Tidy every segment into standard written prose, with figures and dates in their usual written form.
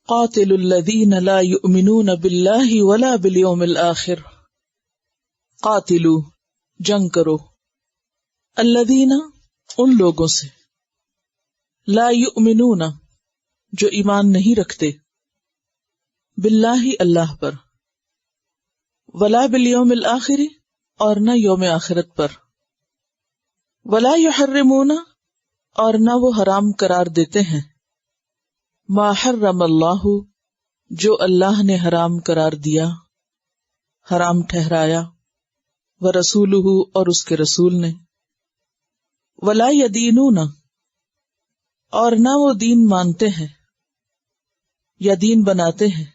قاتل الذین لا یؤمنون باللہ ولا بالیوم الآخر. قاتلو جنگ کرو، الذین ان لوگوں سے، لا یؤمنون جو ایمان نہیں رکھتے، باللہ اللہ پر، ولا بالیوم الآخر اور نہ یوم آخرت پر، ولا یحرمون اور نہ وہ حرام قرار دیتے ہیں، ما حرم اللہ جو اللہ نے حرام قرار دیا، حرام ٹھہرایا، ورسولہ اور اس کے رسول نے، ولا یدینون اور نہ وہ دین مانتے ہیں یا دین بناتے ہیں،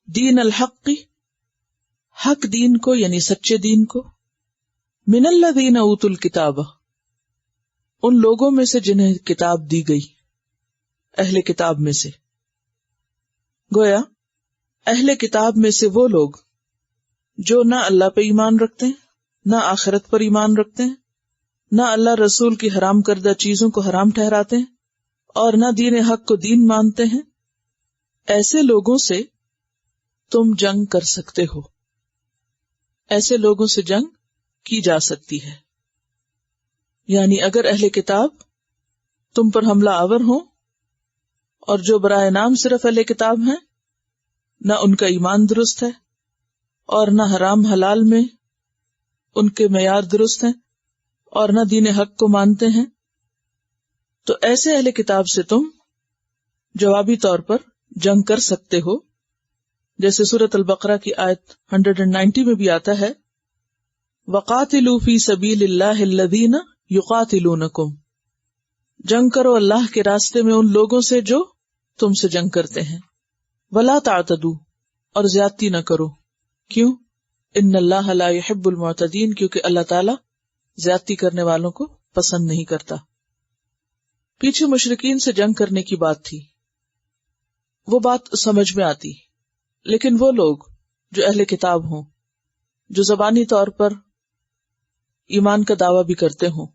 دین الحق حق دین کو یعنی سچے دین کو، من الذین اوتوا الکتاب ان لوگوں میں سے جنہیں کتاب دی گئی، اہل کتاب میں سے. گویا اہل کتاب میں سے وہ لوگ جو نہ اللہ پہ ایمان رکھتے ہیں، نہ آخرت پر ایمان رکھتے ہیں، نہ اللہ رسول کی حرام کردہ چیزوں کو حرام ٹھہراتے ہیں، اور نہ دین حق کو دین مانتے ہیں، ایسے لوگوں سے تم جنگ کر سکتے ہو، ایسے لوگوں سے جنگ کی جا سکتی ہے. یعنی اگر اہل کتاب تم پر حملہ آور ہوں اور جو برائے نام صرف اہل کتاب ہیں، نہ ان کا ایمان درست ہے اور نہ حرام حلال میں ان کے معیار درست ہیں اور نہ دین حق کو مانتے ہیں، تو ایسے اہل کتاب سے تم جوابی طور پر جنگ کر سکتے ہو، جیسے سورۃ البقرہ کی آیت 190 میں بھی آتا ہے، وَقَاتِلُوا فِي سَبِيلِ اللَّهِ الَّذِينَ يُقَاتِلُونَكُمْ جنگ کرو اللہ کے راستے میں ان لوگوں سے جو تم سے جنگ کرتے ہیں، وَلَا تَعْتَدُوا اور زیادتی نہ کرو. کیوں؟ إِنَّ اللَّهَ لَا يُحِبُّ الْمُعْتَدِينَ کیونکہ اللہ تعالیٰ زیادتی کرنے والوں کو پسند نہیں کرتا. پیچھے مشرکین سے جنگ کرنے کی بات تھی، وہ بات سمجھ میں آتی، لیکن وہ لوگ جو اہل کتاب ہوں، جو زبانی طور پر ایمان کا دعویٰ بھی کرتے ہوں،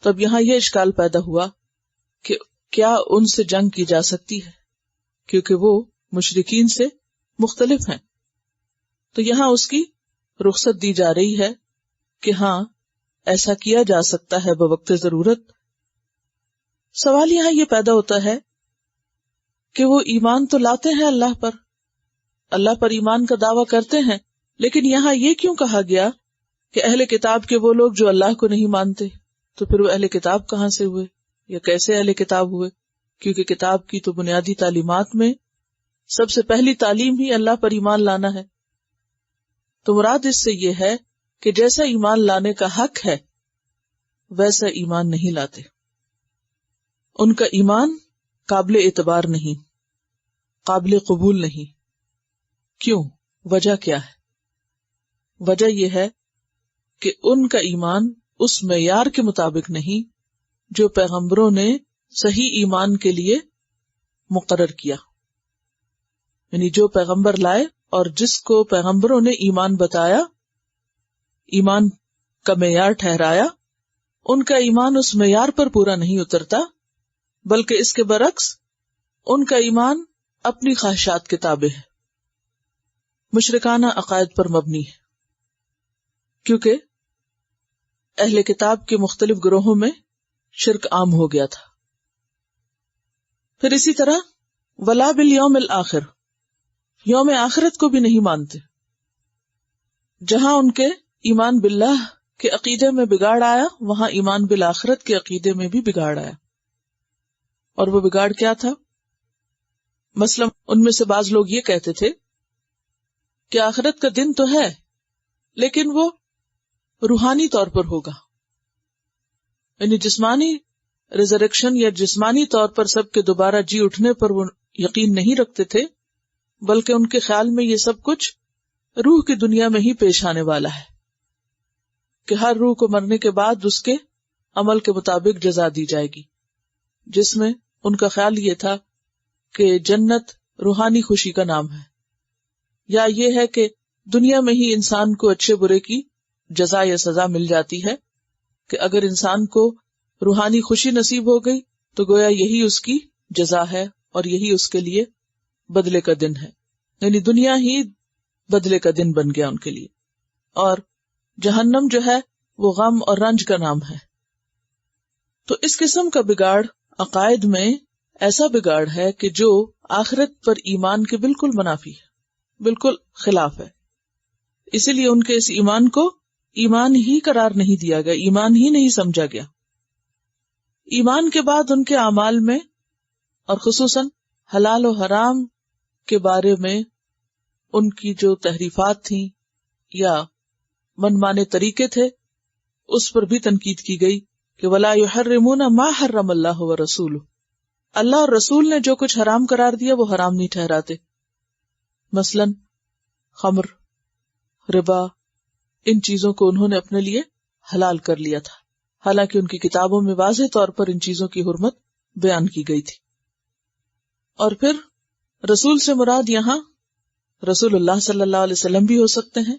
تو اب یہاں یہ اشکال پیدا ہوا کہ کیا ان سے جنگ کی جا سکتی ہے کیونکہ وہ مشرکین سے مختلف ہیں. تو یہاں اس کی رخصت دی جا رہی ہے کہ ہاں ایسا کیا جا سکتا ہے بوقت ضرورت. سوال یہاں یہ پیدا ہوتا ہے کہ وہ ایمان تو لاتے ہیں اللہ پر ایمان کا دعویٰ کرتے ہیں، لیکن یہاں یہ کیوں کہا گیا کہ اہل کتاب کے وہ لوگ جو اللہ کو نہیں مانتے؟ تو پھر وہ اہل کتاب کہاں سے ہوئے یا کیسے اہل کتاب ہوئے؟ کیونکہ کتاب کی تو بنیادی تعلیمات میں سب سے پہلی تعلیم ہی اللہ پر ایمان لانا ہے. تو مراد اس سے یہ ہے کہ جیسا ایمان لانے کا حق ہے ویسا ایمان نہیں لاتے، ان کا ایمان قابل اعتبار نہیں، قابل قبول نہیں. کیوں؟ وجہ کیا ہے؟ وجہ یہ ہے کہ ان کا ایمان اس معیار کے مطابق نہیں جو پیغمبروں نے صحیح ایمان کے لیے مقرر کیا. یعنی جو پیغمبر لائے اور جس کو پیغمبروں نے ایمان بتایا، ایمان کا معیار ٹھہرایا، ان کا ایمان اس معیار پر پورا نہیں اترتا، بلکہ اس کے برعکس ان کا ایمان اپنی خواہشات کے تابع ہے، مشرکانہ عقائد پر مبنی ہے. کیونکہ اہل کتاب کے مختلف گروہوں میں شرک عام ہو گیا تھا. پھر اسی طرح ولا بالیوم الآخر یوم آخرت کو بھی نہیں مانتے. جہاں ان کے ایمان باللہ کے عقیدے میں بگاڑ آیا، وہاں ایمان بالآخرت کے عقیدے میں بھی بگاڑ آیا. اور وہ بگاڑ کیا تھا؟ مثلا ان میں سے بعض لوگ یہ کہتے تھے کہ آخرت کا دن تو ہے لیکن وہ روحانی طور پر ہوگا، یعنی جسمانی ریزریکشن یا جسمانی طور پر سب کے دوبارہ جی اٹھنے پر وہ یقین نہیں رکھتے تھے، بلکہ ان کے خیال میں یہ سب کچھ روح کی دنیا میں ہی پیش آنے والا ہے کہ ہر روح کو مرنے کے بعد اس کے عمل کے مطابق جزا دی جائے گی، جس میں ان کا خیال یہ تھا کہ جنت روحانی خوشی کا نام ہے، یا یہ ہے کہ دنیا میں ہی انسان کو اچھے برے کی جزا یا سزا مل جاتی ہے کہ اگر انسان کو روحانی خوشی نصیب ہو گئی تو گویا یہی اس کی جزا ہے اور یہی اس کے لیے بدلے کا دن ہے، یعنی دنیا ہی بدلے کا دن بن گیا ان کے لیے، اور جہنم جو ہے وہ غم اور رنج کا نام ہے۔ تو اس قسم کا بگاڑ عقائد میں ایسا بگاڑ ہے کہ جو آخرت پر ایمان کے بالکل منافی ہے، بالکل خلاف ہے۔ اسی لیے ان کے اس ایمان کو ایمان ہی قرار نہیں دیا گیا، ایمان ہی نہیں سمجھا گیا۔ ایمان کے بعد ان کے اعمال میں اور خصوصاً حلال و حرام کے بارے میں ان کی جو تحریفات تھیں یا من مانے طریقے تھے، اس پر بھی تنقید کی گئی کہ وَلَا يُحَرِّمُونَ مَا حَرَّمَ اللَّهُ وَرَسُولُهُ، اللہ اور رسول نے جو کچھ حرام قرار دیا وہ حرام نہیں ٹھہراتے، مثلاً خمر، ربا، ان چیزوں کو انہوں نے اپنے لیے حلال کر لیا تھا، حالانکہ ان کی کتابوں میں واضح طور پر ان چیزوں کی حرمت بیان کی گئی تھی۔ اور پھر رسول سے مراد یہاں رسول اللہ صلی اللہ علیہ وسلم بھی ہو سکتے ہیں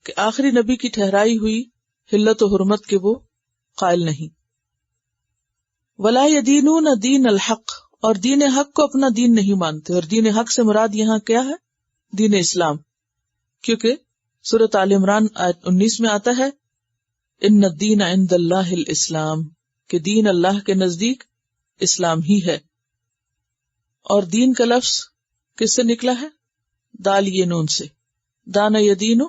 کہ آخری نبی کی ٹھہرائی ہوئی حلت و حرمت کے وہ قائل نہیں۔ ولا یدینون دین الحق، اور دین حق کو اپنا دین نہیں مانتے، اور دین حق سے مراد یہاں کیا ہے؟ دین اسلام، کیونکہ سورۃ آل عمران آیت 19 میں آتا ہے ان الدین عند اللہ الاسلام، کہ دین اللہ کے نزدیک اسلام ہی ہے۔ اور دین کا لفظ کس سے نکلا ہے؟ دال یہ نون سے، دانا یدینو،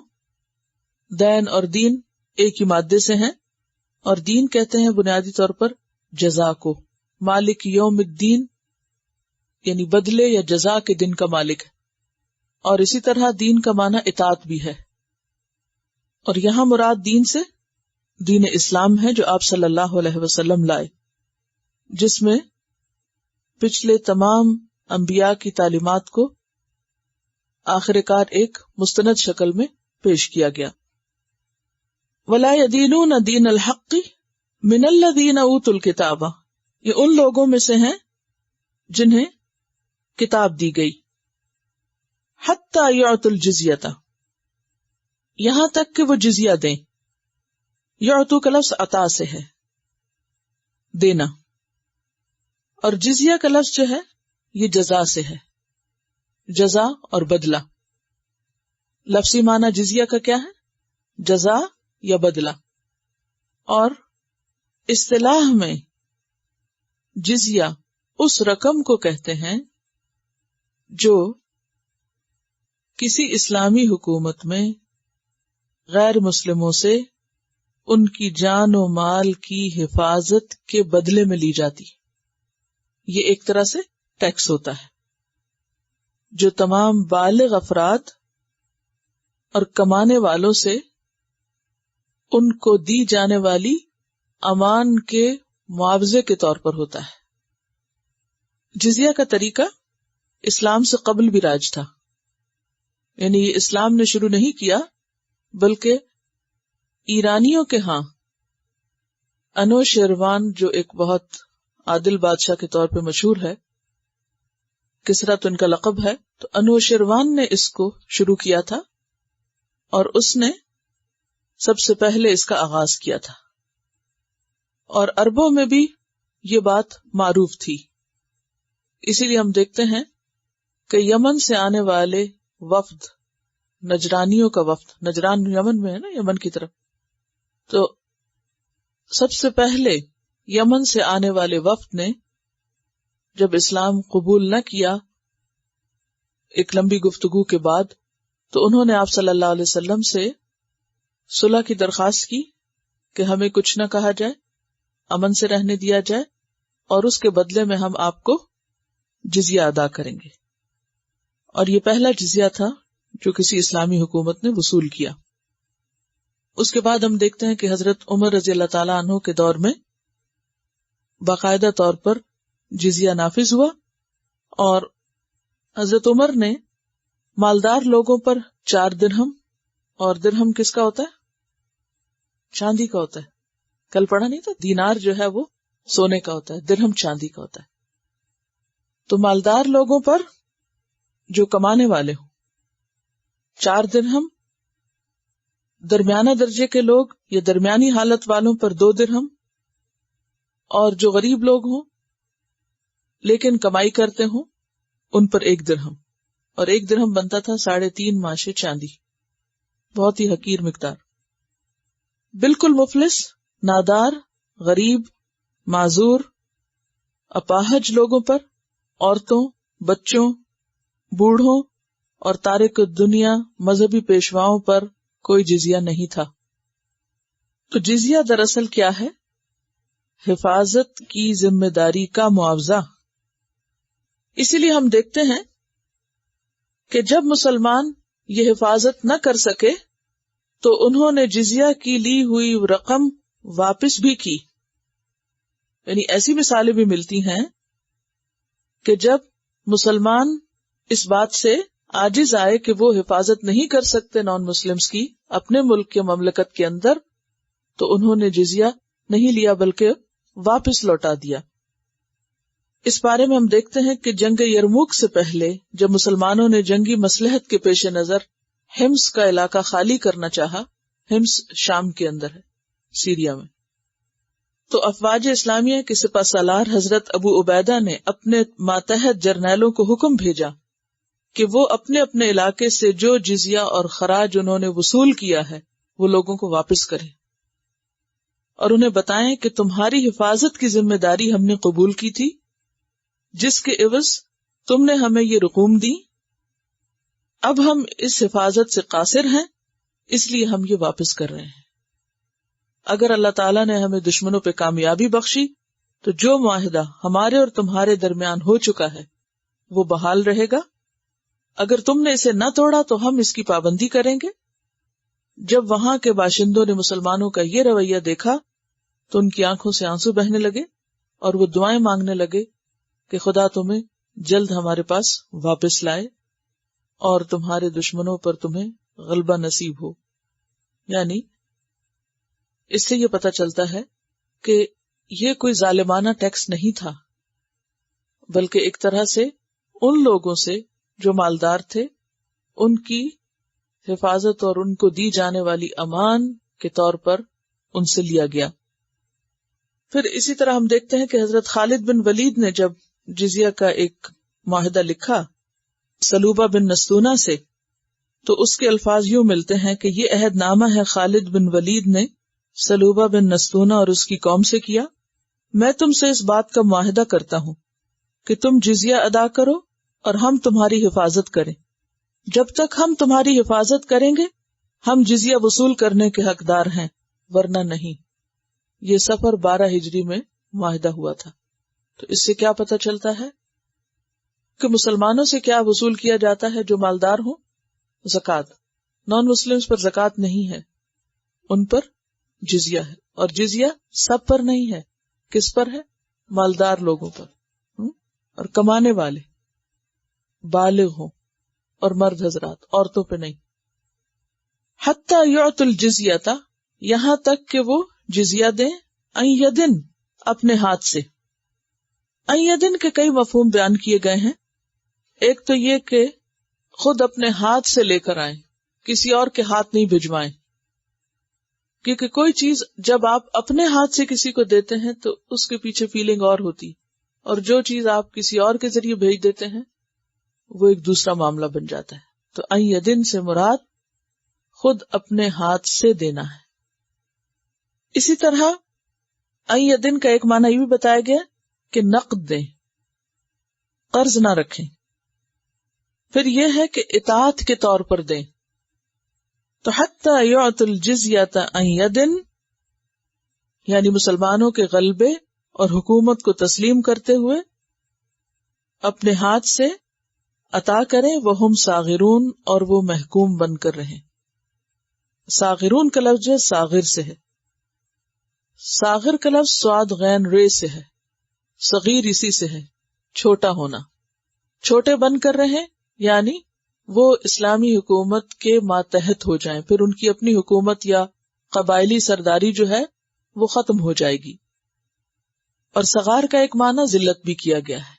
دین اور دین ایک ہی مادے سے ہیں، اور دین کہتے ہیں بنیادی طور پر جزا کو، مالک یوم الدین یعنی بدلے یا جزا کے دن کا مالک ہے، اور اسی طرح دین کا معنی اطاعت بھی ہے۔ اور یہاں مراد دین سے دین اسلام ہے جو آپ صلی اللہ علیہ وسلم لائے، جس میں پچھلے تمام انبیاء کی تعلیمات کو آخر کار ایک مستند شکل میں پیش کیا گیا۔ وَلَا يَدِينُونَ دِينَ الْحَقِّ مِنَ الَّذِينَ أُوتُوا الْكِتَابَ، یہ ان لوگوں میں سے ہیں جنہیں کتاب دی گئی، حَتَّى يُعْطُوا الْجِزْيَةَ، یہاں تک کہ وہ جزیہ دیں۔ یعطو کا لفظ عطا سے ہے، دینا، اور جزیہ کا لفظ جو ہے یہ جزا سے ہے، جزا اور بدلہ۔ لفظی معنی جزیہ کا کیا ہے؟ جزا یا بدلہ، اور اصطلاح میں جزیہ اس رقم کو کہتے ہیں جو کسی اسلامی حکومت میں غیر مسلموں سے ان کی جان و مال کی حفاظت کے بدلے میں لی جاتی۔ یہ ایک طرح سے ٹیکس ہوتا ہے جو تمام بالغ افراد اور کمانے والوں سے ان کو دی جانے والی امان کے معاوضے کے طور پر ہوتا ہے۔ جزیہ کا طریقہ اسلام سے قبل بھی رائج تھا، یعنی یہ اسلام نے شروع نہیں کیا بلکہ ایرانیوں کے ہاں انوشیروان جو ایک بہت عادل بادشاہ کے طور پہ مشہور ہے، کسرا تو ان کا لقب ہے، تو انوشیروان نے اس کو شروع کیا تھا اور اس نے سب سے پہلے اس کا آغاز کیا تھا، اور عربوں میں بھی یہ بات معروف تھی۔ اسی لیے ہم دیکھتے ہیں کہ یمن سے آنے والے وفد، نجرانیوں کا وفد، نجران یمن میں ہے نا، یمن کی طرف، تو سب سے پہلے یمن سے آنے والے وفد نے جب اسلام قبول نہ کیا ایک لمبی گفتگو کے بعد، تو انہوں نے آپ صلی اللہ علیہ وسلم سے صلح کی درخواست کی کہ ہمیں کچھ نہ کہا جائے، امن سے رہنے دیا جائے، اور اس کے بدلے میں ہم آپ کو جزیہ ادا کریں گے۔ اور یہ پہلا جزیہ تھا جو کسی اسلامی حکومت نے وصول کیا۔ اس کے بعد ہم دیکھتے ہیں کہ حضرت عمر رضی اللہ تعالیٰ عنہ کے دور میں باقاعدہ طور پر جزیہ نافذ ہوا، اور حضرت عمر نے مالدار لوگوں پر 4 درہم، اور درہم کس کا ہوتا ہے؟ چاندی کا ہوتا ہے، کل پڑھا نہیں تھا، دینار جو ہے وہ سونے کا ہوتا ہے، درہم چاندی کا ہوتا ہے۔ تو مالدار لوگوں پر جو کمانے والے ہوں 4 درہم، درمیانہ درجے کے لوگ یا درمیانی حالت والوں پر 2 درہم، اور جو غریب لوگ ہوں لیکن کمائی کرتے ہوں ان پر 1 درہم، اور 1 درہم بنتا تھا 3.5 ماشے چاندی، بہت ہی حقیر مقدار۔ بالکل مفلس، نادار، غریب، معذور، اپاہج لوگوں پر، عورتوں، بچوں، بوڑھوں اور تارک دنیا مذہبی پیشواؤں پر کوئی جزیہ نہیں تھا۔ تو جزیہ دراصل کیا ہے؟ حفاظت کی ذمہ داری کا معاوضہ۔ اسی لیے ہم دیکھتے ہیں کہ جب مسلمان یہ حفاظت نہ کر سکے تو انہوں نے جزیہ کی لی ہوئی رقم واپس بھی کی۔ یعنی ایسی مثالیں بھی ملتی ہیں کہ جب مسلمان اس بات سے عاجز آئے کہ وہ حفاظت نہیں کر سکتے نان مسلمز کی اپنے ملک کے مملکت کے اندر، تو انہوں نے جزیہ نہیں لیا بلکہ واپس لوٹا دیا۔ اس بارے میں ہم دیکھتے ہیں کہ جنگ یرموک سے پہلے جب مسلمانوں نے جنگی مصلحت کے پیش نظر حمص کا علاقہ خالی کرنا چاہا، حمص شام کے اندر ہے، سیریا میں، تو افواج اسلامیہ کے سپہ سالار حضرت ابو عبیدہ نے اپنے ماتحت جرنیلوں کو حکم بھیجا کہ وہ اپنے اپنے علاقے سے جو جزیہ اور خراج انہوں نے وصول کیا ہے وہ لوگوں کو واپس کریں، اور انہیں بتائیں کہ تمہاری حفاظت کی ذمہ داری ہم نے قبول کی تھی، جس کے عوض تم نے ہمیں یہ رقوم دی، اب ہم اس حفاظت سے قاصر ہیں، اس لیے ہم یہ واپس کر رہے ہیں۔ اگر اللہ تعالیٰ نے ہمیں دشمنوں پہ کامیابی بخشی تو جو معاہدہ ہمارے اور تمہارے درمیان ہو چکا ہے وہ بحال رہے گا، اگر تم نے اسے نہ توڑا تو ہم اس کی پابندی کریں گے۔ جب وہاں کے باشندوں نے مسلمانوں کا یہ رویہ دیکھا تو ان کی آنکھوں سے آنسو بہنے لگے اور وہ دعائیں مانگنے لگے کہ خدا تمہیں جلد ہمارے پاس واپس لائے اور تمہارے دشمنوں پر تمہیں غلبہ نصیب ہو۔ یعنی اس سے یہ پتہ چلتا ہے کہ یہ کوئی ظالمانہ ٹیکس نہیں تھا، بلکہ ایک طرح سے ان لوگوں سے جو مالدار تھے ان کی حفاظت اور ان کو دی جانے والی امان کے طور پر ان سے لیا گیا۔ پھر اسی طرح ہم دیکھتے ہیں کہ حضرت خالد بن ولید نے جب جزیہ کا ایک معاہدہ لکھا سلوبہ بن نستونہ سے، تو اس کے الفاظ یوں ملتے ہیں کہ یہ عہد نامہ ہے خالد بن ولید نے سلوبہ بن نستونہ اور اس کی قوم سے کیا، میں تم سے اس بات کا معاہدہ کرتا ہوں کہ تم جزیہ ادا کرو اور ہم تمہاری حفاظت کریں، جب تک ہم تمہاری حفاظت کریں گے ہم جزیہ وصول کرنے کے حقدار ہیں، ورنہ نہیں۔ یہ صفر 12 ہجری میں معاہدہ ہوا تھا۔ تو اس سے کیا پتہ چلتا ہے کہ مسلمانوں سے کیا وصول کیا جاتا ہے جو مالدار ہوں؟ زکوٰۃ۔ نان مسلمز پر زکوٰۃ نہیں ہے، ان پر جزیہ ہے، اور جزیہ سب پر نہیں ہے، کس پر ہے؟ مالدار لوگوں پر، اور کمانے والے بالغ ہوں، اور مرد حضرات، عورتوں پہ نہیں۔ حتی یعطوا الجزیۃ، یہاں تک کہ وہ جزیہ دیں، ان یدن، اپنے ہاتھ سے۔ ان یدن کے کئی مفہوم بیان کیے گئے ہیں۔ ایک تو یہ کہ خود اپنے ہاتھ سے لے کر آئیں، کسی اور کے ہاتھ نہیں بھجوائیں، کیونکہ کوئی چیز جب آپ اپنے ہاتھ سے کسی کو دیتے ہیں تو اس کے پیچھے فیلنگ اور ہوتی، اور جو چیز آپ کسی اور کے ذریعے بھیج دیتے ہیں وہ ایک دوسرا معاملہ بن جاتا ہے۔ تو ان یدن سے مراد خود اپنے ہاتھ سے دینا ہے۔ اسی طرح ان یدن کا ایک معنی یہ بھی بتایا گیا کہ نقد دیں، قرض نہ رکھیں۔ پھر یہ ہے کہ اطاعت کے طور پر دیں۔ تو حتی یعطوا الجزیۃ ان یدن، یعنی مسلمانوں کے غلبے اور حکومت کو تسلیم کرتے ہوئے اپنے ہاتھ سے عطا کریں، وہم صاغرون، اور وہ محکوم بن کر رہیں۔ صاغرون کا لفظ جو صاغر سے ہے، صاغر کا لفظ صاد غین رے سے ہے، صغیر اسی سے ہے، چھوٹا ہونا، چھوٹے بن کر رہیں، یعنی وہ اسلامی حکومت کے ماتحت ہو جائیں، پھر ان کی اپنی حکومت یا قبائلی سرداری جو ہے وہ ختم ہو جائے گی۔ اور صغار کا ایک معنی ذلت بھی کیا گیا ہے۔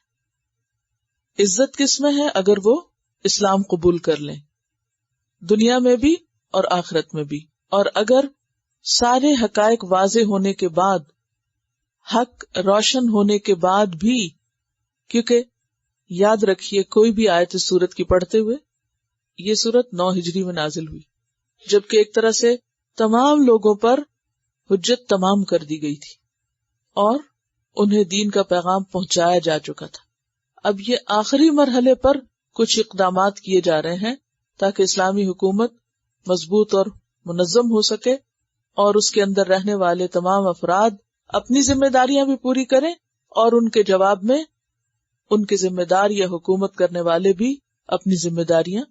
عزت کس میں ہے؟ اگر وہ اسلام قبول کر لیں، دنیا میں بھی اور آخرت میں بھی، اور اگر سارے حقائق واضح ہونے کے بعد، حق روشن ہونے کے بعد بھی، کیونکہ یاد رکھیے کوئی بھی آیت اس سورت کی پڑھتے ہوئے، یہ سورت 9 ہجری میں نازل ہوئی، جبکہ ایک طرح سے تمام لوگوں پر حجت تمام کر دی گئی تھی اور انہیں دین کا پیغام پہنچایا جا چکا تھا۔ اب یہ آخری مرحلے پر کچھ اقدامات کیے جا رہے ہیں تاکہ اسلامی حکومت مضبوط اور منظم ہو سکے اور اس کے اندر رہنے والے تمام افراد اپنی ذمہ داریاں بھی پوری کریں اور ان کے جواب میں ان کے ذمہ دار یا حکومت کرنے والے بھی اپنی ذمہ داریاں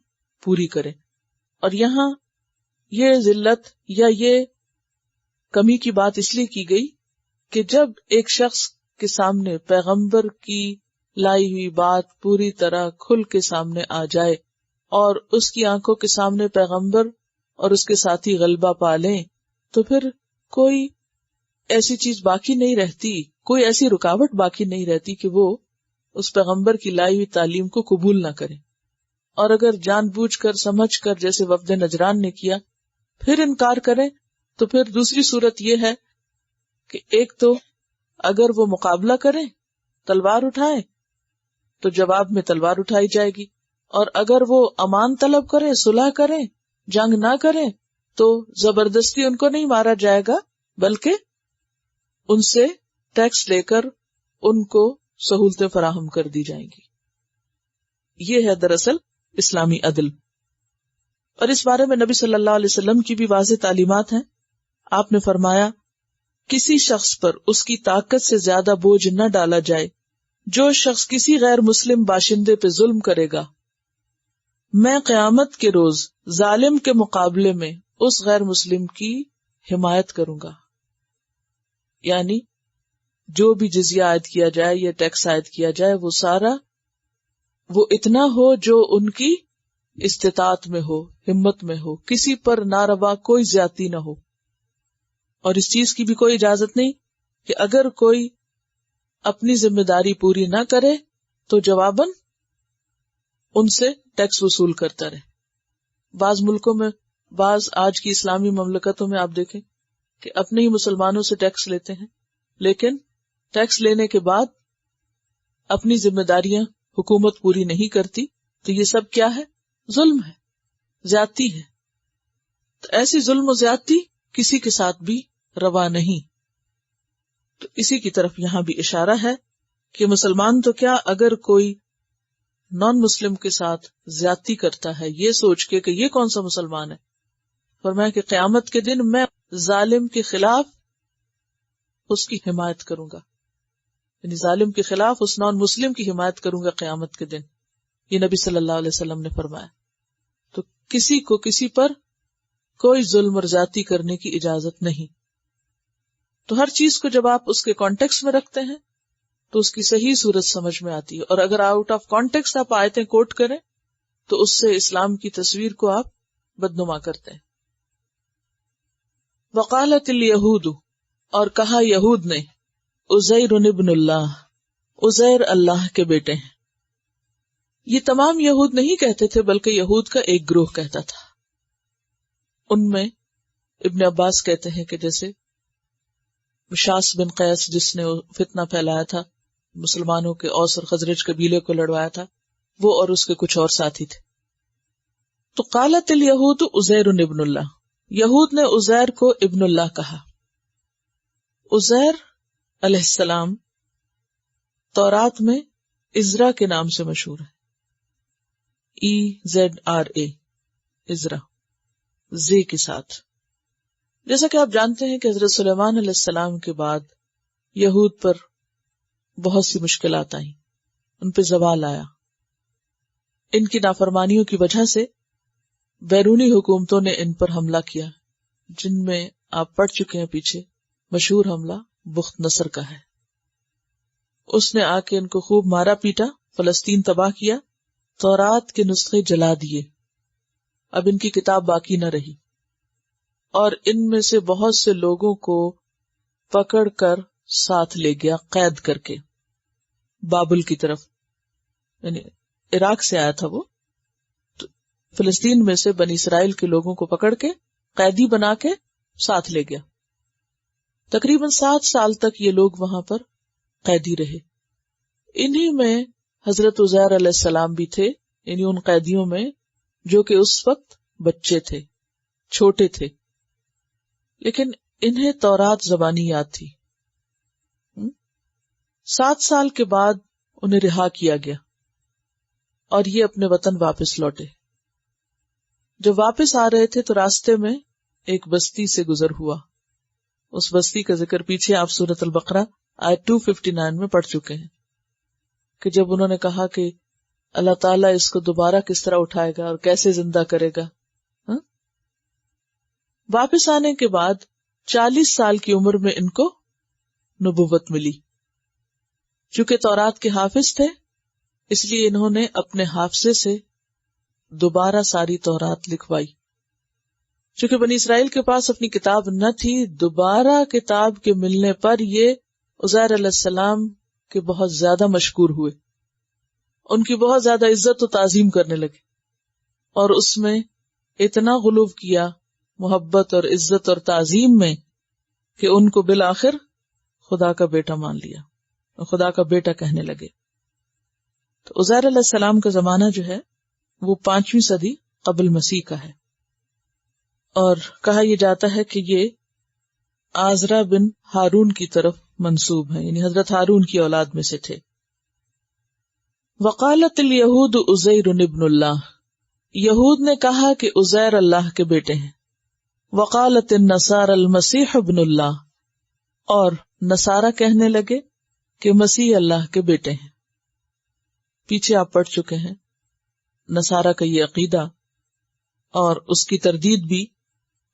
پوری کریں۔ اور یہاں یہ ذلت یا یہ کمی کی بات اس لیے کی گئی کہ جب ایک شخص کے سامنے پیغمبر کی لائی ہوئی بات پوری طرح کھل کے سامنے آ جائے اور اس کی آنکھوں کے سامنے پیغمبر اور اس کے ساتھی غلبہ پا لیں تو پھر کوئی ایسی چیز باقی نہیں رہتی، کوئی ایسی رکاوٹ باقی نہیں رہتی کہ وہ اس پیغمبر کی لائی ہوئی تعلیم کو قبول نہ کرے۔ اور اگر جان بوجھ کر سمجھ کر جیسے وفد نجران نے کیا پھر انکار کریں تو پھر دوسری صورت یہ ہے کہ ایک تو اگر وہ مقابلہ کریں، تلوار اٹھائیں تو جواب میں تلوار اٹھائی جائے گی، اور اگر وہ امان طلب کریں، صلح کریں، جنگ نہ کریں تو زبردستی ان کو نہیں مارا جائے گا بلکہ ان سے ٹیکس لے کر ان کو سہولتیں فراہم کر دی جائیں گی۔ یہ ہے دراصل اسلامی عدل، اور اس بارے میں نبی صلی اللہ علیہ وسلم کی بھی واضح تعلیمات ہیں۔ آپ نے فرمایا کسی شخص پر اس کی طاقت سے زیادہ بوجھ نہ ڈالا جائے، جو شخص کسی غیر مسلم باشندے پہ ظلم کرے گا میں قیامت کے روز ظالم کے مقابلے میں اس غیر مسلم کی حمایت کروں گا۔ یعنی جو بھی جزیہ عائد کیا جائے یا ٹیکس عائد کیا جائے وہ سارا وہ اتنا ہو جو ان کی استطاعت میں ہو، ہمت میں ہو، کسی پر ناروا کوئی زیادتی نہ ہو۔ اور اس چیز کی بھی کوئی اجازت نہیں کہ اگر کوئی اپنی ذمہ داری پوری نہ کرے تو جواباً ان سے ٹیکس وصول کرتا رہے۔ بعض ملکوں میں، بعض آج کی اسلامی مملکتوں میں آپ دیکھیں کہ اپنے ہی مسلمانوں سے ٹیکس لیتے ہیں، لیکن ٹیکس لینے کے بعد اپنی ذمہ داریاں حکومت پوری نہیں کرتی، تو یہ سب کیا ہے؟ ظلم ہے، زیادتی ہے۔ تو ایسی ظلم و زیادتی کسی کے ساتھ بھی روا نہیں۔ تو اسی کی طرف یہاں بھی اشارہ ہے کہ مسلمان تو کیا، اگر کوئی نان مسلم کے ساتھ زیادتی کرتا ہے یہ سوچ کے کہ یہ کون سا مسلمان ہے، فرمایا کہ قیامت کے دن میں ظالم کے خلاف اس کی حمایت کروں گا، یعنی ظالم کے خلاف اس نان مسلم کی حمایت کروں گا قیامت کے دن، یہ نبی صلی اللہ علیہ وسلم نے فرمایا۔ تو کسی کو کسی پر کوئی ظلم اور زیادتی کرنے کی اجازت نہیں۔ تو ہر چیز کو جب آپ اس کے کانٹیکس میں رکھتے ہیں تو اس کی صحیح صورت سمجھ میں آتی ہے، اور اگر آؤٹ آف کانٹیکس آپ آیتیں کوٹ کریں تو اس سے اسلام کی تصویر کو آپ بدنما کرتے ہیں۔ وقالت الیہود، اور کہا یہود نے، عزیر ابن اللہ، عزیر اللہ کے بیٹے ہیں۔ یہ تمام یہود نہیں کہتے تھے بلکہ یہود کا ایک گروہ کہتا تھا۔ ان میں ابن عباس کہتے ہیں کہ جیسے شاس بن قیس جس نے فتنہ پھیلایا تھا، مسلمانوں کے اوس اور خزرج قبیلے کو لڑوایا تھا، وہ اور اس کے کچھ اور ساتھی تھے۔ تو قالت الیہود عزیر ابن اللہ، یہود نے عزیر کو ابن اللہ کہا۔ عزیر علیہ السلام تورات میں عزرا کے نام سے مشہور ہے، EZRA، عزرا، زے کے ساتھ۔ جیسا کہ آپ جانتے ہیں کہ حضرت سلیمان علیہ السلام کے بعد یہود پر بہت سی مشکلات آئیں، ان پہ زوال آیا۔ ان کی نافرمانیوں کی وجہ سے بیرونی حکومتوں نے ان پر حملہ کیا، جن میں آپ پڑھ چکے ہیں پیچھے، مشہور حملہ بخت نصر کا ہے۔ اس نے آ کے ان کو خوب مارا پیٹا، فلسطین تباہ کیا، تورات کے نسخے جلا دیے، اب ان کی کتاب باقی نہ رہی، اور ان میں سے بہت سے لوگوں کو پکڑ کر ساتھ لے گیا قید کر کے بابل کی طرف، یعنی عراق سے آیا تھا وہ، تو فلسطین میں سے بنی اسرائیل کے لوگوں کو پکڑ کے قیدی بنا کے ساتھ لے گیا۔ تقریباً 7 سال تک یہ لوگ وہاں پر قیدی رہے۔ انہی میں حضرت عزیر علیہ السلام بھی تھے، یعنی ان قیدیوں میں جو کہ اس وقت بچے تھے، چھوٹے تھے، لیکن انہیں تورات زبانی یاد تھی۔ 7 سال کے بعد انہیں رہا کیا گیا اور یہ اپنے وطن واپس لوٹے۔ جب واپس آ رہے تھے تو راستے میں ایک بستی سے گزر ہوا۔ اس بستی کا ذکر پیچھے آپ سورۃ البقرہ آیت 259 میں پڑھ چکے ہیں کہ جب انہوں نے کہا کہ اللہ تعالیٰ اس کو دوبارہ کس طرح اٹھائے گا اور کیسے زندہ کرے گا۔ واپس آنے کے بعد 40 سال کی عمر میں ان کو نبوت ملی۔ چونکہ تورات کے حافظ تھے اس لیے انہوں نے اپنے حافظے سے دوبارہ ساری تورات لکھوائی۔ چونکہ بنی اسرائیل کے پاس اپنی کتاب نہ تھی، دوبارہ کتاب کے ملنے پر یہ عزیر علیہ السلام کے بہت زیادہ مشکور ہوئے، ان کی بہت زیادہ عزت و تعظیم کرنے لگے، اور اس میں اتنا غلو کیا محبت اور عزت اور تعظیم میں کہ ان کو بالآخر خدا کا بیٹا مان لیا، خدا کا بیٹا کہنے لگے۔ تو عزیر علیہ السلام کا زمانہ جو ہے وہ 5ویں صدی قبل مسیح کا ہے، اور کہا یہ جاتا ہے کہ یہ آزرا بن ہارون کی طرف منسوب ہے، یعنی حضرت ہارون کی اولاد میں سے تھے۔ وقالت الیہود عزیر ابن اللہ، یہود نے کہا کہ عزیر اللہ کے بیٹے ہیں۔ وقالت النصارى المسیح ابن اللہ، اور نصارہ کہنے لگے کہ مسیح اللہ کے بیٹے ہیں۔ پیچھے آپ پڑھ چکے ہیں نصارہ کا یہ عقیدہ اور اس کی تردید بھی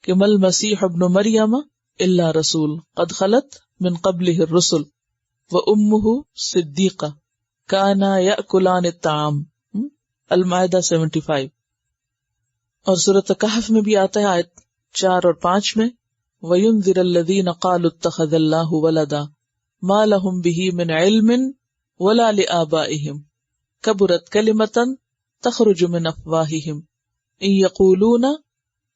کہ مل مسیح ابن مریم الا رسول قد خلت من قبلہ الرسل وامہ صدیقہ کانا یأکلان الطعام، المائدہ 75۔ اور سورۃ کہف میں بھی آتا ہے آیت 4 اور 5 میں وَيُنذِرَ الَّذِينَ قَالُوا اتَّخَذَ اللَّهُ وَلَدًا مَا لَهُمْ بِهِ مِنْ عِلْمٍ وَلَا لِآبَائِهِمْ كَبُرَتْ كَلِمَةً تَخْرُجُ مِنْ أَفْوَاهِهِمْ إِنْ يَقُولُونَ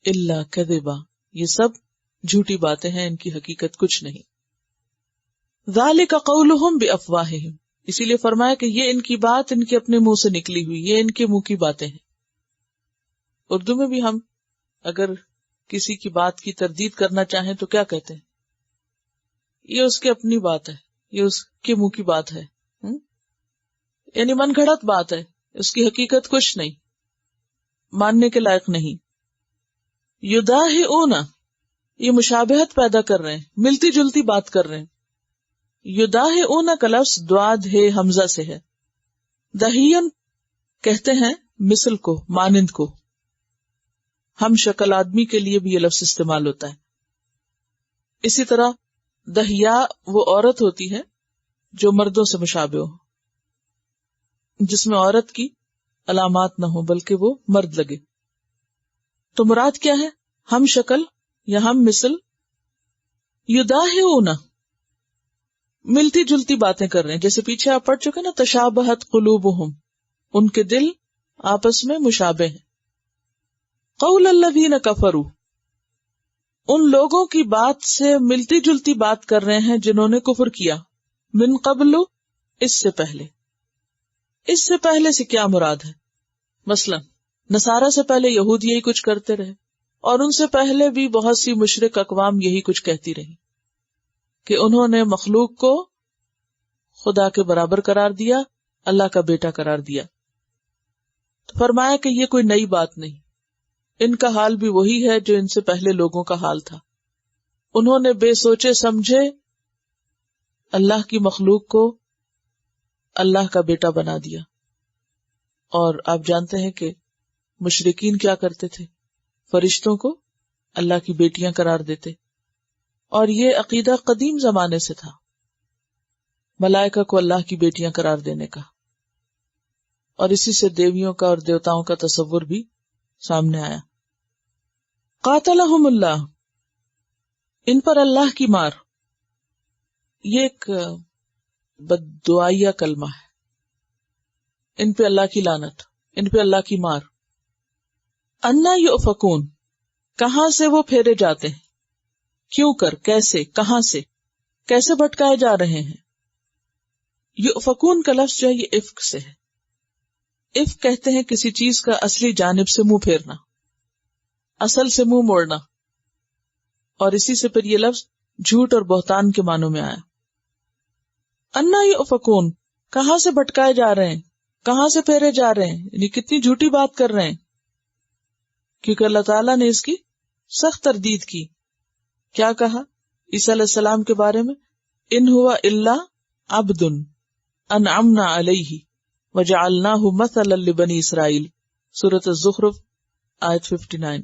إِلَّا كَذِبًا، یہ سب جھوٹی باتیں ہیں، ان کی حقیقت کچھ نہیں۔ ذَلِكَ قَوْلُهُمْ بِأَفْوَاهِهِمْ، اسی لیے فرمایا کہ یہ ان کی بات ان کے اپنے منہ سے نکلی ہوئی، یہ ان کے منہ کی باتیں ہیں۔ اردو میں بھی ہم اگر کسی کی بات کی تردید کرنا چاہیں تو کیا کہتے ہیں؟ یہ اس کی اپنی بات ہے، یہ اس کے منہ کی بات ہے، یعنی من گھڑت بات ہے، اس کی حقیقت کچھ نہیں، ماننے کے لائق نہیں۔ یداہئون، یہ مشابہت پیدا کر رہے ہیں، ملتی جلتی بات کر رہے ہیں۔ یداہئون کا لفظ دواد ہے حمزہ سے ہے۔ دہین کہتے ہیں مثل کو، مانند کو، ہم شکل آدمی کے لیے بھی یہ لفظ استعمال ہوتا ہے۔ اسی طرح دہیا وہ عورت ہوتی ہے جو مردوں سے مشابہ ہو، جس میں عورت کی علامات نہ ہو بلکہ وہ مرد لگے۔ تو مراد کیا ہے؟ ہم شکل یا ہم مثل۔ یداہئون، ملتی جلتی باتیں کر رہے ہیں، جیسے پیچھے آپ پڑھ چکے نا تشابہت قلوبہم، ان کے دل آپس میں مشابہ ہیں۔ قول الذین کفروا، ان لوگوں کی بات سے ملتی جلتی بات کر رہے ہیں جنہوں نے کفر کیا، من قبل، اس سے پہلے۔ اس سے پہلے سے کیا مراد ہے؟ مثلا نصارہ سے پہلے یہود یہی کچھ کرتے رہے، اور ان سے پہلے بھی بہت سی مشرک اقوام یہی کچھ کہتی رہی کہ انہوں نے مخلوق کو خدا کے برابر قرار دیا، اللہ کا بیٹا قرار دیا۔ تو فرمایا کہ یہ کوئی نئی بات نہیں، ان کا حال بھی وہی ہے جو ان سے پہلے لوگوں کا حال تھا۔ انہوں نے بے سوچے سمجھے اللہ کی مخلوق کو اللہ کا بیٹا بنا دیا، اور آپ جانتے ہیں کہ مشرکین کیا کرتے تھے، فرشتوں کو اللہ کی بیٹیاں قرار دیتے، اور یہ عقیدہ قدیم زمانے سے تھا، ملائکہ کو اللہ کی بیٹیاں قرار دینے کا، اور اسی سے دیویوں کا اور دیوتاؤں کا تصور بھی سامنے آیا۔ قاتلہم اللہ، ان پر اللہ کی مار، یہ ایک بددعائیہ کلمہ ہے، ان پہ اللہ کی لعنت، ان پہ اللہ کی مار۔ انا یؤفکون، کہاں سے وہ پھیرے جاتے ہیں، کیوں کر، کیسے، کہاں سے، کیسے بھٹکائے جا رہے ہیں۔ یؤفکون کا لفظ جو ہے یہ افک سے ہے، اف کہتے ہیں کسی چیز کا اصلی جانب سے منہ پھیرنا، اصل سے منہ موڑنا، اور اسی سے پھر یہ لفظ جھوٹ اور بہتان کے معنوں میں آیا۔ انا یؤفکون، کہاں سے بھٹکائے جا رہے ہیں، کہاں سے پھیرے جا رہے ہیں، یعنی کتنی جھوٹی بات کر رہے ہیں، کیونکہ اللہ تعالیٰ نے اس کی سخت تردید کی۔ کیا کہا عیسیٰ علیہ السلام کے بارے میں؟ ان ہوا الا عبد انعمنا علیہ وجعلناہ مثلا لبنی اسرائیل، سورۃ الزخرف آیت 59۔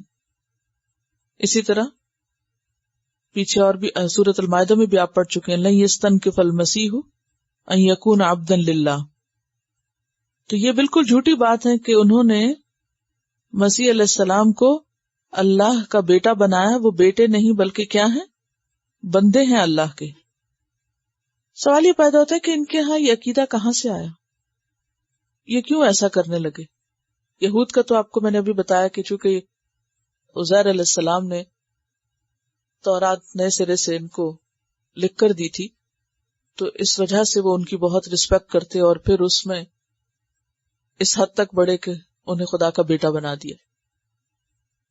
اسی طرح پیچھے اور بھی سورۃ المائدہ میں بھی آپ پڑھ چکے ہیں، لن یستنکف المسیح ان یکون عبدا للہ۔ تو یہ بالکل جھوٹی بات ہے کہ انہوں نے مسیح علیہ السلام کو اللہ کا بیٹا بنایا۔ وہ بیٹے نہیں بلکہ کیا ہیں؟ بندے ہیں اللہ کے۔ سوال یہ پیدا ہوتا ہے کہ ان کے ہاں یہ عقیدہ کہاں سے آیا، یہ کیوں ایسا کرنے لگے؟ یہود کا تو آپ کو میں نے ابھی بتایا کہ چونکہ عزیر علیہ السلام نے تورات نئے سرے سے ان کو لکھ کر دی تھی، تو اس وجہ سے وہ ان کی بہت رسپیکٹ کرتے اور پھر اس میں اس حد تک بڑھے کہ انہیں خدا کا بیٹا بنا دیا۔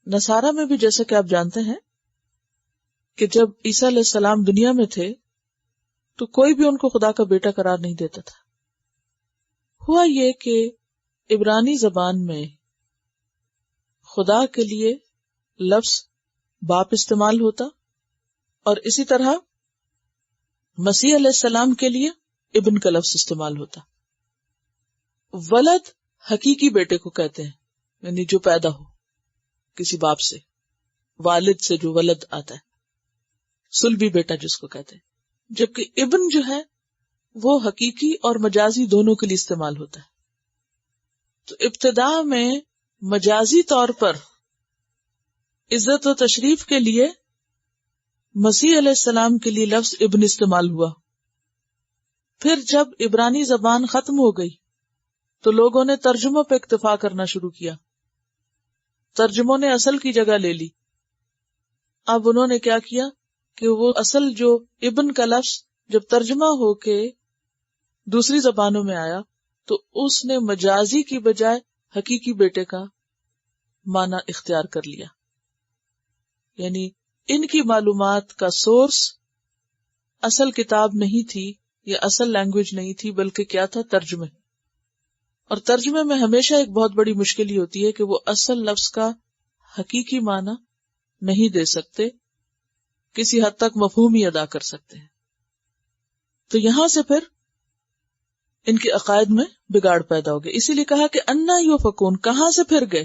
نصارہ میں بھی جیسا کہ آپ جانتے ہیں کہ جب عیسیٰ علیہ السلام دنیا میں تھے تو کوئی بھی ان کو خدا کا بیٹا قرار نہیں دیتا تھا۔ ہوا یہ کہ عبرانی زبان میں خدا کے لیے لفظ باپ استعمال ہوتا، اور اسی طرح مسیح علیہ السلام کے لیے ابن کا لفظ استعمال ہوتا۔ ولد حقیقی بیٹے کو کہتے ہیں، یعنی جو پیدا ہو کسی باپ سے، والد سے جو ولد آتا ہے، صلبی بیٹا جس کو کہتے ہیں۔ جبکہ ابن جو ہے وہ حقیقی اور مجازی دونوں کے لیے استعمال ہوتا ہے۔ تو ابتدا میں مجازی طور پر عزت و تشریف کے لیے مسیح علیہ السلام کے لیے لفظ ابن استعمال ہوا۔ پھر جب عبرانی زبان ختم ہو گئی تو لوگوں نے ترجموں پہ اکتفا کرنا شروع کیا، ترجموں نے اصل کی جگہ لے لی۔ اب انہوں نے کیا کیا کہ وہ اصل جو ابن کا لفظ جب ترجمہ ہو کے دوسری زبانوں میں آیا تو اس نے مجازی کی بجائے حقیقی بیٹے کا معنی اختیار کر لیا۔ یعنی ان کی معلومات کا سورس اصل کتاب نہیں تھی یا اصل لینگویج نہیں تھی، بلکہ کیا تھا؟ ترجمے۔ اور ترجمے میں ہمیشہ ایک بہت بڑی مشکل یہ ہوتی ہے کہ وہ اصل لفظ کا حقیقی معنی نہیں دے سکتے، کسی حد تک مفہوم ہی ادا کر سکتے ہیں۔ تو یہاں سے پھر ان کے عقائد میں بگاڑ پیدا ہو گیا۔ اسی لیے کہا کہ انا یؤفکون، کہاں سے پھر گئے؟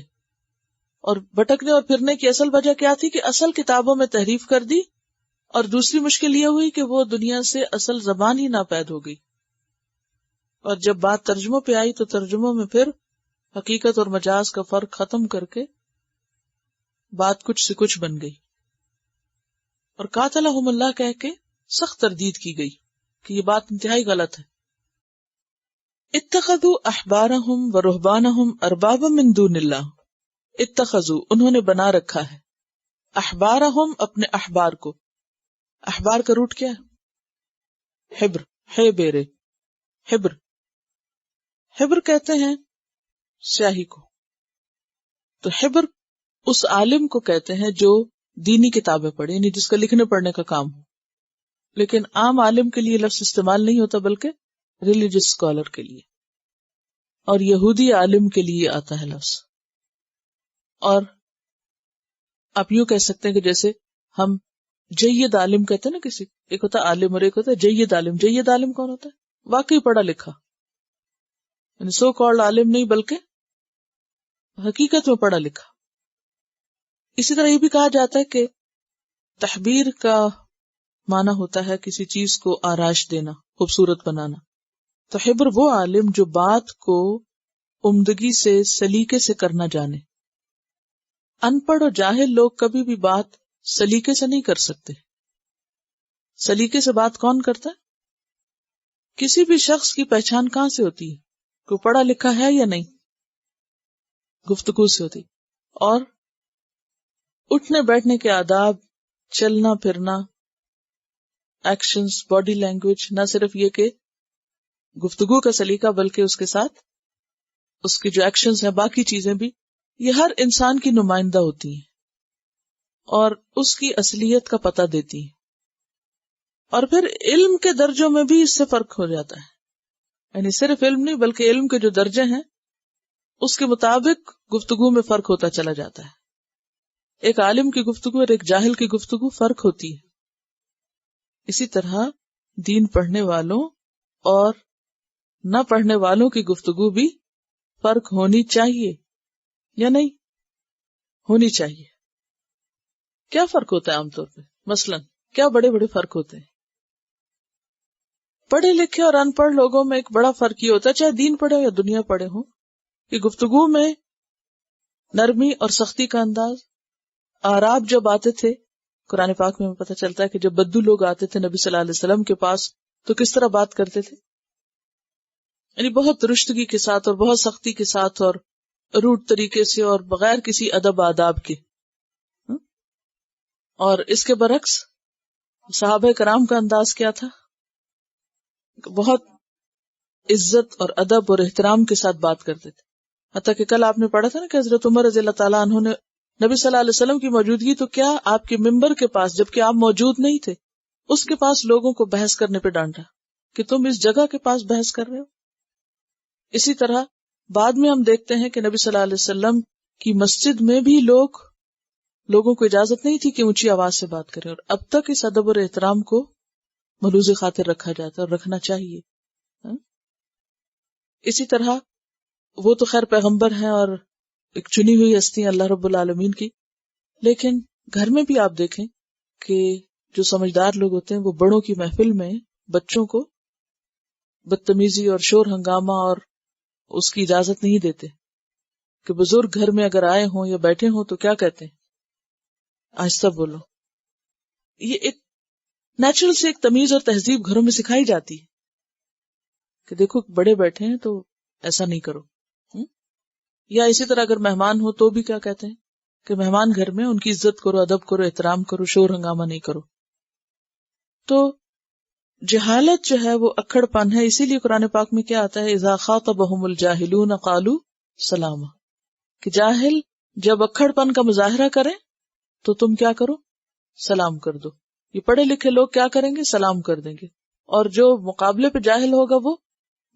اور بھٹکنے اور پھرنے کی اصل وجہ کیا تھی کہ اصل کتابوں میں تحریف کر دی، اور دوسری مشکل یہ ہوئی کہ وہ دنیا سے اصل زبان ہی ناپید ہو گئی۔ اور جب بات ترجموں پہ آئی تو ترجموں میں پھر حقیقت اور مجاز کا فرق ختم کر کے بات کچھ سے کچھ بن گئی، اور قاتلہم اللہ کہہ کے سخت تردید کی گئی کہ یہ بات انتہائی غلط ہے۔ اتخذوا احبارہم ورہبانہم اربابا من دون اللہ، اتخذوا انہوں نے بنا رکھا ہے، احبارہم اپنے احبار کو۔ احبار کا روٹ کیا ہے؟ حبر، ہے بیرے، حبر، حبر کہتے ہیں سیاہی کو۔ تو حبر اس عالم کو کہتے ہیں جو دینی کتابیں پڑھے، یعنی جس کا لکھنے پڑھنے کا کام ہو، لیکن عام عالم کے لیے لفظ استعمال نہیں ہوتا بلکہ ریلیجس اسکالر کے لیے، اور یہودی عالم کے لیے آتا ہے لفظ۔ اور آپ یوں کہہ سکتے ہیں کہ جیسے ہم جید عالم کہتے ہیں نا کسی، ایک ہوتا ہے عالم اور ایک ہوتا ہے جید عالم۔ جید عالم کون ہوتا ہے؟ واقعی پڑھا لکھا، یعنی سو کالڈ عالم نہیں بلکہ حقیقت میں پڑھا لکھا۔ اسی طرح یہ بھی کہا جاتا ہے کہ تحبیر کا معنی ہوتا ہے کسی چیز کو آرائش دینا، خوبصورت بنانا۔ تو حبر وہ عالم جو بات کو عمدگی سے، سلیقے سے کرنا جانے۔ ان پڑھ اور جاہل لوگ کبھی بھی بات سلیقے سے نہیں کر سکتے۔ سلیقے سے بات کون کرتا ہے؟ کسی بھی شخص کی پہچان کہاں سے ہوتی ہے؟ کوئی پڑھا لکھا ہے یا نہیں؟ گفتگو سے ہوتی۔ اور اٹھنے بیٹھنے کے آداب، چلنا پھرنا، ایکشنز، باڈی لینگویج، نہ صرف یہ کہ گفتگو کا سلیقہ بلکہ اس کے ساتھ اس کے جو ایکشنز ہیں، باقی چیزیں بھی، یہ ہر انسان کی نمائندہ ہوتی ہیں اور اس کی اصلیت کا پتہ دیتی ہیں. اور پھر علم کے درجوں میں بھی اس سے فرق ہو جاتا ہے، یعنی صرف علم نہیں بلکہ علم کے جو درجے ہیں اس کے مطابق گفتگو میں فرق ہوتا چلا جاتا ہے. ایک عالم کی گفتگو اور ایک جاہل کی گفتگو فرق ہوتی ہے. اسی طرح دین پڑھنے والوں اور نہ پڑھنے والوں کی گفتگو بھی فرق ہونی چاہیے یا نہیں؟ ہونی چاہیے. کیا فرق ہوتا ہے عام طور پہ؟ مثلاً کیا بڑے بڑے فرق ہوتے ہیں؟ پڑھے لکھے اور ان پڑھ لوگوں میں ایک بڑا فرق یہ ہوتا ہے، چاہے دین پڑھے ہو یا دنیا پڑھے ہوں، کہ گفتگو میں نرمی اور سختی کا انداز. اعراب جب آتے تھے قرآن پاک میں پتہ چلتا ہے کہ جب بدو لوگ آتے تھے نبی صلی اللہ علیہ وسلم کے پاس تو کس طرح بات کرتے تھے، یعنی بہت درستگی کے ساتھ اور بہت سختی کے ساتھ اور روٹ طریقے سے اور بغیر کسی ادب آداب کے. اور اس کے برعکس صحابہ کرام کا انداز کیا تھا؟ بہت عزت اور ادب اور احترام کے ساتھ بات کرتے تھے. حتیٰ کہ کل آپ نے پڑھا تھا نا کہ حضرت عمر رضی اللہ تعالیٰ عنہ نے نبی صلی اللہ علیہ وسلم کی موجودگی تو کیا آپ کے ممبر کے پاس جبکہ آپ موجود نہیں تھے اس کے پاس لوگوں کو بحث کرنے پہ ڈانٹا کہ تم اس جگہ کے پاس بحث کر رہے ہو. اسی طرح بعد میں ہم دیکھتے ہیں کہ نبی صلی اللہ علیہ وسلم کی مسجد میں بھی لوگوں کو اجازت نہیں تھی کہ اونچی آواز سے بات کریں، اور اب تک اس ادب اور احترام کو ملوز خاطر رکھا جاتا ہے اور رکھنا چاہیے. اسی طرح وہ تو خیر پیغمبر ہیں اور ایک چنی ہوئی ہستی ہیں اللہ رب العالمین کی، لیکن گھر میں بھی آپ دیکھیں کہ جو سمجھدار لوگ ہوتے ہیں وہ بڑوں کی محفل میں بچوں کو بدتمیزی اور شور ہنگامہ اور اس کی اجازت نہیں دیتے. کہ بزرگ گھر میں اگر آئے ہوں یا بیٹھے ہوں تو کیا کہتے ہیں؟ آہستہ بولو. یہ ایک نیچرل سے ایک تمیز اور تہذیب گھروں میں سکھائی جاتی ہے کہ دیکھو بڑے بیٹھے ہیں تو ایسا نہیں کرو. یا اسی طرح اگر مہمان ہو تو بھی کیا کہتے ہیں کہ مہمان گھر میں ان کی عزت کرو، ادب کرو، احترام کرو، شور ہنگامہ نہیں کرو. تو جہالت جو ہے وہ اکڑ پن ہے، اسی لیے قرآن پاک میں کیا آتا ہے، اذا خاطبہم الجاہلون قالوا سلاما، کہ جاہل جب اکڑ پن کا مظاہرہ کریں تو تم کیا کرو؟ سلام کر دو. یہ پڑھے لکھے لوگ کیا کریں گے؟ سلام کر دیں گے. اور جو مقابلے پہ جاہل ہوگا وہ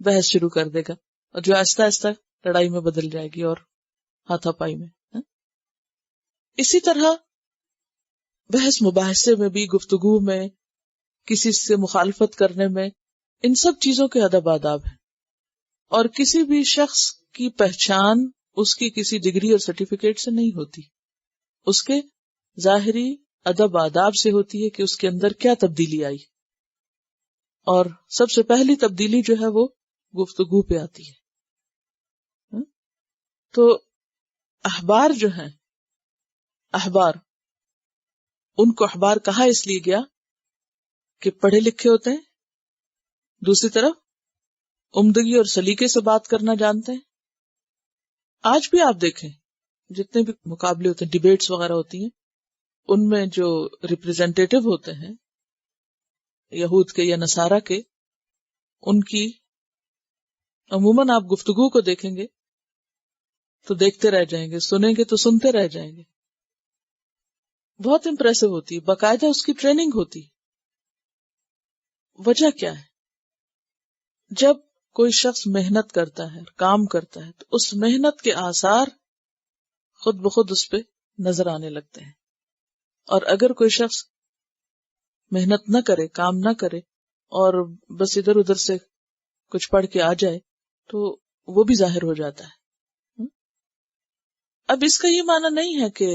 بحث شروع کر دے گا، اور جو آہستہ آہستہ لڑائی میں بدل جائے گی اور ہاتھا پائی میں. اسی طرح بحث مباحثے میں بھی، گفتگو میں، کسی سے مخالفت کرنے میں، ان سب چیزوں کے ادب آداب ہیں. اور کسی بھی شخص کی پہچان اس کی کسی ڈگری اور سرٹیفکیٹ سے نہیں ہوتی، اس کے ظاہری ادب آداب سے ہوتی ہے کہ اس کے اندر کیا تبدیلی آئی. اور سب سے پہلی تبدیلی جو ہے وہ گفتگو پہ آتی ہے. تو احبار جو ہیں، احبار، ان کو احبار کہا اس لیے گیا کہ پڑھے لکھے ہوتے ہیں، دوسری طرف عمدگی اور سلیقے سے بات کرنا جانتے ہیں. آج بھی آپ دیکھیں جتنے بھی مقابلے ہوتے ہیں، ڈیبیٹس وغیرہ ہوتی ہیں، ان میں جو ریپریزنٹیٹیو ہوتے ہیں یہود کے یا نصارہ کے، ان کی عموماً آپ گفتگو کو دیکھیں گے تو دیکھتے رہ جائیں گے، سنیں گے تو سنتے رہ جائیں گے. بہت امپریسو ہوتی ہے، باقاعدہ اس کی ٹریننگ ہوتی. وجہ کیا ہے؟ جب کوئی شخص محنت کرتا ہے، کام کرتا ہے، تو اس محنت کے آثار خود بخود اس پہ نظر آنے لگتے ہیں. اور اگر کوئی شخص محنت نہ کرے، کام نہ کرے، اور بس ادھر ادھر سے کچھ پڑھ کے آ جائے تو وہ بھی ظاہر ہو جاتا ہے. اب اس کا یہ معنی نہیں ہے کہ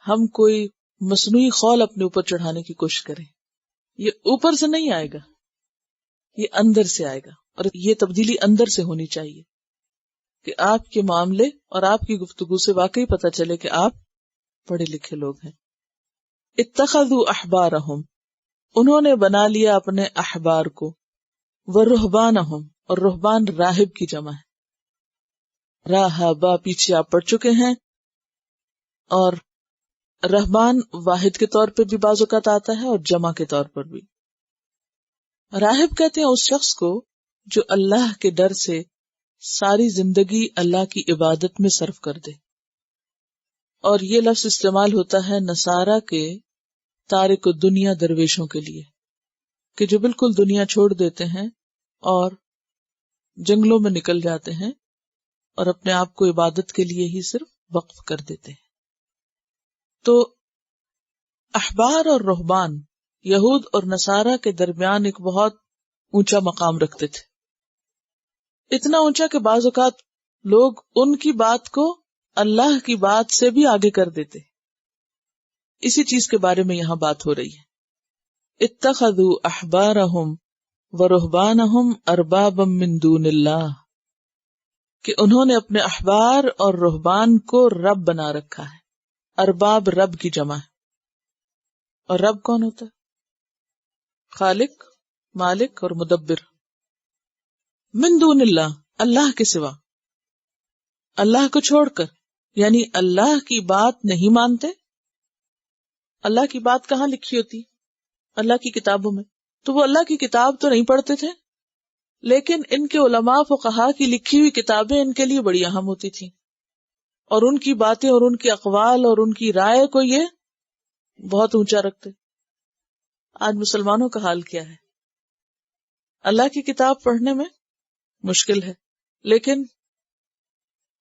ہم کوئی مصنوعی خول اپنے اوپر چڑھانے کی کوشش کریں. یہ اوپر سے نہیں آئے گا، یہ اندر سے آئے گا. اور یہ تبدیلی اندر سے ہونی چاہیے کہ آپ کے معاملے اور آپ کی گفتگو سے واقعی پتہ چلے کہ آپ پڑھے لکھے لوگ ہیں. اتخذوا احبارہم، انہوں نے بنا لیا اپنے احبار کو، ورہبانہم، اور رہبان راہب کی جمع ہے. راہبا پیچھے آپ پڑھ چکے ہیں، اور رہبان واحد کے طور پہ بھی بعض اوقات آتا ہے اور جمع کے طور پر بھی. راہب کہتے ہیں اس شخص کو جو اللہ کے ڈر سے ساری زندگی اللہ کی عبادت میں صرف کر دے. اور یہ لفظ استعمال ہوتا ہے نصارہ کے تارک الدنیا درویشوں کے لیے کہ جو بالکل دنیا چھوڑ دیتے ہیں اور جنگلوں میں نکل جاتے ہیں اور اپنے آپ کو عبادت کے لیے ہی صرف وقف کر دیتے ہیں. تو احبار اور رہبان یہود اور نصارہ کے درمیان ایک بہت اونچا مقام رکھتے تھے، اتنا اونچا کہ بعض اوقات لوگ ان کی بات کو اللہ کی بات سے بھی آگے کر دیتے. اسی چیز کے بارے میں یہاں بات ہو رہی ہے. اتخذوا احبارهم ورہبانهم اربابا من دون اللہ، کہ انہوں نے اپنے احبار اور رہبان کو رب بنا رکھا ہے. ارباب رب کی جمع ہے، اور رب کون ہوتا ہے؟ خالق، مالک اور مدبر. من دون اللہ، اللہ کے سوا، اللہ کو چھوڑ کر، یعنی اللہ کی بات نہیں مانتے. اللہ کی بات کہاں لکھی ہوتی؟ اللہ کی کتابوں میں. تو وہ اللہ کی کتاب تو نہیں پڑھتے تھے، لیکن ان کے علماء فقہا کی لکھی ہوئی کتابیں ان کے لیے بڑی اہم ہوتی تھیں، اور ان کی باتیں اور ان کے اقوال اور ان کی رائے کو یہ بہت اونچا رکھتے. آج مسلمانوں کا حال کیا ہے؟ اللہ کی کتاب پڑھنے میں مشکل ہے، لیکن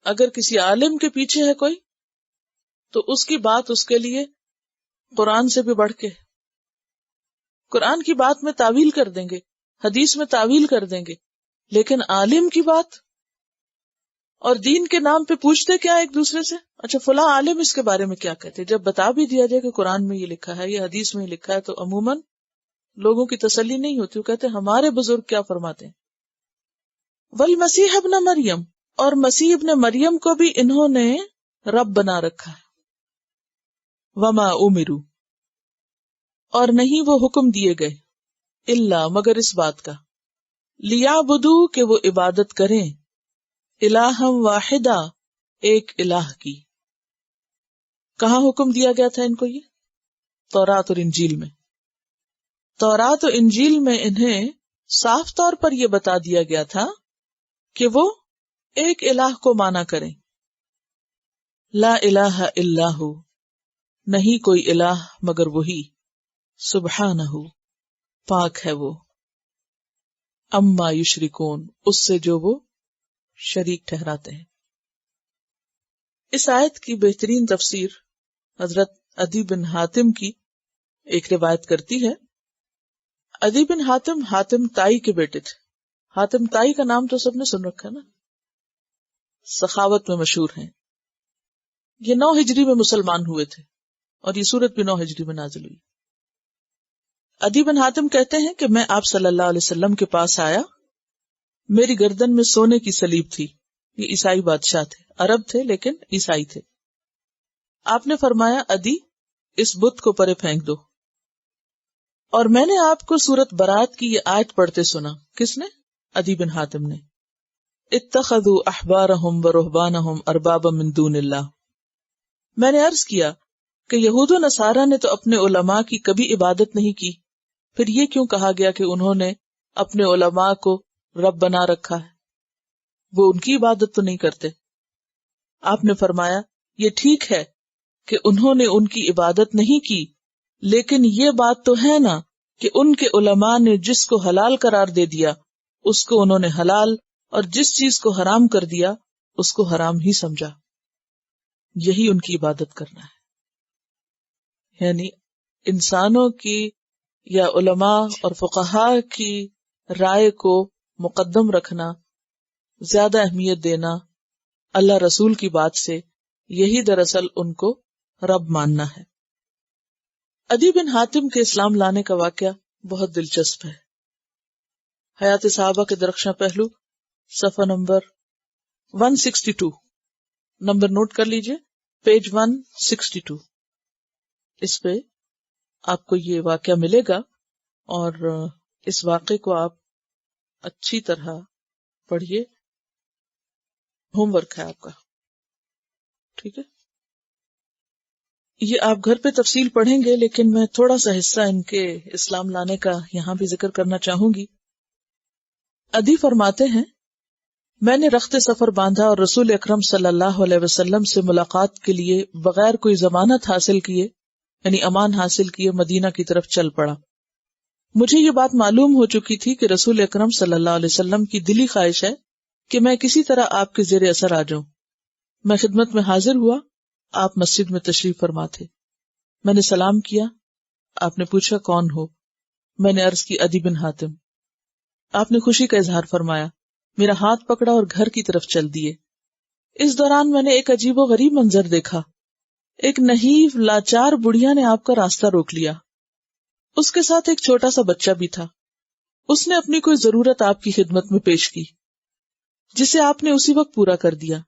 اگر کسی عالم کے پیچھے ہے کوئی تو اس کی بات اس کے لیے قرآن سے بھی بڑھ کے. قرآن کی بات میں تعویل کر دیں گے، حدیث میں تعویل کر دیں گے، لیکن عالم کی بات اور دین کے نام پہ پوچھتے کیا ایک دوسرے سے؟ اچھا فلاں عالم اس کے بارے میں کیا کہتے؟ جب بتا بھی دیا جائے کہ قرآن میں یہ لکھا ہے، یہ حدیث میں یہ لکھا ہے، تو عموماً لوگوں کی تسلی نہیں ہوتی. وہ کہتے ہمارے بزرگ کیا فرماتے ہیں. والمسیح ابن مریم، اور مسیح ابن مریم کو بھی انہوں نے رب بنا رکھا ہے. وما امروا، اور نہیں وہ حکم دیے گئے، الا مگر اس بات کا، لیعبدوا کہ وہ عبادت کریں، الہا واحدا ایک الہ کی. کہاں حکم دیا گیا تھا ان کو؟ یہ تورات اور انجیل میں. تورات و انجیل میں انہیں صاف طور پر یہ بتا دیا گیا تھا کہ وہ ایک الہ کو مانا کریں. لا الہ الا ہو، نہیں کوئی الہ مگر وہی، سبحانہ، پاک ہے وہ، اما یشرکون، اس سے جو وہ شریک ٹھہراتے ہیں. اس آیت کی بہترین تفسیر حضرت عدی بن حاتم کی ایک روایت کرتی ہے. عدی بن حاتم حاتم تائی کے بیٹے تھے. حاتم تائی کا نام تو سب نے سن رکھا نا، سخاوت میں مشہور ہیں. یہ 9 ہجری میں مسلمان ہوئے تھے اور یہ سورت بھی 9 ہجری میں نازل ہوئی. عدی بن حاتم کہتے ہیں کہ میں آپ صلی اللہ علیہ وسلم کے پاس آیا، میری گردن میں سونے کی سلیب تھی. یہ عیسائی بادشاہ تھے، عرب تھے لیکن عیسائی تھے. آپ نے فرمایا عدی اس بت کو پرے پھینک دو، اور میں نے آپ کو سورت برات کی یہ آیت پڑھتے سنا. کس نے؟ عدی بن حاتم نے. اتخذوا احبارهم ورهبانهم اربابا من دون اللہ. میں نے عرض کیا کہ یہود و نصارہ نے تو اپنے علماء کی کبھی عبادت نہیں کی، پھر یہ کیوں کہا گیا کہ انہوں نے اپنے علماء کو رب بنا رکھا ہے؟ وہ ان کی عبادت تو نہیں کرتے. آپ نے فرمایا یہ ٹھیک ہے کہ انہوں نے ان کی عبادت نہیں کی، لیکن یہ بات تو ہے نا کہ ان کے علماء نے جس کو حلال قرار دے دیا اس کو انہوں نے حلال، اور جس چیز کو حرام کر دیا اس کو حرام ہی سمجھا. یہی ان کی عبادت کرنا ہے. یعنی انسانوں کی یا علماء اور فقہا کی رائے کو مقدم رکھنا، زیادہ اہمیت دینا اللہ رسول کی بات سے، یہی دراصل ان کو رب ماننا ہے. عدی بن حاتم کے اسلام لانے کا واقعہ بہت دلچسپ ہے. حیات صحابہ کے درخشاں پہلو، صفحہ نمبر 162، نمبر نوٹ کر لیجئے، پیج 162. اس پہ آپ کو یہ واقعہ ملے گا اور اس واقعے کو آپ اچھی طرح پڑھیے. ہوم ورک ہے آپ کا، ٹھیک ہے؟ یہ آپ گھر پہ تفصیل پڑھیں گے، لیکن میں تھوڑا سا حصہ ان کے اسلام لانے کا یہاں بھی ذکر کرنا چاہوں گی. عدی فرماتے ہیں میں نے رخت سفر باندھا اور رسول اکرم صلی اللہ علیہ وسلم سے ملاقات کے لیے بغیر کوئی ضمانت حاصل کیے یعنی امان حاصل کیے مدینہ کی طرف چل پڑا۔ مجھے یہ بات معلوم ہو چکی تھی کہ رسول اکرم صلی اللہ علیہ وسلم کی دلی خواہش ہے کہ میں کسی طرح آپ کے زیر اثر آ جاؤں۔ میں خدمت میں حاضر ہوا، آپ مسجد میں تشریف فرما تھے۔ میں نے سلام کیا، آپ نے پوچھا کون ہو؟ میں نے عرض کی عدی بن حاتم۔ آپ نے خوشی کا اظہار فرمایا، میرا ہاتھ پکڑا اور گھر کی طرف چل دیے۔ اس دوران میں نے ایک عجیب و غریب منظر دیکھا۔ ایک نحیف لاچار بڑھیا نے آپ کا راستہ روک لیا، اس کے ساتھ ایک چھوٹا سا بچہ بھی تھا۔ اس نے اپنی کوئی ضرورت آپ کی خدمت میں پیش کی جسے آپ نے اسی وقت پورا کر دیا۔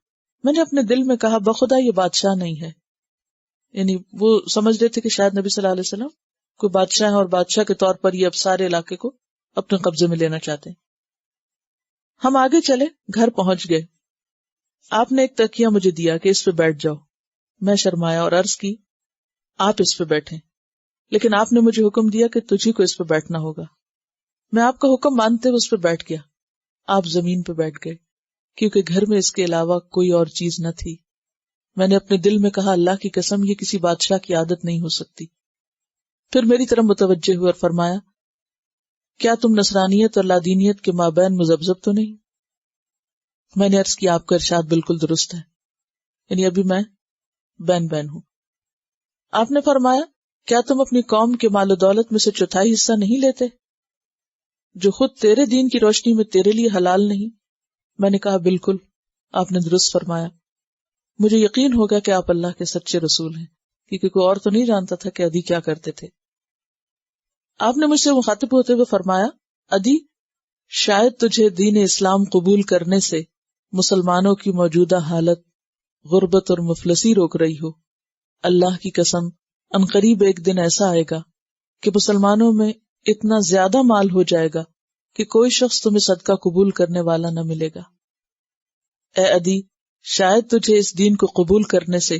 میں نے اپنے دل میں کہا بخدا یہ بادشاہ نہیں ہے، یعنی وہ سمجھ رہے تھے کہ شاید نبی صلی اللہ علیہ وسلم کوئی بادشاہ ہے اور بادشاہ کے طور پر یہ اب سارے علاقے کو اپنے قبضے میں لینا چاہتے ہیں۔ ہم آگے چلے، گھر پہنچ گئے۔ آپ نے ایک تکیہ مجھے دیا کہ اس پہ بیٹھ جاؤ۔ میں شرمایا اور عرض کی آپ اس پہ بیٹھیں، لیکن آپ نے مجھے حکم دیا کہ تجھی کو اس پہ بیٹھنا ہوگا۔ میں آپ کا حکم مانتے ہوئے اس پہ بیٹھ گیا۔ آپ زمین پہ بیٹھ گئے کیونکہ گھر میں اس کے علاوہ کوئی اور چیز نہ تھی۔ میں نے اپنے دل میں کہا اللہ کی قسم یہ کسی بادشاہ کی عادت نہیں ہو سکتی۔ پھر میری طرف متوجہ ہوئے اور فرمایا کیا تم نصرانیت اور لادینیت کے مابین مذبذب تو نہیں؟ میں نے عرض کیا آپ کا ارشاد بالکل درست ہے، یعنی ابھی میں بین بین ہوں۔ آپ نے فرمایا کیا تم اپنی قوم کے مال و دولت میں سے چوتھائی حصہ نہیں لیتے جو خود تیرے دین کی روشنی میں تیرے لیے حلال نہیں؟ میں نے کہا بالکل، آپ نے درست فرمایا۔ مجھے یقین ہوگا کہ آپ اللہ کے سچے رسول ہیں، کیونکہ کوئی اور تو نہیں جانتا تھا کہ عدی کیا کرتے تھے۔ آپ نے مجھ سے مخاطب ہوتے ہوئے فرمایا عدی شاید تجھے دین اسلام قبول کرنے سے مسلمانوں کی موجودہ حالت غربت اور مفلسی روک رہی ہو۔ اللہ کی قسم عنقریب ایک دن ایسا آئے گا کہ مسلمانوں میں اتنا زیادہ مال ہو جائے گا کہ کوئی شخص تمہیں صدقہ قبول کرنے والا نہ ملے گا۔ اے عدی شاید تجھے اس دین کو قبول کرنے سے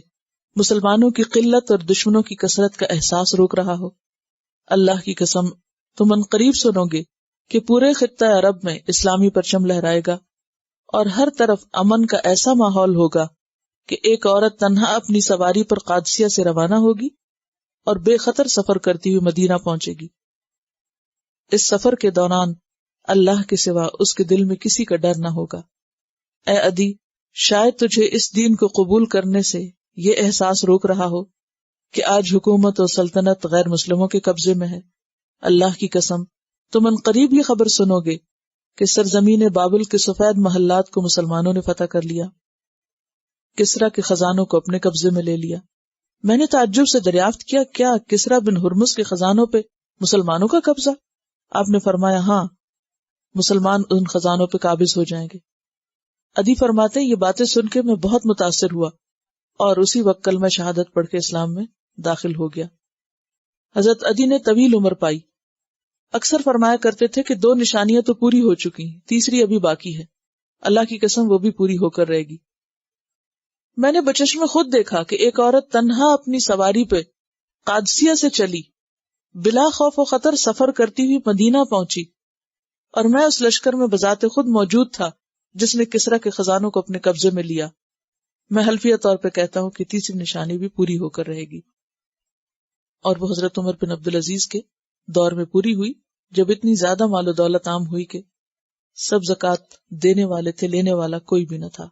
مسلمانوں کی قلت اور دشمنوں کی کثرت کا احساس روک رہا ہو۔ اللہ کی قسم تم عنقریب سنو گے کہ پورے خطہ عرب میں اسلامی پرچم لہرائے گا اور ہر طرف امن کا ایسا ماحول ہوگا کہ ایک عورت تنہا اپنی سواری پر قادسیہ سے روانہ ہوگی اور بے خطر سفر کرتی ہوئی مدینہ پہنچے گی۔ اس سفر کے دوران اللہ کے سوا اس کے دل میں کسی کا ڈر نہ ہوگا۔ اے عدی شاید تجھے اس دین کو قبول کرنے سے یہ احساس روک رہا ہو کہ آج حکومت اور سلطنت غیر مسلموں کے قبضے میں ہے۔ اللہ کی قسم تم عنقریب یہ خبر سنو گے کہ سرزمین بابل کے سفید محلات کو مسلمانوں نے فتح کر لیا، کسرا کے خزانوں کو اپنے قبضے میں لے لیا۔ میں نے تعجب سے دریافت کیا کیا کسرا بن ہرمز کے خزانوں پہ مسلمانوں کا قبضہ؟ آپ نے فرمایا ہاں، مسلمان ان خزانوں پہ قابض ہو جائیں گے۔ عدی فرماتے یہ باتیں سن کے میں بہت متاثر ہوا اور اسی وقت کلمہ شہادت پڑھ کے اسلام میں داخل ہو گیا۔ حضرت عدی نے طویل عمر پائی۔ اکثر فرمایا کرتے تھے کہ 2 نشانیاں تو پوری ہو چکی ہیں، تیسری ابھی باقی ہے، اللہ کی قسم وہ بھی پوری ہو کر رہے گی۔ میں نے بچشمہ خود دیکھا کہ ایک عورت تنہا اپنی سواری پہ قادسیہ سے چلی، بلا خوف و خطر سفر کرتی ہوئی مدینہ پہنچی، اور میں اس لشکر میں بذات خود موجود تھا جس نے کسرا کے خزانوں کو اپنے قبضے میں لیا۔ میں حلفیہ طور پہ کہتا ہوں کہ تیسری نشانی بھی پوری ہو کر رہے گی، اور وہ حضرت عمر بن عبدالعزیز کے دور میں پوری ہوئی جب اتنی زیادہ مال و دولت عام ہوئی کہ سب زکوٰۃ دینے والے تھے، لینے والا کوئی بھی نہ تھا،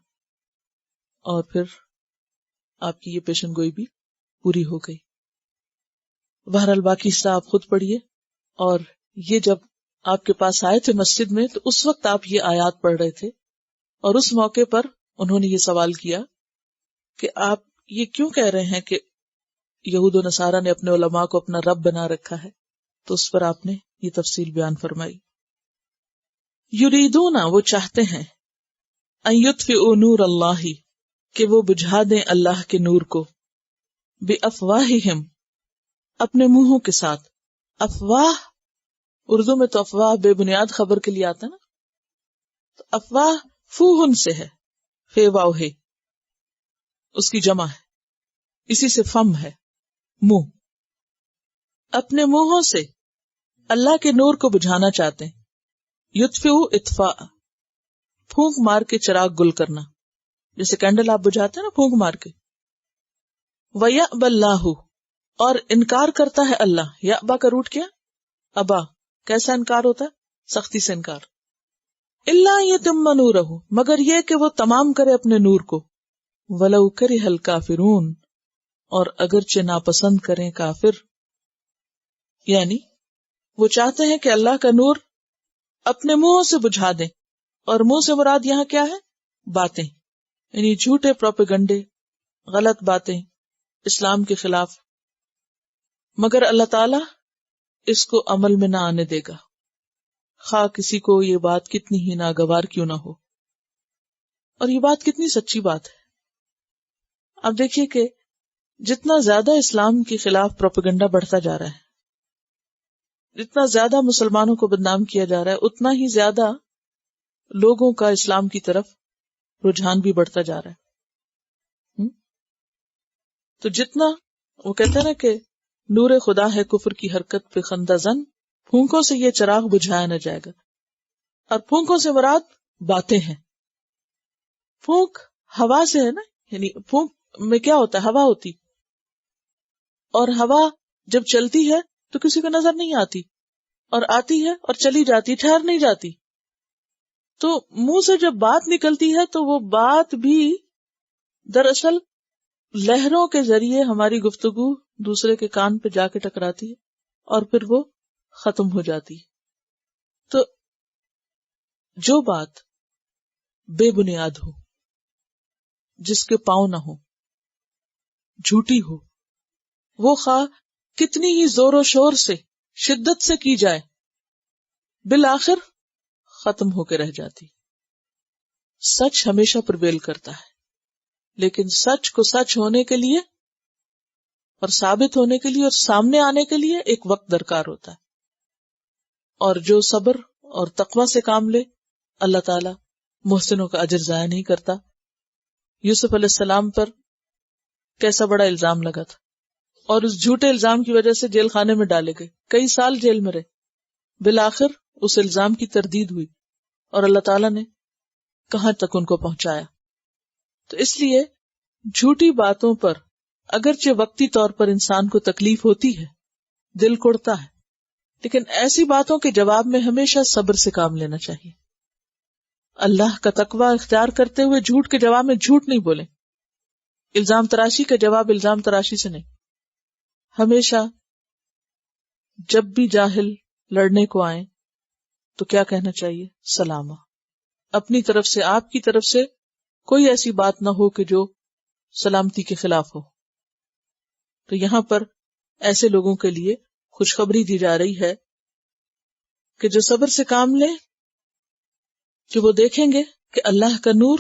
اور پھر آپ کی یہ پیشن گوئی بھی پوری ہو گئی۔ بہرحال باقی حصہ آپ خود پڑھیے۔ اور یہ جب آپ کے پاس آئے تھے مسجد میں تو اس وقت آپ یہ آیات پڑھ رہے تھے، اور اس موقع پر انہوں نے یہ سوال کیا کہ آپ یہ کیوں کہہ رہے ہیں کہ یہود و نصارہ نے اپنے علماء کو اپنا رب بنا رکھا ہے؟ تو اس پر آپ نے یہ تفصیل بیان فرمائی۔ یریدون وہ چاہتے ہیں، ان یطفئوا نور اللہ کہ وہ بجھا دیں اللہ کے نور کو، بافواہہم اپنے منہوں کے ساتھ۔ افواہ اردو میں تو افواہ بے بنیاد خبر کے لیے آتا ہے نا، تو افواہ فوہن سے ہے، فے واو ہے، اس کی جمع ہے، اسی سے فم ہے، منہ۔ اپنے منہوں سے اللہ کے نور کو بجھانا چاہتے ہیں۔ یطفئ اطفاء، پھونک مار کے چراغ گل کرنا، جیسے کینڈل آپ بجھاتے ہیں نا پھونک مار کے. وَيَأْبَى اللَّهُ، اور انکار کرتا ہے اللہ. یأبا کا روٹ کیا؟ ابا. کیسا انکار ہوتا ہے؟ سختی سے انکار. اِلَّا يُتِمَّ نُورَهُ، مگر یہ کہ وہ تمام کرے اپنے نور کو. وَلَوْ كَرِهَ الْكَافِرُونَ، اور اگرچہ ناپسند کریں کافر. یعنی وہ چاہتے ہیں کہ اللہ کا نور اپنے منہوں سے بجھا دیں، اور منہ سے مراد یہاں کیا ہے؟ باتیں، یعنی جھوٹے پروپیگنڈے، غلط باتیں اسلام کے خلاف. مگر اللہ تعالی اس کو عمل میں نہ آنے دے گا، خواہ کسی کو یہ بات کتنی ہی ناگوار کیوں نہ ہو. اور یہ بات کتنی سچی بات ہے. اب دیکھیے کہ جتنا زیادہ اسلام کے خلاف پروپیگنڈا بڑھتا جا رہا ہے، جتنا زیادہ مسلمانوں کو بدنام کیا جا رہا ہے، اتنا ہی زیادہ لوگوں کا اسلام کی طرف رجحان بھی بڑھتا جا رہا ہے. تو جتنا وہ کہتے ہیں نا کہ نور خدا ہے کفر کی حرکت پہ خندہ زن، پھونکوں سے یہ چراغ بجھایا نہ جائے گا. اور پھونکوں سے مراد باتیں ہیں. پھونک ہوا سے ہے نا، یعنی پھونک میں کیا ہوتا ہے؟ ہوا ہوتی، اور ہوا جب چلتی ہے تو کسی کو نظر نہیں آتی، اور آتی ہے اور چلی جاتی، ٹھہر نہیں جاتی. تو منہ سے جب بات نکلتی ہے تو وہ بات بھی دراصل لہروں کے ذریعے ہماری گفتگو دوسرے کے کان پہ جا کے ٹکراتی ہے اور پھر وہ ختم ہو جاتی ہے. تو جو بات بے بنیاد ہو، جس کے پاؤں نہ ہو، جھوٹی ہو، وہ خواہ کتنی ہی زور و شور سے، شدت سے کی جائے، بالآخر ختم ہو کے رہ جاتی. سچ ہمیشہ پرویل کرتا ہے، لیکن سچ کو سچ ہونے کے لیے اور ثابت ہونے کے لیے اور سامنے آنے کے لیے ایک وقت درکار ہوتا ہے. اور جو صبر اور تقوی سے کام لے، اللہ تعالی محسنوں کا اجر ضائع نہیں کرتا. یوسف علیہ السلام پر کیسا بڑا الزام لگا تھا، اور اس جھوٹے الزام کی وجہ سے جیل خانے میں ڈالے گئے، کئی سال جیل میں رہے. بالآخر اس الزام کی تردید ہوئی اور اللہ تعالیٰ نے کہاں تک ان کو پہنچایا. تو اس لیے جھوٹی باتوں پر اگرچہ وقتی طور پر انسان کو تکلیف ہوتی ہے، دل کڑتا ہے، لیکن ایسی باتوں کے جواب میں ہمیشہ صبر سے کام لینا چاہیے. اللہ کا تقوی اختیار کرتے ہوئے جھوٹ کے جواب میں جھوٹ نہیں بولیں، الزام تراشی کا جواب الزام تراشی سے نہیں. ہمیشہ جب بھی جاہل لڑنے کو آئیں تو کیا کہنا چاہیے؟ سلامہ. اپنی طرف سے، آپ کی طرف سے کوئی ایسی بات نہ ہو کہ جو سلامتی کے خلاف ہو. تو یہاں پر ایسے لوگوں کے لیے خوشخبری دی جا رہی ہے کہ جو صبر سے کام لے، کہ وہ دیکھیں گے کہ اللہ کا نور،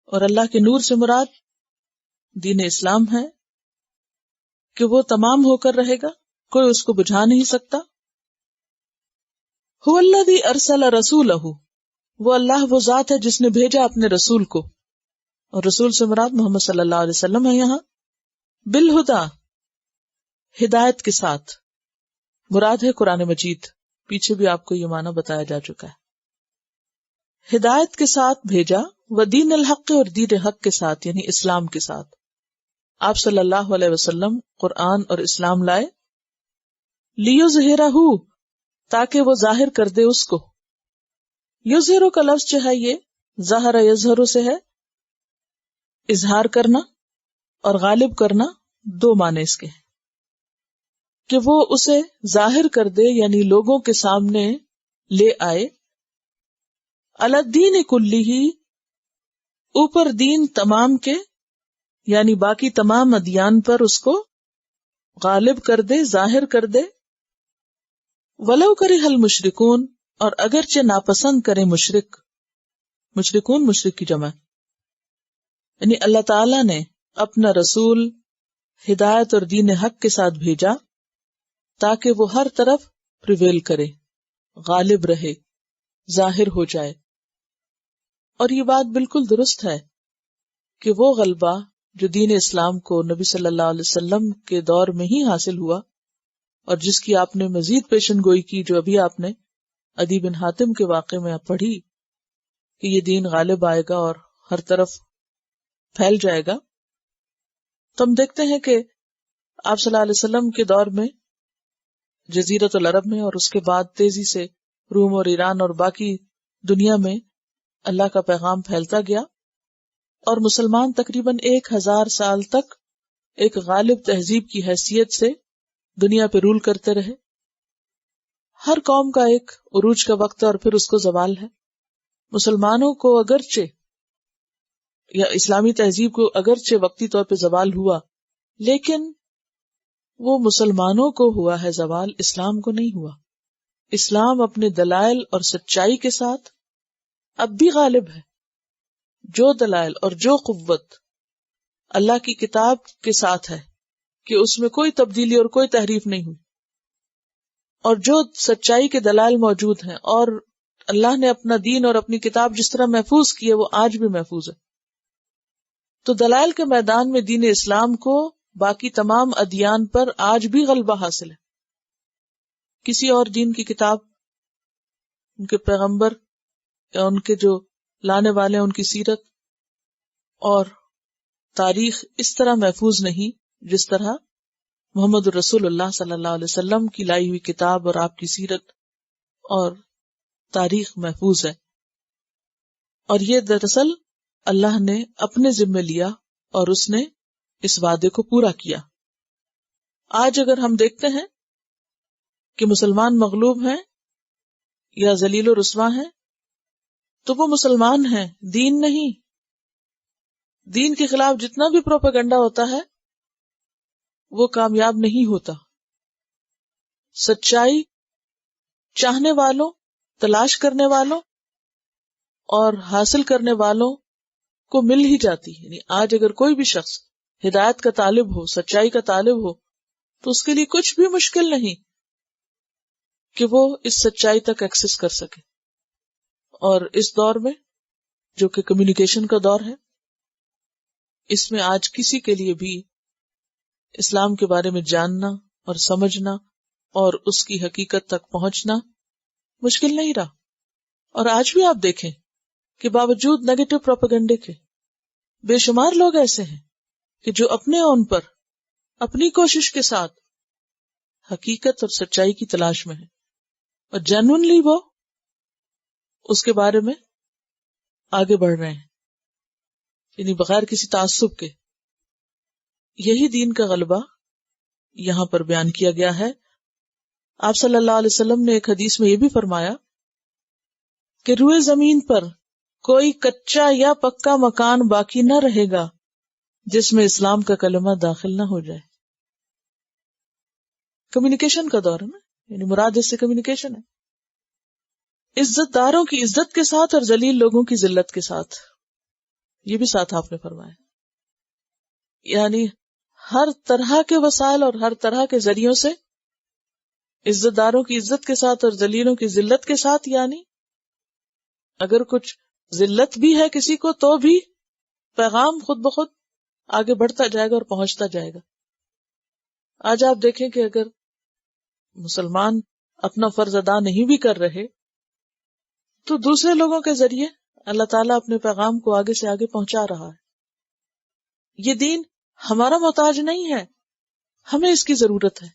اور اللہ کے نور سے مراد دین اسلام ہے، کہ وہ تمام ہو کر رہے گا، کوئی اس کو بجھا نہیں سکتا. هو الذی ارسل رسولہ، وہ اللہ وہ ذات ہے جس نے بھیجا اپنے رسول کو، اور رسول سے مراد محمد صلی اللہ علیہ وسلم ہے. یہاں بالہدا، ہدایت کے ساتھ، مراد ہے قرآن مجید. پیچھے بھی آپ کو یہ معنی بتایا جا چکا ہے. ہدایت کے ساتھ بھیجا، و دین الحق، اور دین حق کے ساتھ یعنی اسلام کے ساتھ. آپ صلی اللہ علیہ وسلم قرآن اور اسلام لائے. لیظہرہ، تاکہ وہ ظاہر کر دے اس کو. یظہر کا لفظ جو ہے یہ ظاہر یظہر سے ہے، اظہار کرنا اور غالب کرنا، دو معنی اس کے ہیں. کہ وہ اسے ظاہر کر دے یعنی لوگوں کے سامنے لے آئے. علی الدین کلہ، اوپر دین تمام کے، یعنی باقی تمام ادیان پر اس کو غالب کر دے، ظاہر کر دے. ولو کرہ المشرکون، اور اگرچہ ناپسند کرے مشرک. مشرکون مشرک کی جمع، یعنی اللہ تعالی نے اپنا رسول ہدایت اور دین حق کے ساتھ بھیجا تاکہ وہ ہر طرف پریویل کرے، غالب رہے، ظاہر ہو جائے. اور یہ بات بالکل درست ہے کہ وہ غلبہ جو دین اسلام کو نبی صلی اللہ علیہ وسلم کے دور میں ہی حاصل ہوا، اور جس کی آپ نے مزید پیشن گوئی کی جو ابھی آپ نے عدی بن حاتم کے واقعے میں پڑھی، کہ یہ دین غالب آئے گا اور ہر طرف پھیل جائے گا، تو ہم دیکھتے ہیں کہ آپ صلی اللہ علیہ وسلم کے دور میں جزیرۃ العرب میں اور اس کے بعد تیزی سے روم اور ایران اور باقی دنیا میں اللہ کا پیغام پھیلتا گیا، اور مسلمان تقریباً 1000 سال تک ایک غالب تہذیب کی حیثیت سے دنیا پہ رول کرتے رہے۔ ہر قوم کا ایک عروج کا وقت ہے اور پھر اس کو زوال ہے۔ مسلمانوں کو اگرچہ یا اسلامی تہذیب کو اگرچہ وقتی طور پہ زوال ہوا، لیکن وہ مسلمانوں کو ہوا ہے زوال، اسلام کو نہیں ہوا۔ اسلام اپنے دلائل اور سچائی کے ساتھ اب بھی غالب ہے۔ جو دلائل اور جو قوت اللہ کی کتاب کے ساتھ ہے کہ اس میں کوئی تبدیلی اور کوئی تحریف نہیں ہوئی، اور جو سچائی کے دلائل موجود ہیں اور اللہ نے اپنا دین اور اپنی کتاب جس طرح محفوظ کی ہے وہ آج بھی محفوظ ہے، تو دلائل کے میدان میں دین اسلام کو باقی تمام ادیان پر آج بھی غلبہ حاصل ہے۔ کسی اور دین کی کتاب، ان کے پیغمبر یا ان کے جو لانے والے ہیں ان کی سیرت اور تاریخ اس طرح محفوظ نہیں جس طرح محمد رسول اللہ صلی اللہ علیہ وسلم کی لائی ہوئی کتاب اور آپ کی سیرت اور تاریخ محفوظ ہے۔ اور یہ دراصل اللہ نے اپنے ذمے لیا اور اس نے اس وعدے کو پورا کیا۔ آج اگر ہم دیکھتے ہیں کہ مسلمان مغلوب ہیں یا ذلیل و رسوا ہیں تو وہ مسلمان ہیں، دین نہیں۔ دین کے خلاف جتنا بھی پروپیگنڈا ہوتا ہے وہ کامیاب نہیں ہوتا۔ سچائی چاہنے والوں، تلاش کرنے والوں اور حاصل کرنے والوں کو مل ہی جاتی ہے۔ یعنی آج اگر کوئی بھی شخص ہدایت کا طالب ہو، سچائی کا طالب ہو، تو اس کے لیے کچھ بھی مشکل نہیں کہ وہ اس سچائی تک ایکسس کر سکے۔ اور اس دور میں جو کہ کمیونیکیشن کا دور ہے، اس میں آج کسی کے لیے بھی اسلام کے بارے میں جاننا اور سمجھنا اور اس کی حقیقت تک پہنچنا مشکل نہیں رہا۔ اور آج بھی آپ دیکھیں کہ باوجود نیگیٹو پروپیگنڈے کے بے شمار لوگ ایسے ہیں کہ جو اپنے اون پر اپنی کوشش کے ساتھ حقیقت اور سچائی کی تلاش میں ہیں اور جینوئنلی وہ اس کے بارے میں آگے بڑھ رہے ہیں، یعنی بغیر کسی تعصب کے۔ یہی دین کا غلبہ یہاں پر بیان کیا گیا ہے۔ آپ صلی اللہ علیہ وسلم نے ایک حدیث میں یہ بھی فرمایا کہ روئے زمین پر کوئی کچا یا پکا مکان باقی نہ رہے گا جس میں اسلام کا کلمہ داخل نہ ہو جائے۔ کمیونیکیشن کا دور ہے نا، یعنی مراد اس سے کمیونیکیشن ہے۔ عزت داروں کی عزت کے ساتھ اور ذلیل لوگوں کی ذلت کے ساتھ، یہ بھی ساتھ آپ نے فرمایا۔ یعنی ہر طرح کے وسائل اور ہر طرح کے ذریعوں سے عزت داروں کی عزت کے ساتھ اور ذلیلوں کی ذلت کے ساتھ، یعنی اگر کچھ ذلت بھی ہے کسی کو تو بھی پیغام خود بخود آگے بڑھتا جائے گا اور پہنچتا جائے گا۔ آج آپ دیکھیں کہ اگر مسلمان اپنا فرض ادا نہیں بھی کر رہے تو دوسرے لوگوں کے ذریعے اللہ تعالیٰ اپنے پیغام کو آگے سے آگے پہنچا رہا ہے۔ یہ دین ہمارا محتاج نہیں ہے، ہمیں اس کی ضرورت ہے،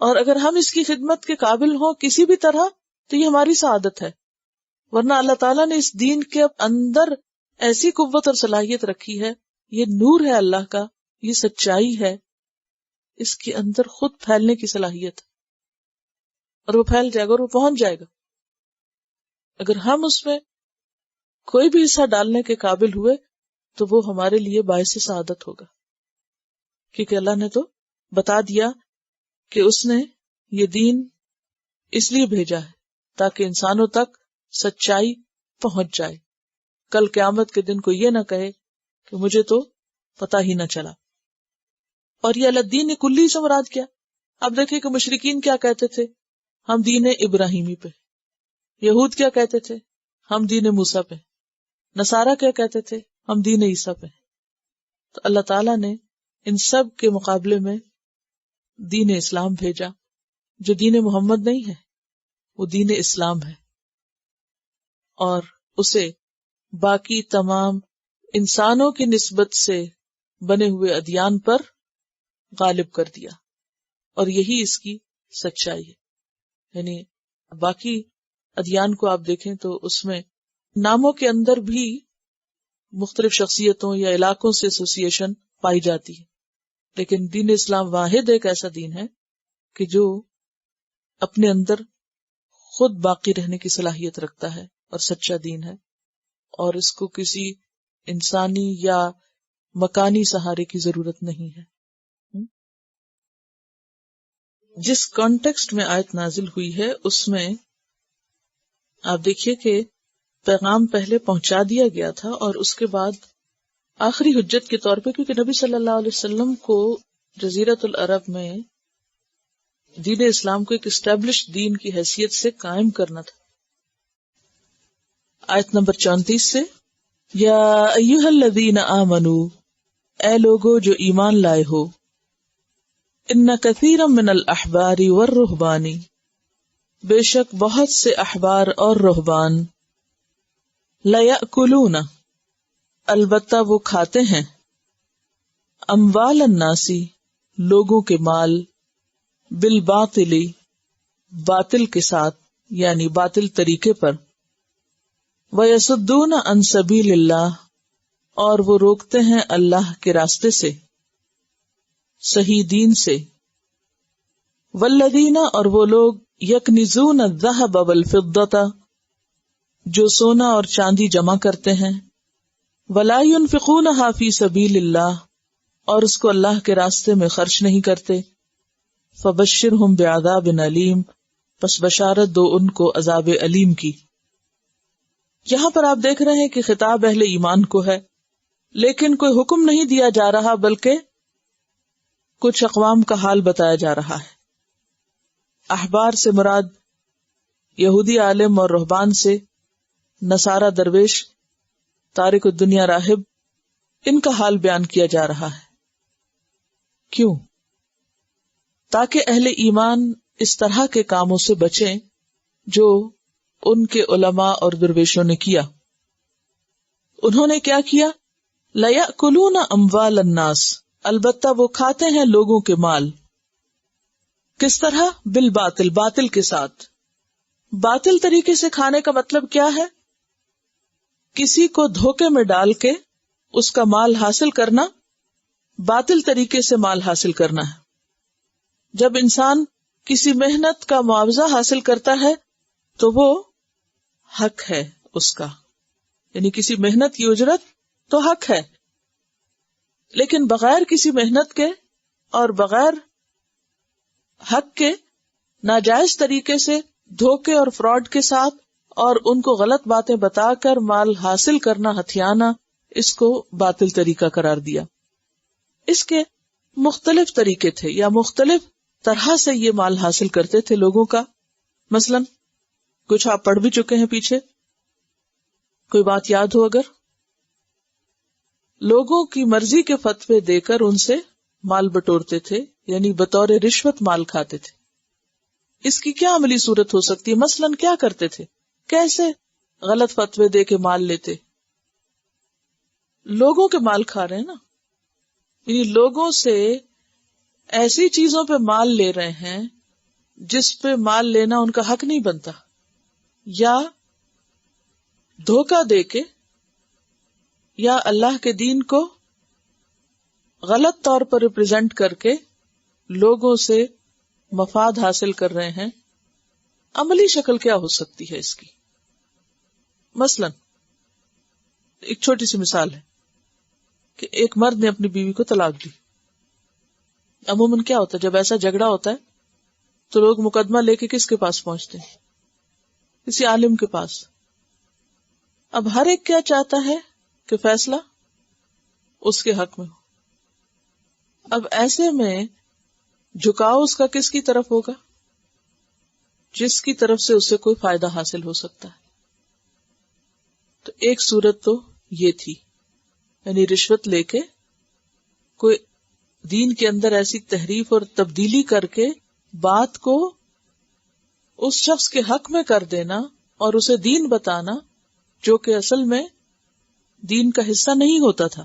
اور اگر ہم اس کی خدمت کے قابل ہوں کسی بھی طرح تو یہ ہماری سعادت ہے۔ ورنہ اللہ تعالیٰ نے اس دین کے اندر ایسی قوت اور صلاحیت رکھی ہے، یہ نور ہے اللہ کا، یہ سچائی ہے، اس کے اندر خود پھیلنے کی صلاحیت ہے، اور وہ پھیل جائے گا اور وہ پہنچ جائے گا۔ اگر ہم اس میں کوئی بھی حصہ ڈالنے کے قابل ہوئے تو وہ ہمارے لیے باعث سعادت ہوگا، کیونکہ اللہ نے تو بتا دیا کہ اس نے یہ دین اس لیے بھیجا ہے تاکہ انسانوں تک سچائی پہنچ جائے، کل قیامت کے دن کو یہ نہ کہے کہ مجھے تو پتہ ہی نہ چلا۔ اور یہ اللہ دین کلی سے مراد کیا؟ اب دیکھیں کہ مشرکین کیا کہتے تھے، ہم دین ابراہیمی پہ، یہود کیا کہتے تھے، ہم دین موسیٰ پہ، نصارہ کیا کہتے تھے، ہم دین عیسیٰ پہ۔ تو اللہ تعالیٰ نے ان سب کے مقابلے میں دین اسلام بھیجا، جو دین محمد نہیں ہے، وہ دین اسلام ہے۔ اور اسے باقی تمام انسانوں کی نسبت سے بنے ہوئے ادیان پر غالب کر دیا، اور یہی اس کی سچائی ہے۔ یعنی باقی ادیان کو آپ دیکھیں تو اس میں ناموں کے اندر بھی مختلف شخصیتوں یا علاقوں سے ایسوسیشن پائی جاتی ہے، لیکن دین اسلام واحد ایک ایسا دین ہے کہ جو اپنے اندر خود باقی رہنے کی صلاحیت رکھتا ہے اور سچا دین ہے، اور اس کو کسی انسانی یا مکانی سہارے کی ضرورت نہیں ہے۔ جس کانٹیکسٹ میں آیت نازل ہوئی ہے اس میں آپ دیکھیے کہ پیغام پہلے پہنچا دیا گیا تھا، اور اس کے بعد آخری حجت کے طور پہ، کیونکہ نبی صلی اللہ علیہ وسلم کو جزیرۃ العرب میں دین اسلام کو ایک اسٹیبلش دین کی حیثیت سے قائم کرنا تھا۔ آیت نمبر 34 سے، یا ایھا الذین آمنوا، اے لوگو جو ایمان لائے ہو، ان کثیرا من الاحبار والرہبان، بے شک بہت سے احبار اور رہبان، لیأکلون، البتہ وہ کھاتے ہیں، اموال الناس، لوگوں کے مال، بالباطل، باطل کے ساتھ یعنی باطل طریقے پر، ویصدون عن سبیل اللہ، اور وہ روکتے ہیں اللہ کے راستے سے، صحیح دین سے، والذین، اور وہ لوگ، یکنزون الذہب والفضۃ، جو سونا اور چاندی جمع کرتے ہیں، ولا ينفقونها فی سبیل اللہ، اور اس کو اللہ کے راستے میں خرچ نہیں کرتے، فبشرہم بعذاب علیم، پس بشارت دو ان کو عذاب علیم کی۔ یہاں پر آپ دیکھ رہے ہیں کہ خطاب اہل ایمان کو ہے، لیکن کوئی حکم نہیں دیا جا رہا، بلکہ کچھ اقوام کا حال بتایا جا رہا ہے۔ احبار سے مراد یہودی عالم اور رہبان سے نصارہ درویش، تارک الدنیا راہب، ان کا حال بیان کیا جا رہا ہے۔ کیوں؟ تاکہ اہل ایمان اس طرح کے کاموں سے بچیں جو ان کے علماء اور درویشوں نے کیا۔ انہوں نے کیا کیا؟ لیأکلون اموال الناس، البتہ وہ کھاتے ہیں لوگوں کے مال۔ کس طرح؟ بالباطل، باطل کے ساتھ۔ باطل طریقے سے کھانے کا مطلب کیا ہے؟ کسی کو دھوکے میں ڈال کے اس کا مال حاصل کرنا، باطل طریقے سے مال حاصل کرنا ہے۔ جب انسان کسی محنت کا معاوضہ حاصل کرتا ہے تو وہ حق ہے اس کا، یعنی کسی محنت کی اجرت تو حق ہے، لیکن بغیر کسی محنت کے اور بغیر حق کے ناجائز طریقے سے دھوکے اور فراڈ کے ساتھ اور ان کو غلط باتیں بتا کر مال حاصل کرنا، ہتھیانا، اس کو باطل طریقہ قرار دیا۔ اس کے مختلف طریقے تھے، یا مختلف طرح سے یہ مال حاصل کرتے تھے لوگوں کا۔ مثلا کچھ آپ پڑھ بھی چکے ہیں پیچھے، کوئی بات یاد ہو اگر، لوگوں کی مرضی کے فتوے دے کر ان سے مال بٹورتے تھے، یعنی بطور رشوت مال کھاتے تھے۔ اس کی کیا عملی صورت ہو سکتی ہے؟ مثلا کیا کرتے تھے؟ کیسے غلط فتوے دے کے مال لیتے؟ لوگوں کے مال کھا رہے ہیں نا، یعنی لوگوں سے ایسی چیزوں پہ مال لے رہے ہیں جس پہ مال لینا ان کا حق نہیں بنتا، یا دھوکہ دے کے، یا اللہ کے دین کو غلط طور پر ریپرزینٹ کر کے لوگوں سے مفاد حاصل کر رہے ہیں۔ عملی شکل کیا ہو سکتی ہے اس کی؟ مثلا ایک چھوٹی سی مثال ہے کہ ایک مرد نے اپنی بیوی کو طلاق دی۔ عموماً کیا ہوتا ہے جب ایسا جھگڑا ہوتا ہے تو لوگ مقدمہ لے کے کس کے پاس پہنچتے ہیں؟ کسی عالم کے پاس۔ اب ہر ایک کیا چاہتا ہے کہ فیصلہ اس کے حق میں ہو۔ اب ایسے میں جھکاؤ اس کا کس کی طرف ہوگا؟ جس کی طرف سے اسے کوئی فائدہ حاصل ہو سکتا ہے۔ تو ایک صورت تو یہ تھی، یعنی رشوت لے کے کوئی دین کے اندر ایسی تحریف اور تبدیلی کر کے بات کو اس شخص کے حق میں کر دینا اور اسے دین بتانا جو کہ اصل میں دین کا حصہ نہیں ہوتا تھا.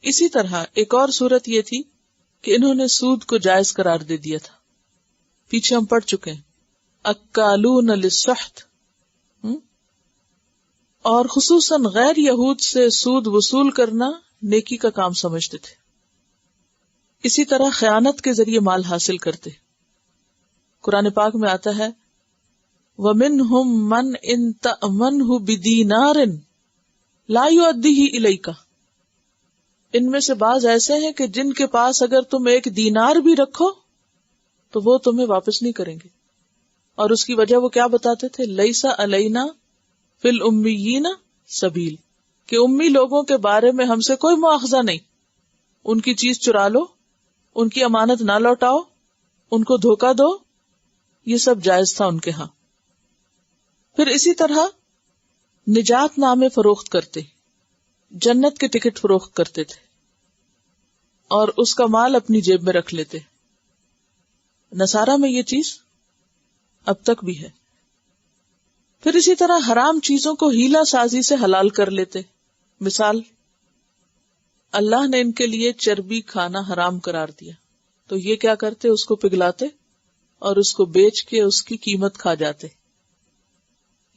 اسی طرح ایک اور صورت یہ تھی کہ انہوں نے سود کو جائز قرار دے دیا تھا. پیچھے ہم پڑھ چکے ہیں اکالون للسحت. اور خصوصاً غیر یہود سے سود وصول کرنا نیکی کا کام سمجھتے تھے. اسی طرح خیانت کے ذریعے مال حاصل کرتے. قرآن پاک میں آتا ہے وَمِنْهُمْ مَنْ إِن تَأْمَنْهُ بِدِينَارٍ لَا يُؤَدِّهِ إِلَيْكَ. ان میں سے بعض ایسے ہیں کہ جن کے پاس اگر تم ایک دینار بھی رکھو تو وہ تمہیں واپس نہیں کریں گے. اور اس کی وجہ وہ کیا بتاتے تھے؟ لَيْسَ عَلَيْنَا فِي الْأُمِّيِّينَ سَبِيلٌ، کہ امی لوگوں کے بارے میں ہم سے کوئی مواخذہ نہیں. ان کی چیز چرا لو، ان کی امانت نہ لوٹاؤ، ان کو دھوکہ دو، یہ سب جائز تھا ان کے ہاں. پھر اسی طرح نجات نامے فروخت کرتے، جنت کے ٹکٹ فروخت کرتے تھے اور اس کا مال اپنی جیب میں رکھ لیتے. نصارہ میں یہ چیز اب تک بھی ہے. پھر اسی طرح حرام چیزوں کو ہیلا سازی سے حلال کر لیتے. مثال، اللہ نے ان کے لیے چربی کھانا حرام قرار دیا تو یہ کیا کرتے؟ اس کو پگھلاتے اور اس کو بیچ کے اس کی قیمت کھا جاتے.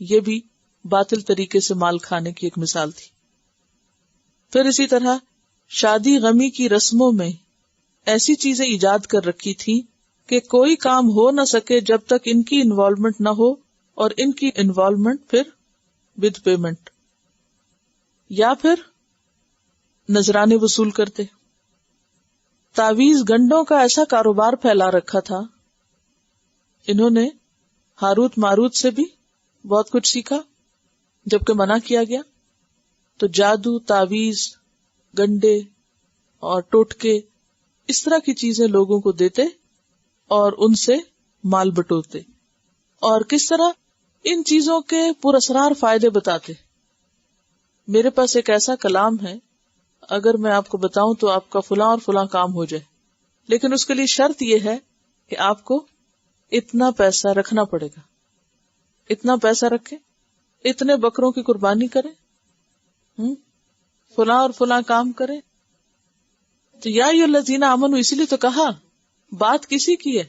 یہ بھی باطل طریقے سے مال کھانے کی ایک مثال تھی. پھر اسی طرح شادی غمی کی رسموں میں ایسی چیزیں ایجاد کر رکھی تھی کہ کوئی کام ہو نہ سکے جب تک ان کی انوالومنٹ نہ ہو، اور ان کی انوالومنٹ پھر ود پیمنٹ. یا پھر نذرانے وصول کرتے. تعویذ گنڈوں کا ایسا کاروبار پھیلا رکھا تھا. انہوں نے ہاروت ماروت سے بھی بہت کچھ سیکھا جبکہ منع کیا گیا. تو جادو، تعویذ، گنڈے اور ٹوٹکے، اس طرح کی چیزیں لوگوں کو دیتے اور ان سے مال بٹورتے. اور کس طرح ان چیزوں کے پراسرار فائدے بتاتے. میرے پاس ایک ایسا کلام ہے، اگر میں آپ کو بتاؤں تو آپ کا فلاں اور فلاں کام ہو جائے، لیکن اس کے لیے شرط یہ ہے کہ آپ کو اتنا پیسہ رکھنا پڑے گا. اتنا پیسہ رکھے، اتنے بکروں کی قربانی کرے، فلاں اور فلاں کام کرے. تو یا ایھا الذین آمنوا اسی لیے تو کہا بات کسی کی ہے،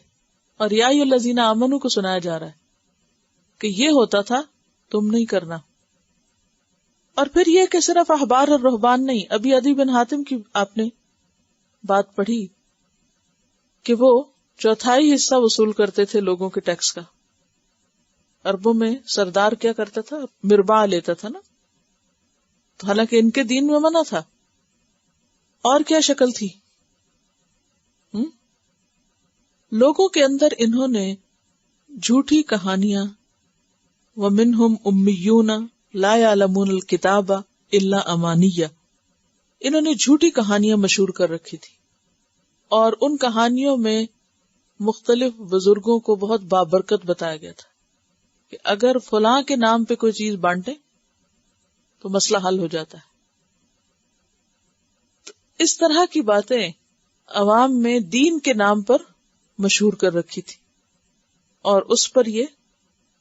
اور یا ایھا الذین آمنوا کو سنایا جا رہا ہے کہ یہ ہوتا تھا، تم نہیں کرنا. اور پھر یہ کہ صرف احبار اور رہبان نہیں. ابھی عدی بن حاتم کی آپ نے بات پڑھی کہ وہ 1/4 حصہ وصول کرتے تھے لوگوں کے ٹیکس کا. عربوں میں سردار کیا کرتا تھا؟ مربع لیتا تھا نا. تو حالانکہ ان کے دین میں منع تھا. اور کیا شکل تھی؟ لوگوں کے اندر انہوں نے جھوٹی کہانیاں، وَمِنْهُمْ أُمِّيُّونَ لَا يَعْلَمُونَ الْكِتَابَ إِلَّا أَمَانِيَّ، انہوں نے جھوٹی کہانیاں مشہور کر رکھی تھی. اور ان کہانیوں میں مختلف بزرگوں کو بہت بابرکت بتایا گیا تھا کہ اگر فلاں کے نام پہ کوئی چیز بانٹے تو مسئلہ حل ہو جاتا ہے. تو اس طرح کی باتیں عوام میں دین کے نام پر مشہور کر رکھی تھی اور اس پر یہ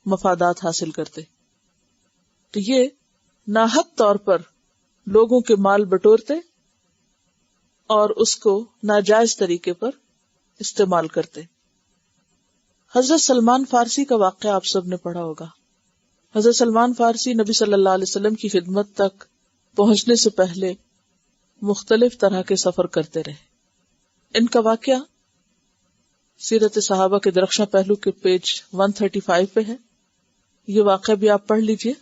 مفادات حاصل کرتے. تو یہ ناحق طور پر لوگوں کے مال بٹورتے اور اس کو ناجائز طریقے پر استعمال کرتے. حضرت سلمان فارسی کا واقعہ آپ سب نے پڑھا ہوگا. حضرت سلمان فارسی نبی صلی اللہ علیہ وسلم کی خدمت تک پہنچنے سے پہلے مختلف طرح کے سفر کرتے رہے. ان کا واقعہ سیرت صحابہ کے درخشاں پہلو کے پیج 135 پہ ہے. یہ واقعہ بھی آپ پڑھ لیجئے.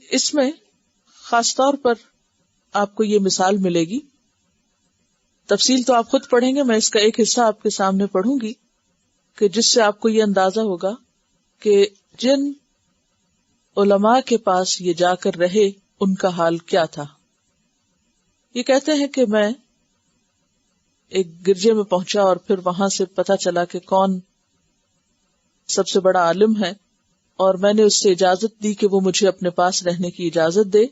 اس میں خاص طور پر آپ کو یہ مثال ملے گی. تفصیل تو آپ خود پڑھیں گے، میں اس کا ایک حصہ آپ کے سامنے پڑھوں گی کہ جس سے آپ کو یہ اندازہ ہوگا کہ جن علماء کے پاس یہ جا کر رہے ان کا حال کیا تھا. یہ کہتے ہیں کہ میں ایک گرجے میں پہنچا اور پھر وہاں سے پتہ چلا کہ کون سب سے بڑا عالم ہے، اور میں نے اس سے اجازت دی کہ وہ مجھے اپنے پاس رہنے کی اجازت دے.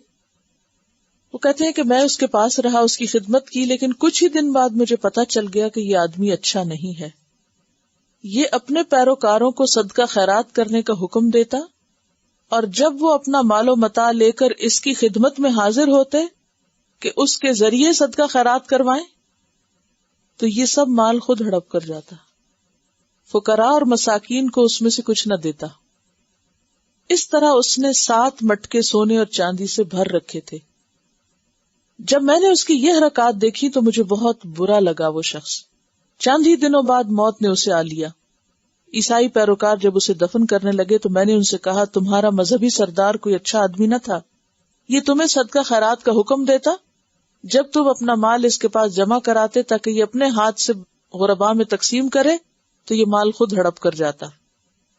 وہ کہتے ہیں کہ میں اس کے پاس رہا، اس کی خدمت کی، لیکن کچھ ہی دن بعد مجھے پتہ چل گیا کہ یہ آدمی اچھا نہیں ہے. یہ اپنے پیروکاروں کو صدقہ خیرات کرنے کا حکم دیتا اور جب وہ اپنا مال و متاع لے کر اس کی خدمت میں حاضر ہوتے کہ اس کے ذریعے صدقہ خیرات کروائیں تو یہ سب مال خود ہڑپ کر جاتا، فقراء اور مساکین کو اس میں سے کچھ نہ دیتا۔ اس طرح اس نے 7 مٹکے سونے اور چاندی سے بھر رکھے تھے۔ جب میں نے اس کی یہ حرکات دیکھی تو مجھے بہت برا لگا وہ شخص۔ چند ہی دنوں بعد موت نے اسے آ لیا۔ عیسائی پیروکار جب اسے دفن کرنے لگے تو میں نے ان سے کہا، تمہارا مذہبی سردار کوئی اچھا آدمی نہ تھا؟ یہ تمہیں صدقہ خیرات کا حکم دیتا؟ جب تم اپنا مال اس کے پاس جمع کراتے تاکہ یہ اپنے ہاتھ سے غرباء میں تقسیم کرے تو یہ مال خود ہڑپ کر جاتا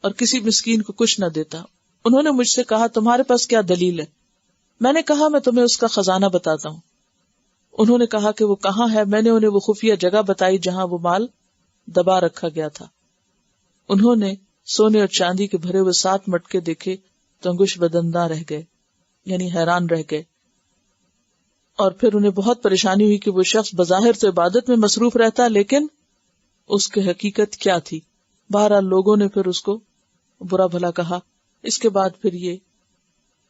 اور کسی مسکین کو کچھ نہ دیتا۔ انہوں نے مجھ سے کہا، تمہارے پاس کیا دلیل ہے؟ میں نے کہا، میں تمہیں اس کا خزانہ بتاتا ہوں۔ انہوں نے کہا کہ وہ کہاں ہے؟ میں نے انہیں وہ خفیہ جگہ بتائی جہاں وہ مال دبا رکھا گیا تھا۔ انہوں نے سونے اور چاندی کے بھرے ہوئے 7 مٹکے دیکھے تو انگوش بدنداں رہ گئے، یعنی حیران رہ گئے، اور پھر انہیں بہت پریشانی ہوئی کہ وہ شخص بظاہر تو عبادت میں مصروف رہتا لیکن اس کی حقیقت کیا تھی۔ بہرحال لوگوں نے پھر اس کو برا بھلا کہا۔ اس کے بعد پھر یہ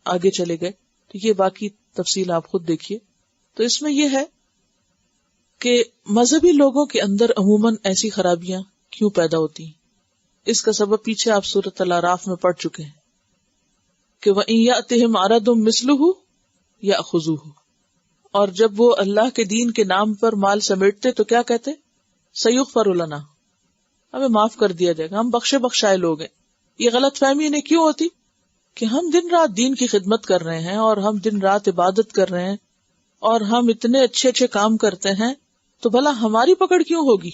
آگے چلے گئے، تو یہ باقی تفصیل آپ خود دیکھیے۔ تو اس میں یہ ہے کہ مذہبی لوگوں کے اندر عموماً ایسی خرابیاں کیوں پیدا ہوتی ہیں۔ اس کا سبب پیچھے آپ سورۃ الاعراف میں پڑھ چکے ہیں کہ وَإِن يَأْتِهِمْ عَرَضٌ مِثْلُهُ يَأْخُذُوهُ، اور جب وہ اللہ کے دین کے نام پر مال سمیٹتے تو کیا کہتے؟ سَيُغْفَرُ لَنَا، ہمیں معاف کر دیا جائے گا، ہم بخشے بخشائے لوگ ہیں۔ یہ غلط فہمی انہیں کیوں ہوتی کہ ہم دن رات دین کی خدمت کر رہے ہیں اور ہم دن رات عبادت کر رہے ہیں اور ہم اتنے اچھے اچھے کام کرتے ہیں تو بھلا ہماری پکڑ کیوں ہوگی؟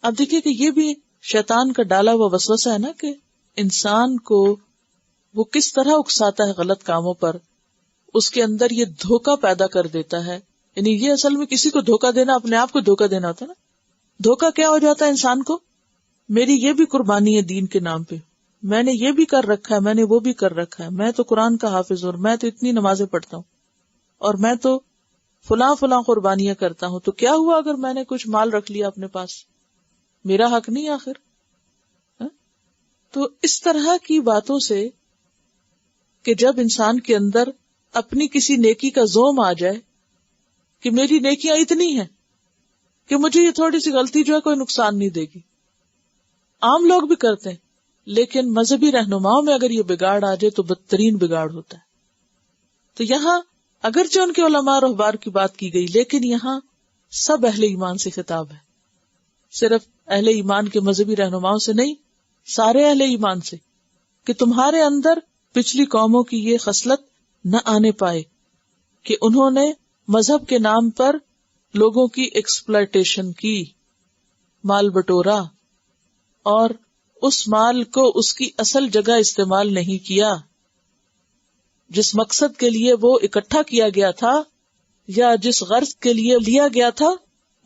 اب دیکھیے کہ یہ بھی شیطان کا ڈالا ہوا وسوسہ ہے نا، کہ انسان کو وہ کس طرح اکساتا ہے غلط کاموں پر، اس کے اندر یہ دھوکہ پیدا کر دیتا ہے۔ یعنی یہ اصل میں کسی کو دھوکہ دینا اپنے آپ کو دھوکہ دینا ہوتا ہے نا۔ دھوکہ کیا ہو جاتا ہے انسان کو؟ میری یہ بھی قربانی ہے دین کے نام پہ، میں نے یہ بھی کر رکھا ہے، میں نے وہ بھی کر رکھا ہے، میں تو قرآن کا حافظ ہوں، میں تو اتنی نمازیں پڑھتا ہوں، اور میں تو فلاں فلاں قربانیاں کرتا ہوں، تو کیا ہوا اگر میں نے کچھ مال رکھ لیا اپنے پاس؟ میرا حق نہیں آخر؟ تو اس طرح کی باتوں سے کہ جب انسان کے اندر اپنی کسی نیکی کا زوم آ جائے کہ میری نیکیاں اتنی ہیں کہ مجھے یہ تھوڑی سی غلطی جو ہے کوئی نقصان نہیں دے گی، عام لوگ بھی کرتے ہیں، لیکن مذہبی رہنماؤں میں اگر یہ بگاڑ آ جائے تو بدترین بگاڑ ہوتا ہے۔ تو یہاں اگرچہ ان کے علماء رہبار کی بات کی گئی، لیکن یہاں سب اہل ایمان سے خطاب ہے، صرف اہل ایمان کے مذہبی رہنماؤں سے نہیں، سارے اہل ایمان سے، کہ تمہارے اندر پچھلی قوموں کی یہ خصلت نہ آنے پائے کہ انہوں نے مذہب کے نام پر لوگوں کی ایکسپلائٹیشن کی، مال بٹورا، اور اس مال کو اس کی اصل جگہ استعمال نہیں کیا، جس مقصد کے لیے وہ اکٹھا کیا گیا تھا یا جس غرض کے لیے لیا گیا تھا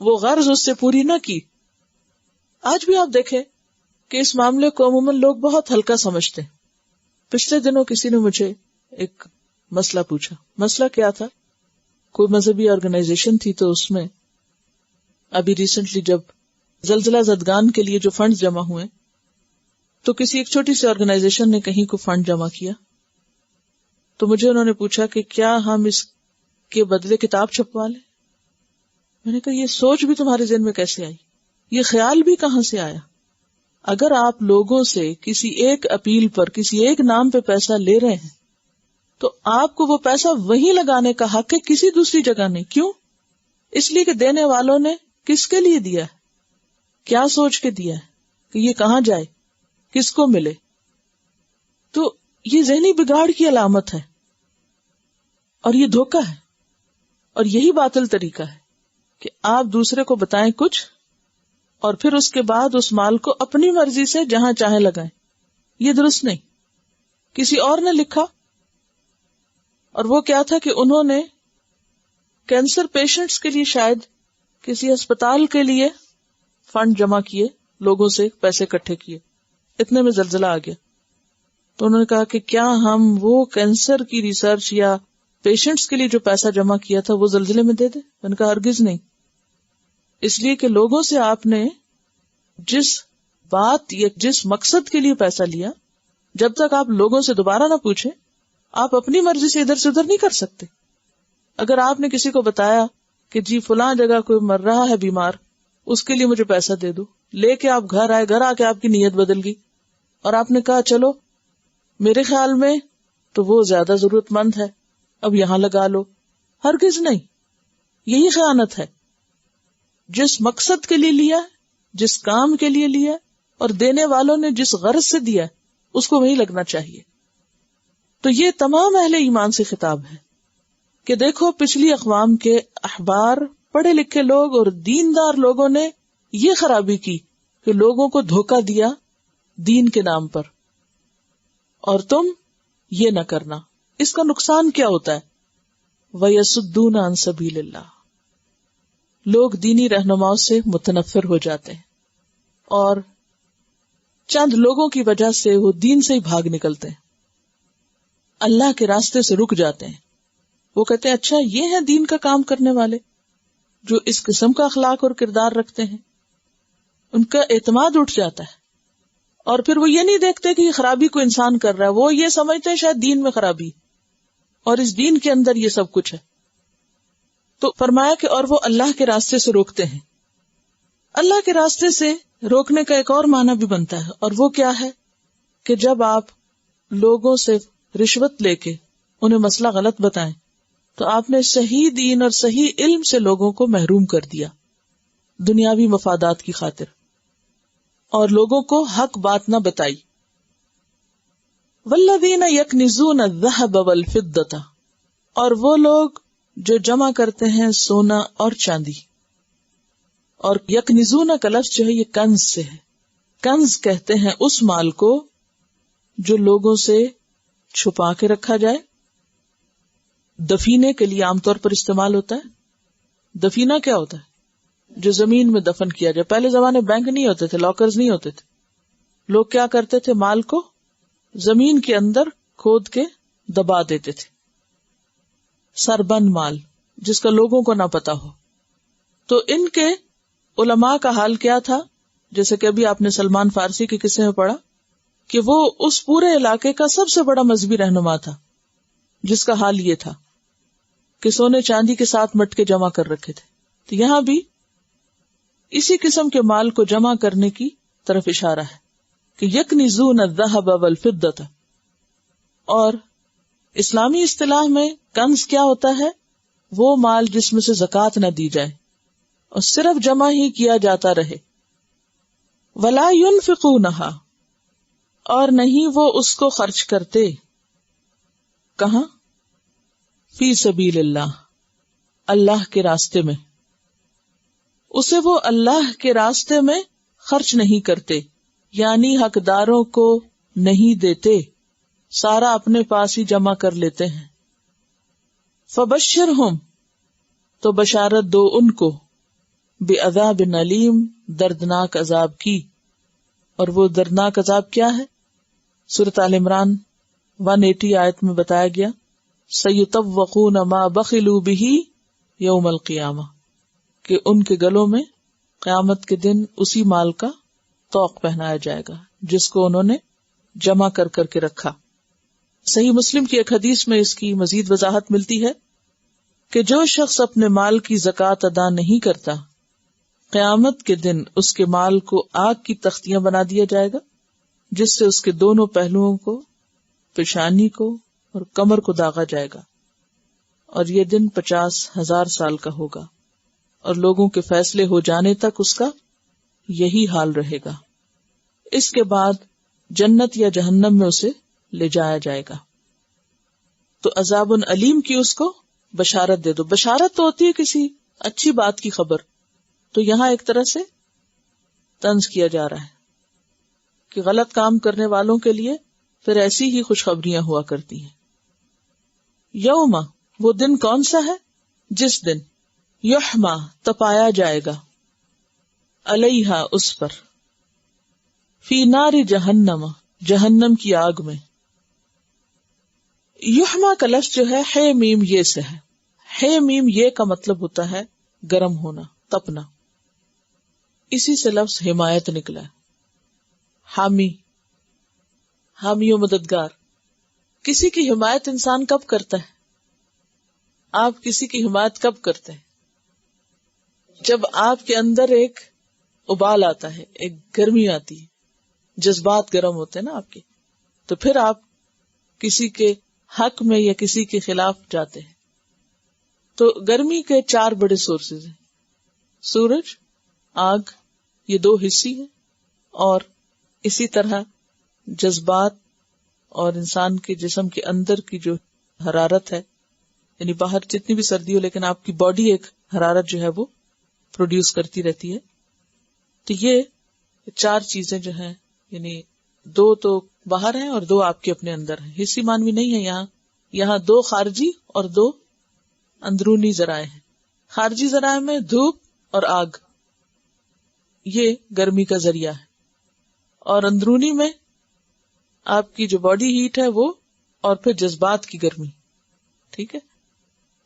وہ غرض اس سے پوری نہ کی۔ آج بھی آپ دیکھیں کہ اس معاملے کو عموماً لوگ بہت ہلکا سمجھتے ہیں۔ پچھلے دنوں کسی نے مجھے ایک مسئلہ پوچھا۔ مسئلہ کیا تھا؟ کوئی مذہبی آرگنائزیشن تھی، تو اس میں ابھی ریسنٹلی جب زلزلہ زدگان کے لیے جو فنڈ جمع ہوئے تو کسی ایک چھوٹی سی آرگنائزیشن نے کہیں کو فنڈ جمع کیا، تو مجھے انہوں نے پوچھا کہ کیا ہم اس کے بدلے کتاب چھپوا لیں؟ میں نے کہا یہ سوچ بھی تمہارے ذہن میں کیسے آئی؟ یہ خیال بھی کہاں سے آیا؟ اگر آپ لوگوں سے کسی ایک اپیل پر کسی ایک نام پہ پیسہ لے رہے ہیں تو آپ کو وہ پیسہ وہیں لگانے کا حق ہے، کسی دوسری جگہ نہیں۔ کیوں؟ اس لیے کہ دینے والوں نے کس کے لیے دیا ہے، کیا سوچ کے دیا ہے کہ یہ کہاں جائے، کس کو ملے۔ تو یہ ذہنی بگاڑ کی علامت ہے اور یہ دھوکہ ہے، اور یہی باطل طریقہ ہے کہ آپ دوسرے کو بتائیں کچھ اور پھر اس کے بعد اس مال کو اپنی مرضی سے جہاں چاہیں لگائیں۔ یہ درست نہیں۔ کسی اور نے لکھا، اور وہ کیا تھا کہ انہوں نے کینسر پیشنٹس کے لیے شاید کسی ہسپتال کے لیے فنڈ جمع کیے، لوگوں سے پیسے اکٹھے کیے، اتنے میں زلزلہ آ گیا۔ تو انہوں نے کہا کہ کیا ہم وہ کینسر کی ریسرچ یا پیشنٹس کے لیے جو پیسہ جمع کیا تھا وہ زلزلے میں دے دیں؟ میں نے کہا ہرگز نہیں، اس لیے کہ لوگوں سے آپ نے جس بات یا جس مقصد کے لیے پیسہ لیا جب تک آپ لوگوں سے دوبارہ نہ پوچھیں آپ اپنی مرضی سے ادھر سے ادھر نہیں کر سکتے. اگر آپ نے کسی کو بتایا کہ جی فلاں جگہ کوئی مر رہا ہے بیمار، اس کے لیے مجھے پیسہ دے دو، لے کے آپ گھر آئے، گھر آ کے آپ کی نیت بدل گئی اور آپ نے کہا چلو میرے خیال میں تو وہ زیادہ ضرورت مند ہے، اب یہاں لگا لو. ہرگز نہیں، یہی خیانت ہے. جس مقصد کے لیے لیا، جس کام کے لیے لیا اور دینے والوں نے جس غرض سے دیا اس کو وہی لگنا چاہیے. تو یہ تمام اہل ایمان سے خطاب ہے کہ دیکھو پچھلی اقوام کے احبار، پڑھے لکھے لوگ اور دیندار لوگوں نے یہ خرابی کی کہ لوگوں کو دھوکہ دیا دین کے نام پر، اور تم یہ نہ کرنا. اس کا نقصان کیا ہوتا ہے؟ وَيَصُدُّونَ عَن سَبِيلِ اللَّهِ، لوگ دینی رہنماؤں سے متنفر ہو جاتے ہیں اور چند لوگوں کی وجہ سے وہ دین سے ہی بھاگ نکلتے ہیں، اللہ کے راستے سے رک جاتے ہیں. وہ کہتے ہیں اچھا یہ ہیں دین کا کام کرنے والے جو اس قسم کا اخلاق اور کردار رکھتے ہیں. ان کا اعتماد اٹھ جاتا ہے اور پھر وہ یہ نہیں دیکھتے کہ یہ خرابی کو انسان کر رہا ہے، وہ یہ سمجھتے ہیں شاید دین میں خرابی اور اس دین کے اندر یہ سب کچھ ہے. تو فرمایا کہ اور وہ اللہ کے راستے سے روکتے ہیں. اللہ کے راستے سے روکنے کا ایک اور معنی بھی بنتا ہے، اور وہ کیا ہے کہ جب آپ لوگوں سے رشوت لے کے انہیں مسئلہ غلط بتائیں تو آپ نے صحیح دین اور صحیح علم سے لوگوں کو محروم کر دیا دنیاوی مفادات کی خاطر، اور لوگوں کو حق بات نہ بتائی. والذین یکنزون الذھب والفضة، اور وہ لوگ جو جمع کرتے ہیں سونا اور چاندی. اور یکنزون کا لفظ جو ہے یہ کنز سے ہے. کنز کہتے ہیں اس مال کو جو لوگوں سے چھپا کے رکھا جائے، دفینے کے لیے عام طور پر استعمال ہوتا ہے. دفینہ کیا ہوتا ہے؟ جو زمین میں دفن کیا جائے. پہلے زمانے بینک نہیں ہوتے تھے، لاکرز نہیں ہوتے تھے. لوگ کیا کرتے تھے؟ مال کو زمین کے اندر کھود کے دبا دیتے تھے. سربند مال جس کا لوگوں کو نہ پتا ہو. تو ان کے علماء کا حال کیا تھا؟ جیسے کہ ابھی آپ نے سلمان فارسی کے قصے میں پڑھا کہ وہ اس پورے علاقے کا سب سے بڑا مذہبی رہنما تھا، جس کا حال یہ تھا کہ سونے چاندی کے ساتھ مٹکے جمع کر رکھے تھے. تو یہاں بھی اسی قسم کے مال کو جمع کرنے کی طرف اشارہ ہے کہ یکنزون الذھب والفضة. اور اسلامی اصطلاح میں کنز کیا ہوتا ہے؟ وہ مال جس میں سے زکوٰۃ نہ دی جائے اور صرف جمع ہی کیا جاتا رہے. ولا ينفقونها، اور نہیں وہ اس کو خرچ کرتے. کہاں؟ فی سبیل اللہ، اللہ کے راستے میں. اسے وہ اللہ کے راستے میں خرچ نہیں کرتے، یعنی حقداروں کو نہیں دیتے، سارا اپنے پاس ہی جمع کر لیتے ہیں. فبشرہم، تو بشارت دو ان کو، بعذاب علیم، دردناک عذاب کی. اور وہ دردناک عذاب کیا ہے؟ سورۃ آل عمران 180 آیت میں بتایا گیا، سیطوقون ما بخلوا بہ یوم القیامہ، کہ ان کے گلوں میں قیامت کے دن اسی مال کا طوق پہنایا جائے گا جس کو انہوں نے جمع کر کر کے رکھا. صحیح مسلم کی ایک حدیث میں اس کی مزید وضاحت ملتی ہے کہ جو شخص اپنے مال کی زکوٰۃ ادا نہیں کرتا، قیامت کے دن اس کے مال کو آگ کی تختیاں بنا دیا جائے گا، جس سے اس کے دونوں پہلوؤں کو، پیشانی کو اور کمر کو داغا جائے گا، اور یہ دن 50,000 سال کا ہوگا، اور لوگوں کے فیصلے ہو جانے تک اس کا یہی حال رہے گا. اس کے بعد جنت یا جہنم میں اسے لے جایا جائے گا. تو عذاب علیم کی اس کو بشارت دے دو. بشارت تو ہوتی ہے کسی اچھی بات کی خبر، تو یہاں ایک طرح سے طنز کیا جا رہا ہے کہ غلط کام کرنے والوں کے لیے پھر ایسی ہی خوشخبریاں ہوا کرتی ہیں. یوم، وہ دن کون سا ہے؟ جس دن یحما، تپایا جائے گا، علیہا، اس پر، فی نار جہنم، جہنم کی آگ میں. یحما کا لفظ جو ہے ہے میم یہ سے ہے. ہے میم یہ کا مطلب ہوتا ہے گرم ہونا، تپنا. اسی سے لفظ حمایت نکلا ہے، حامی. حامی و مددگار. کسی کی حمایت انسان کب کرتا ہے؟ آپ کسی کی حمایت کب کرتے ہیں؟ جب آپ کے اندر ایک ابال آتا ہے، ایک گرمی آتی ہے، جذبات گرم ہوتے ہیں نا آپ کے، تو پھر آپ کسی کے حق میں یا کسی کے خلاف جاتے ہیں. تو گرمی کے 4 بڑے سورسز ہیں: سورج، آگ، یہ 2 حصی ہیں، اور اسی طرح جذبات اور انسان کے جسم کے اندر کی جو حرارت ہے، یعنی باہر جتنی بھی سردی ہو لیکن آپ کی باڈی ایک حرارت جو ہے وہ پروڈیوس کرتی رہتی ہے. تو یہ 4 چیزیں جو ہیں، یعنی 2 تو باہر ہیں اور 2 آپ کے اپنے اندر ہیں. حصی مانوی نہیں ہے یہاں 2 خارجی اور 2 اندرونی ذرائع ہیں. خارجی ذرائع میں دھوپ اور آگ، یہ گرمی کا ذریعہ ہے، اور اندرونی میں آپ کی جو باڈی ہیٹ ہے وہ، اور پھر جذبات کی گرمی. ٹھیک ہے،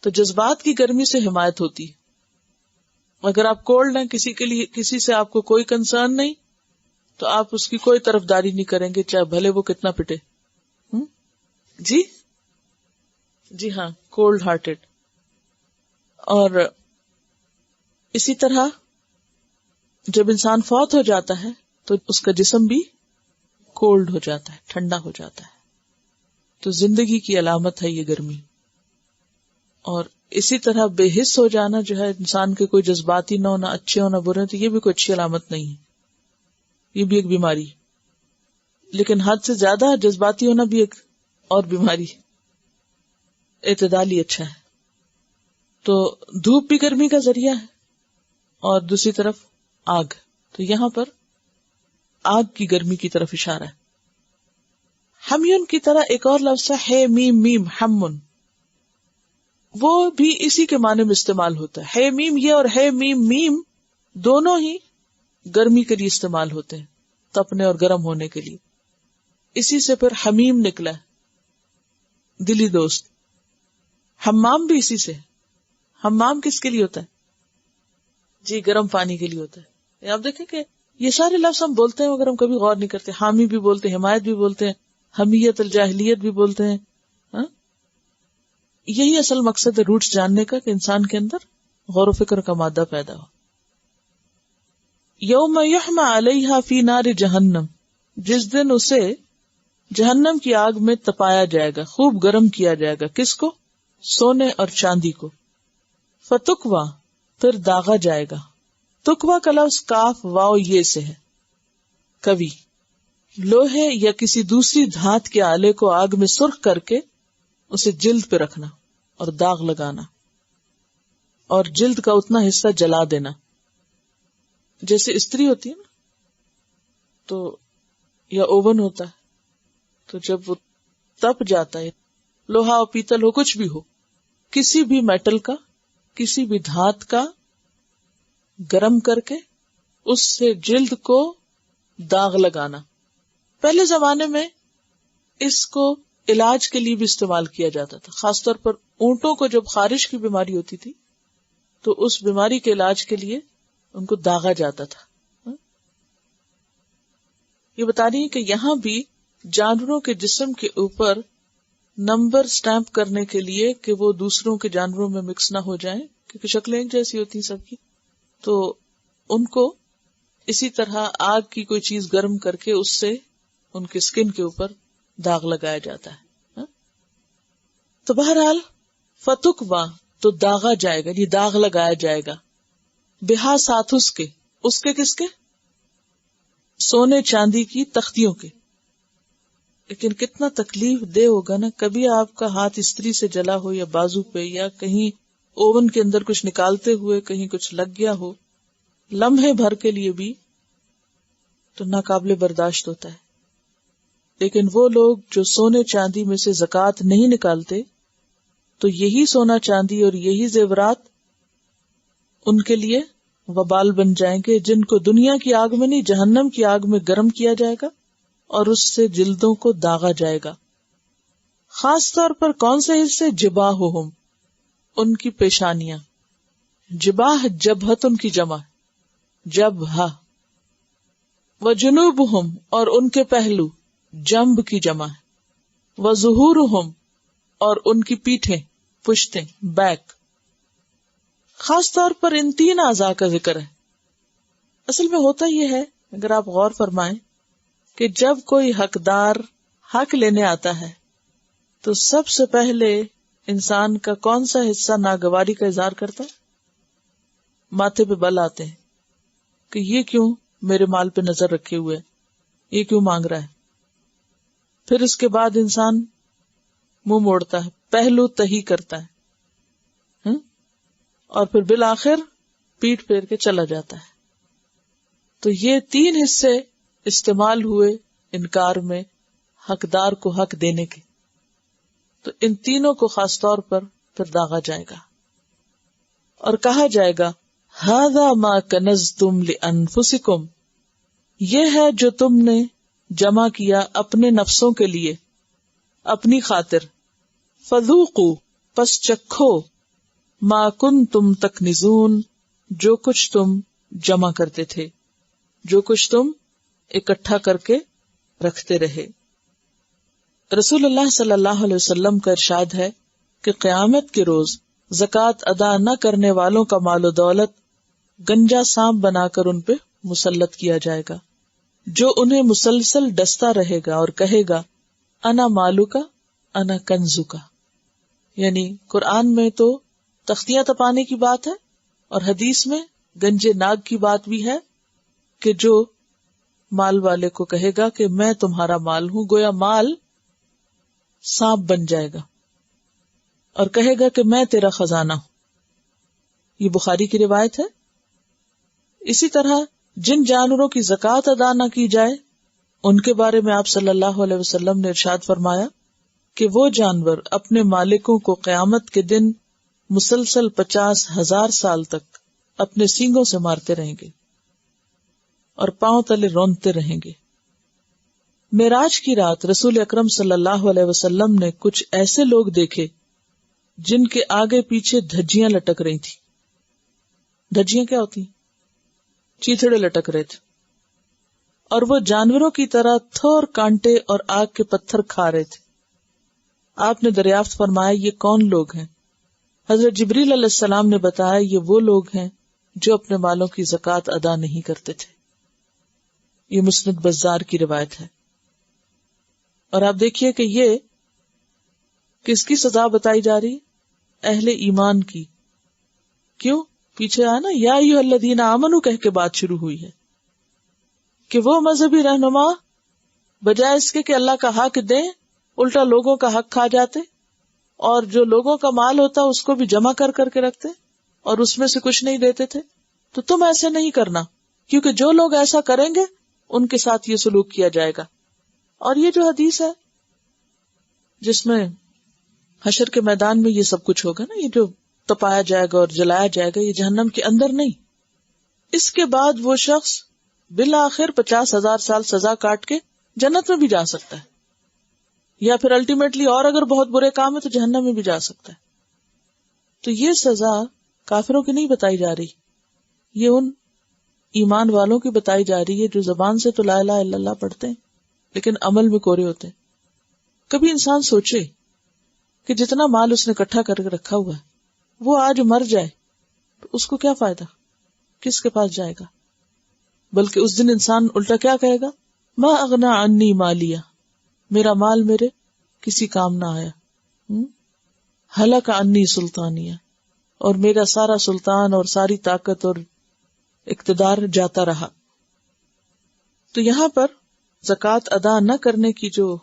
تو جذبات کی گرمی سے حمایت ہوتی ہے. اگر آپ کولڈ ہیں، کسی سے آپ کو کوئی کنسرن نہیں، تو آپ اس کی کوئی طرفداری نہیں کریں گے، چاہے بھلے وہ کتنا پٹے. جی ہاں، کولڈ ہارٹیڈ. اور اسی طرح جب انسان فوت ہو جاتا ہے تو اس کا جسم بھی کولڈ ہو جاتا ہے، ٹھنڈا ہو جاتا ہے. تو زندگی کی علامت ہے یہ گرمی. اور اسی طرح بے حس ہو جانا جو ہے، انسان کے کوئی جذباتی نہ ہونا، اچھے ہونا برے، تو یہ بھی کوئی اچھی علامت نہیں ہے، یہ بھی ایک بیماری. لیکن حد سے زیادہ جذباتی ہونا بھی ایک اور بیماری. اعتدال ہی اچھا ہے. تو دھوپ بھی گرمی کا ذریعہ ہے، اور دوسری طرف آگ. تو یہاں پر آگ کی گرمی کی طرف اشارہ ہے. ہمیون کی طرح ایک اور لفظ ہے ہے میم میم، ہمن، وہ بھی اسی کے معنی میں استعمال ہوتا ہے. ہے میم یہ اور ہے میم میم دونوں ہی گرمی کے لیے استعمال ہوتے ہیں، تپنے اور گرم ہونے کے لیے. اسی سے پھر حمیم نکلا ہے، دلی دوست. حمام بھی اسی سے. حمام کس کے لیے ہوتا ہے؟ جی، گرم پانی کے لیے ہوتا ہے. آپ دیکھیں کہ یہ سارے لفظ ہم بولتے ہیں مگر ہم کبھی غور نہیں کرتے. حامی بھی بولتے ہیں، حمایت بھی بولتے ہیں، حمیت الجاہلیت بھی بولتے ہیں. یہی اصل مقصد ہے روٹس جاننے کا، کہ انسان کے اندر غور و فکر کا مادہ پیدا ہو. یوم یحمى علیہا فی نار جہنم، جس دن اسے جہنم کی آگ میں تپایا جائے گا، خوب گرم کیا جائے گا. کس کو؟ سونے اور چاندی کو. فتکوا، پھر داغا جائے گا. تکوا کا لفظ کاف واو یہ سے ہے. کبھی لوہے یا کسی دوسری دھات کے آلے کو آگ میں سرخ کر کے اسے جلد پہ رکھنا اور داغ لگانا، اور جلد کا اتنا حصہ جلا دینا. جیسے استری ہوتی ہے نا، تو یا اوون ہوتا ہے، تو جب وہ تپ جاتا ہے، لوہا اور پیتل ہو، کچھ بھی ہو، کسی بھی میٹل کا، کسی بھی دھات کا گرم کر کے اس سے جلد کو داغ لگانا. پہلے زمانے میں اس کو علاج کے لیے بھی استعمال کیا جاتا تھا. خاص طور پر اونٹوں کو جب خارش کی بیماری ہوتی تھی تو اس بیماری کے علاج کے لیے ان کو داغا جاتا تھا. یہ بتا رہی ہے کہ یہاں بھی جانوروں کے جسم کے اوپر نمبر سٹیمپ کرنے کے لیے کہ وہ دوسروں کے جانوروں میں مکس نہ ہو جائیں، کیونکہ شکلیں ایک جیسی ہوتی ہیں سب کی، تو ان کو اسی طرح آگ کی کوئی چیز گرم کر کے اس سے ان کے سکن کے اوپر داغ لگایا جاتا ہے. تو بہرحال فتکوا، تو داغا جائے گا، یہ داغ لگایا جائے گا. بہا ساتھ اس کے کس کے؟ سونے چاندی کی تختیوں کے. لیکن کتنا تکلیف دہ ہوگا نا، کبھی آپ کا ہاتھ استری سے جلا ہو یا بازو پہ، یا کہیں اوون کے اندر کچھ نکالتے ہوئے کہیں کچھ لگ گیا ہو، لمحے بھر کے لیے بھی تو ناقابل برداشت ہوتا ہے. لیکن وہ لوگ جو سونے چاندی میں سے زکوٰۃ نہیں نکالتے، تو یہی سونا چاندی اور یہی زیورات ان کے لیے وبال بن جائیں گے، جن کو دنیا کی آگ میں نہیں، جہنم کی آگ میں گرم کیا جائے گا اور اس سے جلدوں کو داغا جائے گا. خاص طور پر کون سے حصے؟ جباہہم، ان کی پیشانیاں. جباہ جبہت ان کی جمع، جبہہ. وجنوبہم، اور ان کے پہلو. جنب کی جمع ہے، وظہورہم اور ان کی پیٹھیں، پشتیں، بیک. خاص طور پر ان تین اعضاء کا ذکر ہے. اصل میں ہوتا یہ ہے، اگر آپ غور فرمائیں، کہ جب کوئی حقدار حق لینے آتا ہے تو سب سے پہلے انسان کا کون سا حصہ ناگواری کا اظہار کرتا ہے؟ ماتھے پہ بل آتے ہیں کہ یہ کیوں میرے مال پہ نظر رکھے ہوئے ہے، یہ کیوں مانگ رہا ہے. پھر اس کے بعد انسان منہ موڑتا ہے، پہلو تہی کرتا ہے، اور پھر بالآخر پیٹھ پھیر کے چلا جاتا ہے. تو یہ تین حصے استعمال ہوئے انکار میں حقدار کو حق دینے کے. تو ان تینوں کو خاص طور پر پھر داغا جائے گا اور کہا جائے گا ھذا ما کنزتم لانفسکم، یہ ہے جو تم نے جمع کیا اپنے نفسوں کے لیے، اپنی خاطر. فذوقوا، پس چکھو، ما کنتم تکنزون، جو کچھ تم جمع کرتے تھے، جو کچھ تم اکٹھا کر کے رکھتے رہے. رسول اللہ صلی اللہ علیہ وسلم کا ارشاد ہے کہ قیامت کے روز زکوٰۃ ادا نہ کرنے والوں کا مال و دولت گنجا سانپ بنا کر ان پہ مسلط کیا جائے گا، جو انہیں مسلسل ڈستا رہے گا اور کہے گا انا مالو کا انا کنزو کا. یعنی قرآن میں تو تختیاں تپانے کی بات ہے اور حدیث میں گنجے ناگ کی بات بھی ہے کہ جو مال والے کو کہے گا کہ میں تمہارا مال ہوں، گویا مال سانپ بن جائے گا اور کہے گا کہ میں تیرا خزانہ ہوں. یہ بخاری کی روایت ہے. اسی طرح جن جانوروں کی زکوٰۃ ادا نہ کی جائے ان کے بارے میں آپ صلی اللہ علیہ وسلم نے ارشاد فرمایا کہ وہ جانور اپنے مالکوں کو قیامت کے دن مسلسل 50,000 سال تک اپنے سینگوں سے مارتے رہیں گے اور پاؤں تلے رونتے رہیں گے. معراج کی رات رسول اکرم صلی اللہ علیہ وسلم نے کچھ ایسے لوگ دیکھے جن کے آگے پیچھے دھجیاں لٹک رہی تھی. دھجیاں کیا ہوتی ہیں؟ چیتھڑے لٹک رہے تھے اور وہ جانوروں کی طرح تھور کانٹے اور آگ کے پتھر کھا رہے تھے. آپ نے دریافت فرمایا یہ کون لوگ ہیں؟ حضرت جبریل علیہ السلام نے بتایا یہ وہ لوگ ہیں جو اپنے مالوں کی زکوٰۃ ادا نہیں کرتے تھے. یہ مسند بزار کی روایت ہے. اور آپ دیکھیے کہ یہ کس کی سزا بتائی جا رہی؟ اہل ایمان کی. کیوں؟ پیچھے آیا نا یا ایھا الذین آمنوا کہہ کے بات شروع ہوئی ہے کہ وہ مذہبی رہنما بجائے اس کے کہ اللہ کا حق دیں الٹا لوگوں کا حق کھا جاتے اور جو لوگوں کا مال ہوتا اس کو بھی جمع کر کر کے رکھتے اور اس میں سے کچھ نہیں دیتے تھے. تو تم ایسے نہیں کرنا، کیونکہ جو لوگ ایسا کریں گے ان کے ساتھ یہ سلوک کیا جائے گا. اور یہ جو حدیث ہے جس میں حشر کے میدان میں یہ سب کچھ ہوگا نا، یہ جو تپایا جائے گا اور جلایا جائے گا، یہ جہنم کے اندر نہیں. اس کے بعد وہ شخص بالآخر 50,000 سال سزا کاٹ کے جنت میں بھی جا سکتا ہے، یا پھر الٹیمیٹلی اور اگر بہت برے کام ہے تو جہنم میں بھی جا سکتا ہے. تو یہ سزا کافروں کی نہیں بتائی جا رہی، یہ ان ایمان والوں کی بتائی جا رہی ہے جو زبان سے تو لا الہ الا اللہ پڑھتے ہیں لیکن عمل میں کورے ہوتے ہیں. کبھی انسان سوچے کہ جتنا مال اس نے اکٹھا کر کے رکھا ہوا ہے وہ آج مر جائے تو اس کو کیا فائدہ، کس کے پاس جائے گا؟ بلکہ اس دن انسان الٹا کیا کہے گا، ما اغنا عنی مالیہ، میرا مال میرے کسی کام نہ آیا. ہلک عنی سلطانیہ، اور میرا سارا سلطان اور ساری طاقت اور اقتدار جاتا رہا. تو یہاں پر زکوٰۃ ادا نہ کرنے کی جو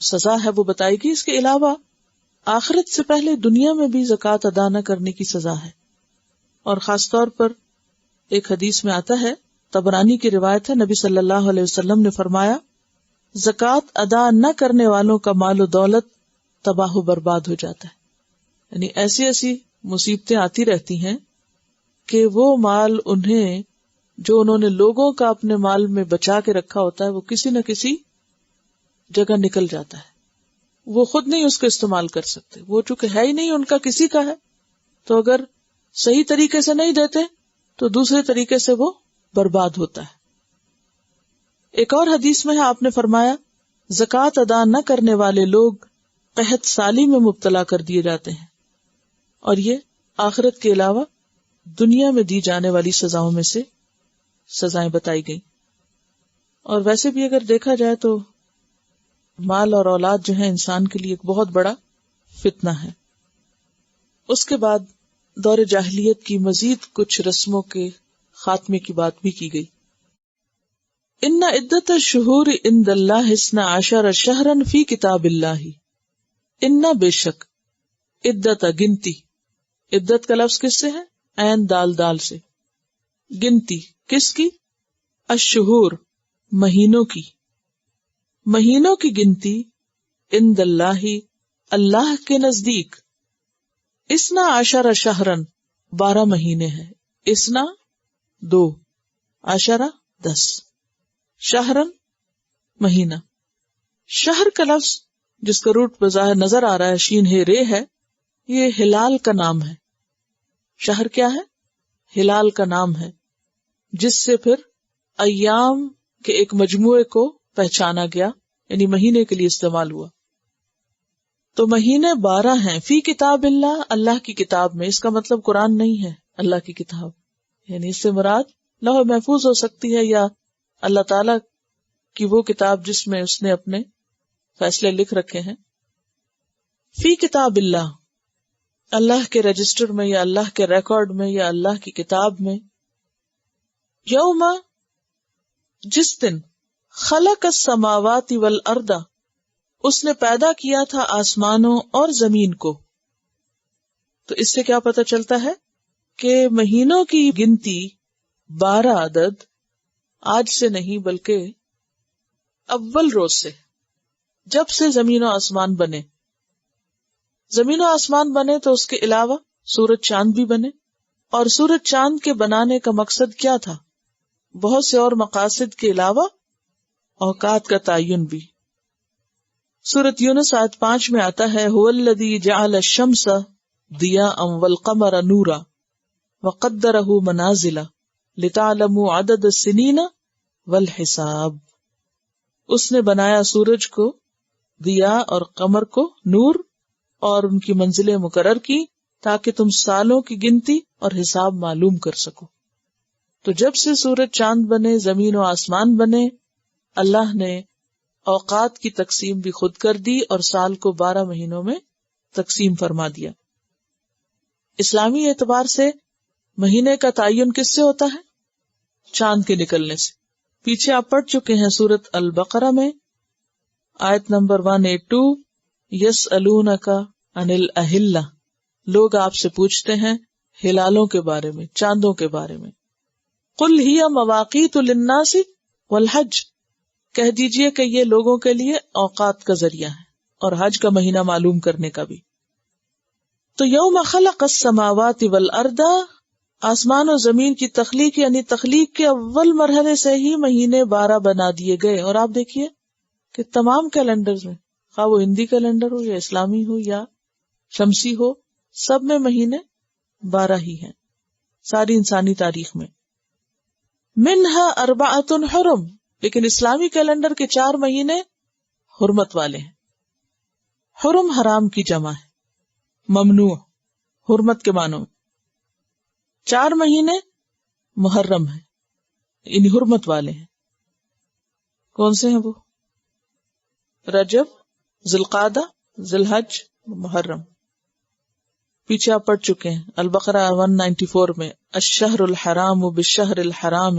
سزا ہے وہ بتائی گئی. اس کے علاوہ آخرت سے پہلے دنیا میں بھی زکوٰۃ ادا نہ کرنے کی سزا ہے. اور خاص طور پر ایک حدیث میں آتا ہے، طبرانی کی روایت ہے، نبی صلی اللہ علیہ وسلم نے فرمایا زکوٰۃ ادا نہ کرنے والوں کا مال و دولت تباہ و برباد ہو جاتا ہے. یعنی ایسی ایسی مصیبتیں آتی رہتی ہیں کہ وہ مال انہیں جو انہوں نے لوگوں کا اپنے مال میں بچا کے رکھا ہوتا ہے وہ کسی نہ کسی جگہ نکل جاتا ہے. وہ خود نہیں اس کو استعمال کر سکتے، وہ چونکہ ہے ہی نہیں ان کا، کسی کا ہے تو اگر صحیح طریقے سے نہیں دیتے تو دوسرے طریقے سے وہ برباد ہوتا ہے. ایک اور حدیث میں ہے آپ نے فرمایا زکوٰۃ ادا نہ کرنے والے لوگ قحط سالی میں مبتلا کر دیے جاتے ہیں، اور یہ آخرت کے علاوہ دنیا میں دی جانے والی سزاؤں میں سے سزائیں بتائی گئی۔ اور ویسے بھی اگر دیکھا جائے تو مال اور اولاد جو ہے انسان کے لیے ایک بہت بڑا فتنہ ہے۔ اس کے بعد دور جاہلیت کی مزید کچھ رسموں کے خاتمے کی بات بھی کی گئی۔ ان عدت الشہور عند اللہ 12 شہرا فی کتاب اللہ، ان بے شک، عدت گنتی، عدت کا لفظ کس سے ہے؟ عین دال دال سے، گنتی کس کی؟ الشہور مہینوں کی، مہینوں کی گنتی، عند اللہ اللہ کے نزدیک، 12 شہرن 12 مہینے ہیں، 2 عشرہ 10، شہرن مہینہ۔ شہر کا لفظ جس کا روٹ بظاہر نظر آ رہا ہے شین ہے رے ہے، یہ ہلال کا نام ہے۔ شہر کیا ہے؟ ہلال کا نام ہے، جس سے پھر ایام کے ایک مجموعے کو پہچانا گیا، یعنی مہینے کے لیے استعمال ہوا۔ تو مہینے 12 ہیں، فی کتاب اللہ، اللہ کی کتاب میں۔ اس کا مطلب قرآن نہیں ہے، اللہ کی کتاب، یعنی اس سے مراد لوح محفوظ ہو سکتی ہے، یا اللہ تعالی کی وہ کتاب جس میں اس نے اپنے فیصلے لکھ رکھے ہیں۔ فی کتاب اللہ، اللہ کے رجسٹر میں یا اللہ کے ریکارڈ میں یا اللہ کی کتاب میں۔ یوم، جس دن، خلق السماوات والارض، اس نے پیدا کیا تھا آسمانوں اور زمین کو۔ تو اس سے کیا پتہ چلتا ہے کہ مہینوں کی گنتی 12 عدد آج سے نہیں بلکہ اول روز سے، جب سے زمین و آسمان بنے۔ زمین و آسمان بنے تو اس کے علاوہ سورج چاند بھی بنے، اور سورج چاند کے بنانے کا مقصد کیا تھا؟ بہت سے اور مقاصد کے علاوہ اوقات کا تعین بھی۔ سورۃ یونس آیت 5 میں آتا ہے، هو الذی جعل الشمس ضیاء والقمر نورا وقدرہ منازل لتعلموا عدد السنین والحساب۔ اس نے بنایا سورج کو ضیاء اور قمر کو نور اور ان کی منزلیں مقرر کی تاکہ تم سالوں کی گنتی اور حساب معلوم کر سکو۔ تو جب سے سورج چاند بنے، زمین و آسمان بنے، اللہ نے اوقات کی تقسیم بھی خود کر دی اور سال کو 12 مہینوں میں تقسیم فرما دیا۔ اسلامی اعتبار سے مہینے کا تعین کس سے ہوتا ہے؟ چاند کے نکلنے سے۔ پیچھے آپ پڑھ چکے ہیں سورۃ البقرہ میں آیت نمبر 182، یسألونک عن الاہلہ، لوگ آپ سے پوچھتے ہیں ہلالوں کے بارے میں، چاندوں کے بارے میں۔ قل ہی مواقیت للناس والحج، کہہ دیجئے کہ یہ لوگوں کے لیے اوقات کا ذریعہ ہے اور حج کا مہینہ معلوم کرنے کا بھی۔ تو یوم خلق السماوات والارض، آسمان و زمین کی تخلیق یعنی تخلیق کے اول مرحلے سے ہی مہینے 12 بنا دیے گئے۔ اور آپ دیکھیے کہ تمام کیلنڈرز میں، خواہ وہ ہندی کیلنڈر ہو یا اسلامی ہو یا شمسی ہو، سب میں مہینے 12 ہی ہیں، ساری انسانی تاریخ میں۔ منہا 4 حرم، لیکن اسلامی کیلنڈر کے 4 مہینے حرمت والے ہیں۔ حرم حرام کی جمع ہے، ممنوع، حرمت کے معنوں میں۔ 4 مہینے محرم ہیں، یعنی حرمت والے ہیں۔ کون سے ہیں وہ؟ رجب، ذوالقعدہ، ذوالحج، محرم۔ پیچھے آپ پڑھ چکے ہیں البقرہ 194 میں، الشہر الحرام بالشہر الحرام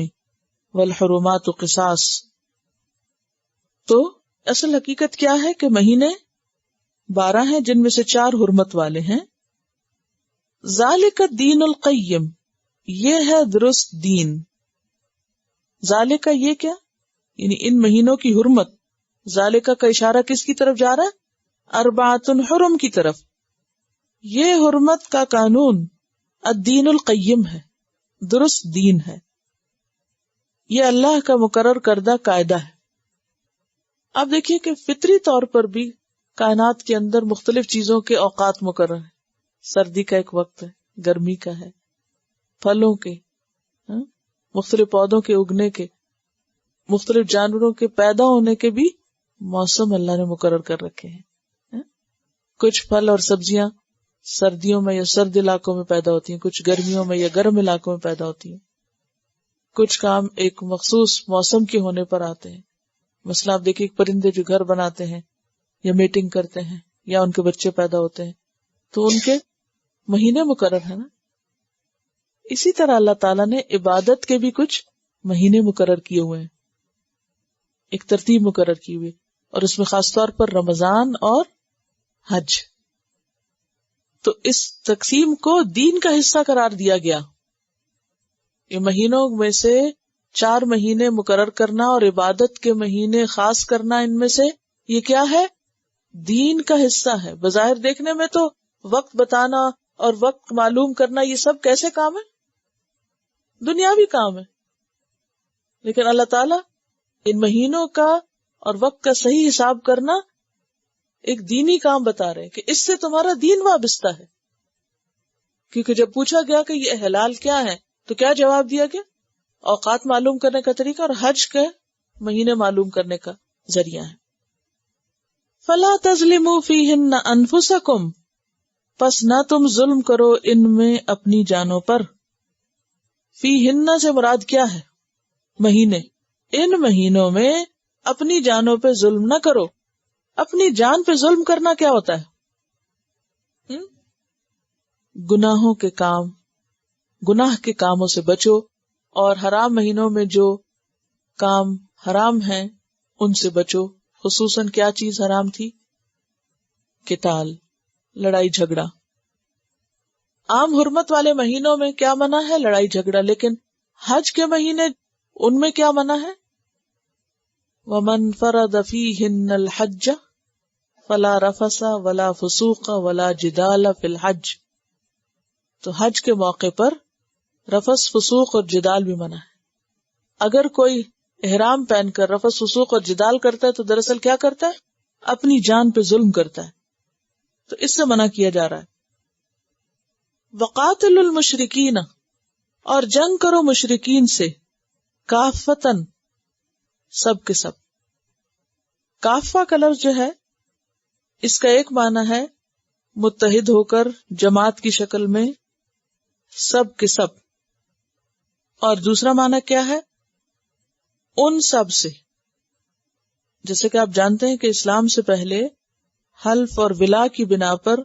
والحرمات قصاص۔ تو اصل حقیقت کیا ہے کہ مہینے 12 ہیں جن میں سے 4 حرمت والے ہیں۔ ذالک الدین القیم، یہ ہے درست دین۔ ذالک یہ کیا؟ یعنی ان مہینوں کی حرمت، ذالک کا اشارہ کس کی طرف جا رہا ہے؟ 4 حرم کی طرف۔ یہ حرمت کا قانون الدین القیم ہے، درست دین ہے، یہ اللہ کا مقرر کردہ قاعدہ ہے۔ آپ دیکھیے کہ فطری طور پر بھی کائنات کے اندر مختلف چیزوں کے اوقات مقرر ہیں۔ سردی کا ایک وقت ہے، گرمی کا ہے، پھلوں کے، مختلف پودوں کے اگنے کے، مختلف جانوروں کے پیدا ہونے کے بھی موسم اللہ نے مقرر کر رکھے ہیں. کچھ پھل اور سبزیاں سردیوں میں یا سرد علاقوں میں پیدا ہوتی ہیں، کچھ گرمیوں میں یا گرم علاقوں میں پیدا ہوتی ہیں. کچھ کام ایک مخصوص موسم کے ہونے پر آتے ہیں. مثلا آپ دیکھیں پرندے جو گھر بناتے ہیں یا میٹنگ کرتے ہیں یا ان کے بچے پیدا ہوتے ہیں تو ان کے مہینے مقرر ہیں نا. اسی طرح اللہ تعالیٰ نے عبادت کے بھی کچھ مہینے مقرر کیے ہوئے ہیں، ایک ترتیب مقرر کی ہوئی، اور اس میں خاص طور پر رمضان اور حج. تو اس تقسیم کو دین کا حصہ قرار دیا گیا. یہ مہینوں میں سے 4 مہینے مقرر کرنا اور عبادت کے مہینے خاص کرنا، ان میں سے یہ کیا ہے؟ دین کا حصہ ہے. بظاہر دیکھنے میں تو وقت بتانا اور وقت معلوم کرنا یہ سب کیسے کام ہے؟ دنیاوی کام ہے. لیکن اللہ تعالیٰ ان مہینوں کا اور وقت کا صحیح حساب کرنا ایک دینی کام بتا رہے ہیں کہ اس سے تمہارا دین وابستہ ہے. کیونکہ جب پوچھا گیا کہ یہ حلال کیا ہے تو کیا جواب دیا گیا؟ اوقات معلوم کرنے کا طریقہ اور حج کے مہینے معلوم کرنے کا ذریعہ ہے. فَلَا تَظْلِمُوا فِيهِنَّ أَنفُسَكُمْ، پس نہ تم ظلم کرو ان میں اپنی جانوں پر. فِيهِنَّ سے مراد کیا ہے؟ مہینے. ان مہینوں میں اپنی جانوں پہ ظلم نہ کرو. اپنی جان پہ ظلم کرنا کیا ہوتا ہے؟ گناہوں کے کام، گناہ کے کاموں سے بچو، اور حرام مہینوں میں جو کام حرام ہیں ان سے بچو. خصوصاً کیا چیز حرام تھی؟ قتال، لڑائی جھگڑا. عام حرمت والے مہینوں میں کیا منع ہے؟ لڑائی جھگڑا. لیکن حج کے مہینے ان میں کیا منع ہے؟ وَمَن فَرَضَ فِيهِنَّ الْحَجَّ فَلَا رَفَثَ وَلَا فُسُوقَ وَلَا جِدَالَ فِي الْحَجِّ. تو حج کے موقع پر رفث، فسوق اور جدال بھی منع ہے. اگر کوئی احرام پہن کر رفث، فسوق اور جدال کرتا ہے تو دراصل کیا کرتا ہے؟ اپنی جان پہ ظلم کرتا ہے. تو اس سے منع کیا جا رہا ہے. وَقَاتِلُوا الْمُشْرِكِينَ، اور جنگ کرو مشرکین سے، کافتن، سب کے سب. کافہ کا لفظ جو ہے اس کا ایک معنی ہے متحد ہو کر جماعت کی شکل میں سب کے سب، اور دوسرا معنی کیا ہے؟ ان سب سے. جیسے کہ آپ جانتے ہیں کہ اسلام سے پہلے حلف اور ولا کی بنا پر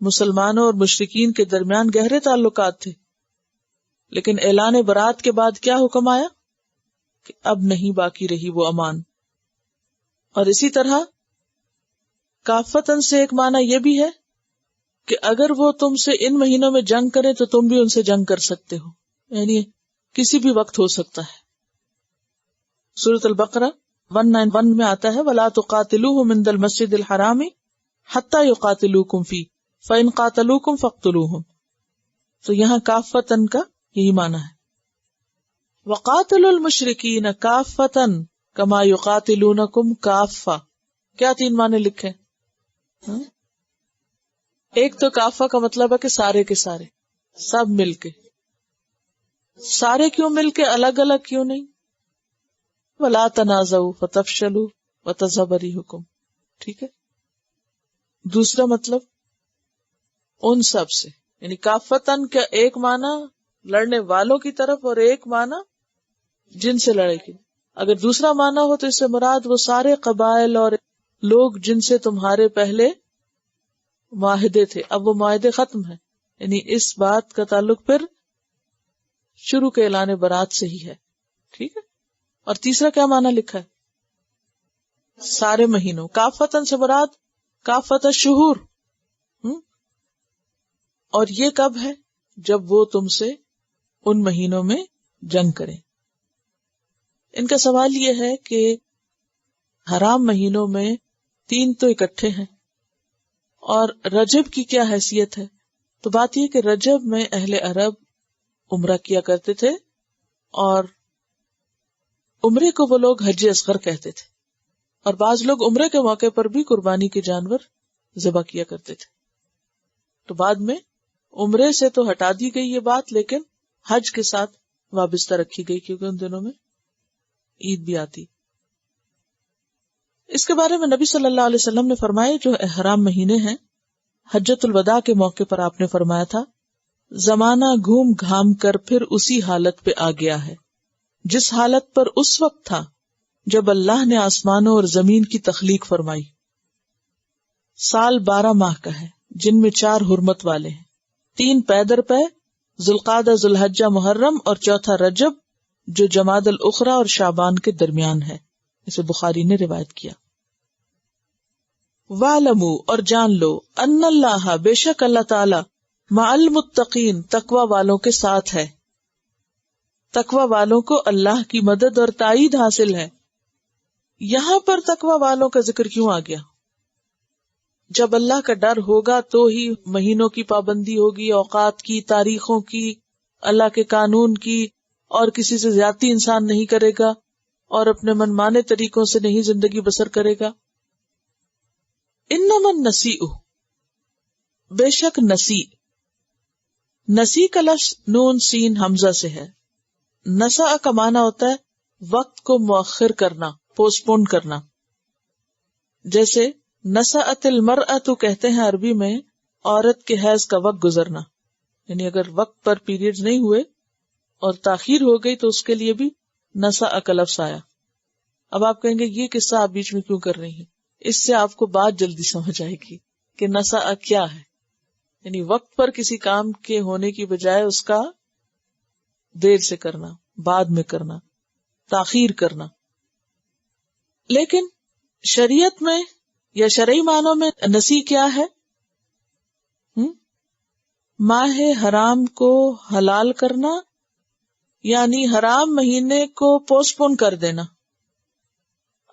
مسلمانوں اور مشرکین کے درمیان گہرے تعلقات تھے، لیکن اعلان برات کے بعد کیا حکم آیا کہ اب نہیں باقی رہی وہ امان. اور اسی طرح کافتن سے ایک معنی یہ بھی ہے کہ اگر وہ تم سے ان مہینوں میں جنگ کریں تو تم بھی ان سے جنگ کر سکتے ہو، یعنی کسی بھی وقت ہو سکتا ہے. سورۃ البقرہ 191 میں آتا ہے وَلَا تُقَاتِلُوهُمْ عِنْدَ الْمَسْجِدِ الْحَرَامِ حَتَّى يُقَاتِلُوكُمْ فِيهِ فَإِنْ قَاتَلُوكُمْ فَاقْتُلُوهُمْ. تو یہاں کافتن کا یہی معنی ہے. وَقَاتِلُوا الْمُشْرِكِينَ كَافَّةً كَمَا يُقَاتِلُونَكُمْ كَافَّةً. کیا 3 معنی لکھے؟ ایک تو کافہ کا مطلب ہے کہ سارے کے سارے، سب مل کے. سارے کیوں مل کے، الگ الگ کیوں نہیں؟ وَلَا تَنَازَعُوا فَتَفْشَلُوا وَتَذْهَبَ رِيحُكُمْ. ٹھیک ہے. دوسرا مطلب ان سب سے، یعنی کافتن کا ایک معنی لڑنے والوں کی طرف اور ایک معنی جن سے لڑے گی. اگر دوسرا معنی ہو تو اس سے مراد وہ سارے قبائل اور لوگ جن سے تمہارے پہلے معاہدے تھے، اب وہ معاہدے ختم ہیں. یعنی اس بات کا تعلق پھر شروع کے اعلان برات سے ہی ہے. ٹھیک ہے. اور تیسرا کیا معنی لکھا ہے؟ سارے مہینوں. کافتن سے مراد کافت الشہور. اور یہ کب ہے؟ جب وہ تم سے ان مہینوں میں جنگ کریں. ان کا سوال یہ ہے کہ حرام مہینوں میں 3 تو اکٹھے ہیں، اور رجب کی کیا حیثیت ہے؟ تو بات یہ کہ رجب میں اہل عرب عمرہ کیا کرتے تھے، اور عمرے کو وہ لوگ حج اصغر کہتے تھے، اور بعض لوگ عمرے کے موقع پر بھی قربانی کے جانور ذبح کیا کرتے تھے. تو بعد میں عمرے سے تو ہٹا دی گئی یہ بات، لیکن حج کے ساتھ وابستہ رکھی گئی کیونکہ ان دنوں میں عید بھی آتی. اس کے بارے میں نبی صلی اللہ علیہ وسلم نے فرمایا جو احرام مہینے ہیں، حجۃ الوداع کے موقع پر آپ نے فرمایا تھا زمانہ گھوم گھام کر پھر اسی حالت پہ آ گیا ہے جس حالت پر اس وقت تھا جب اللہ نے آسمانوں اور زمین کی تخلیق فرمائی. سال 12 ماہ کا ہے جن میں 4 حرمت والے ہیں، 3 پے در پے، ذوالقعدہ، ذوالحجہ، محرم، اور چوتھا رجب جو جمادی الاخری اور شعبان کے درمیان ہے. اسے بخاری نے روایت کیا. وَاعْلَمُوا اور جان لو ان اللہ بے شک اللہ تعالی مع المتقین تقوی والوں کے ساتھ ہے. تقوی والوں کو اللہ کی مدد اور تائید حاصل ہے. یہاں پر تقوی والوں کا ذکر کیوں آ گیا؟ جب اللہ کا ڈر ہوگا تو ہی مہینوں کی پابندی ہوگی، اوقات کی، تاریخوں کی، اللہ کے قانون کی، اور کسی سے زیادتی انسان نہیں کرے گا اور اپنے منمانے طریقوں سے نہیں زندگی بسر کرے گا. انما النسیء بے شک نسی کا لفظ نون سین حمزہ سے ہے. نسا کا معنی ہوتا ہے وقت کو مؤخر کرنا، پوسٹ پون کرنا. جیسے نسأت المرأۃ کہتے ہیں عربی میں عورت کے حیض کا وقت گزرنا، یعنی اگر وقت پر پیریڈز نہیں ہوئے اور تاخیر ہو گئی تو اس کے لیے بھی نسأ کا لفظ آیا. اب آپ کہیں گے یہ قصہ آپ بیچ میں کیوں کر رہی ہیں؟ اس سے آپ کو بات جلدی سمجھ آئے گی کہ نسأ کیا ہے. یعنی وقت پر کسی کام کے ہونے کی بجائے اس کا دیر سے کرنا، بعد میں کرنا، تاخیر کرنا. لیکن شریعت میں یا شرعی معنوں میں نسی کیا ہے؟ ماہ حرام کو حلال کرنا، یعنی حرام مہینے کو پوسٹ پون کر دینا.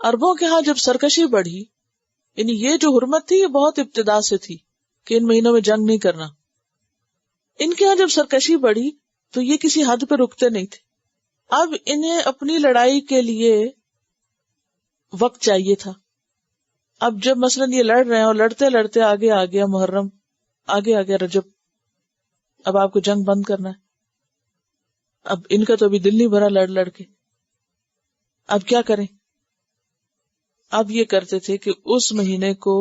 عربوں کے ہاں جب سرکشی بڑھی، یعنی یہ جو حرمت تھی یہ بہت ابتدا سے تھی کہ ان مہینوں میں جنگ نہیں کرنا. ان کے ہاں جب سرکشی بڑھی تو یہ کسی حد پہ رکتے نہیں تھے. اب انہیں اپنی لڑائی کے لیے وقت چاہیے تھا. اب جب مثلاً یہ لڑ رہے ہیں اور لڑتے لڑتے آگے آ گیا محرم، آگے آ گیا رجب، اب آپ کو جنگ بند کرنا ہے. اب ان کا تو ابھی دل نہیں بھرا لڑ لڑ کے. اب کیا کریں؟ اب یہ کرتے تھے کہ اس مہینے کو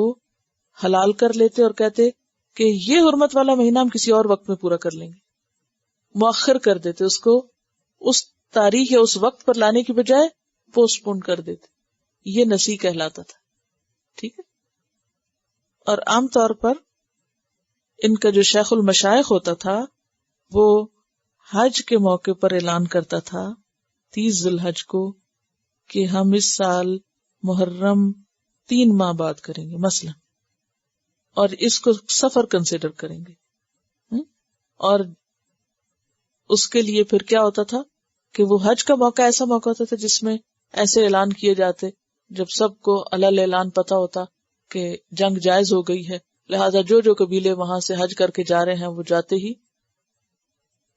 حلال کر لیتے اور کہتے کہ یہ حرمت والا مہینہ ہم کسی اور وقت میں پورا کر لیں گے. مؤخر کر دیتے اس کو، اس تاریخ یا اس وقت پر لانے کی بجائے پوسٹ پون کر دیتے. یہ نسی کہلاتا تھا. ٹھیک ہے. اور عام طور پر ان کا جو شیخ المشائخ ہوتا تھا وہ حج کے موقع پر اعلان کرتا تھا 30 ذی الحج کو کہ ہم اس سال محرم 3 ماہ بعد کریں گے مثلا، اور اس کو سفر کنسیڈر کریں گے. اور اس کے لیے پھر کیا ہوتا تھا کہ وہ حج کا موقع ایسا موقع ہوتا تھا جس میں ایسے اعلان کیے جاتے جب سب کو علل اعلان پتا ہوتا کہ جنگ جائز ہو گئی ہے، لہذا جو جو قبیلے وہاں سے حج کر کے جا رہے ہیں وہ جاتے ہی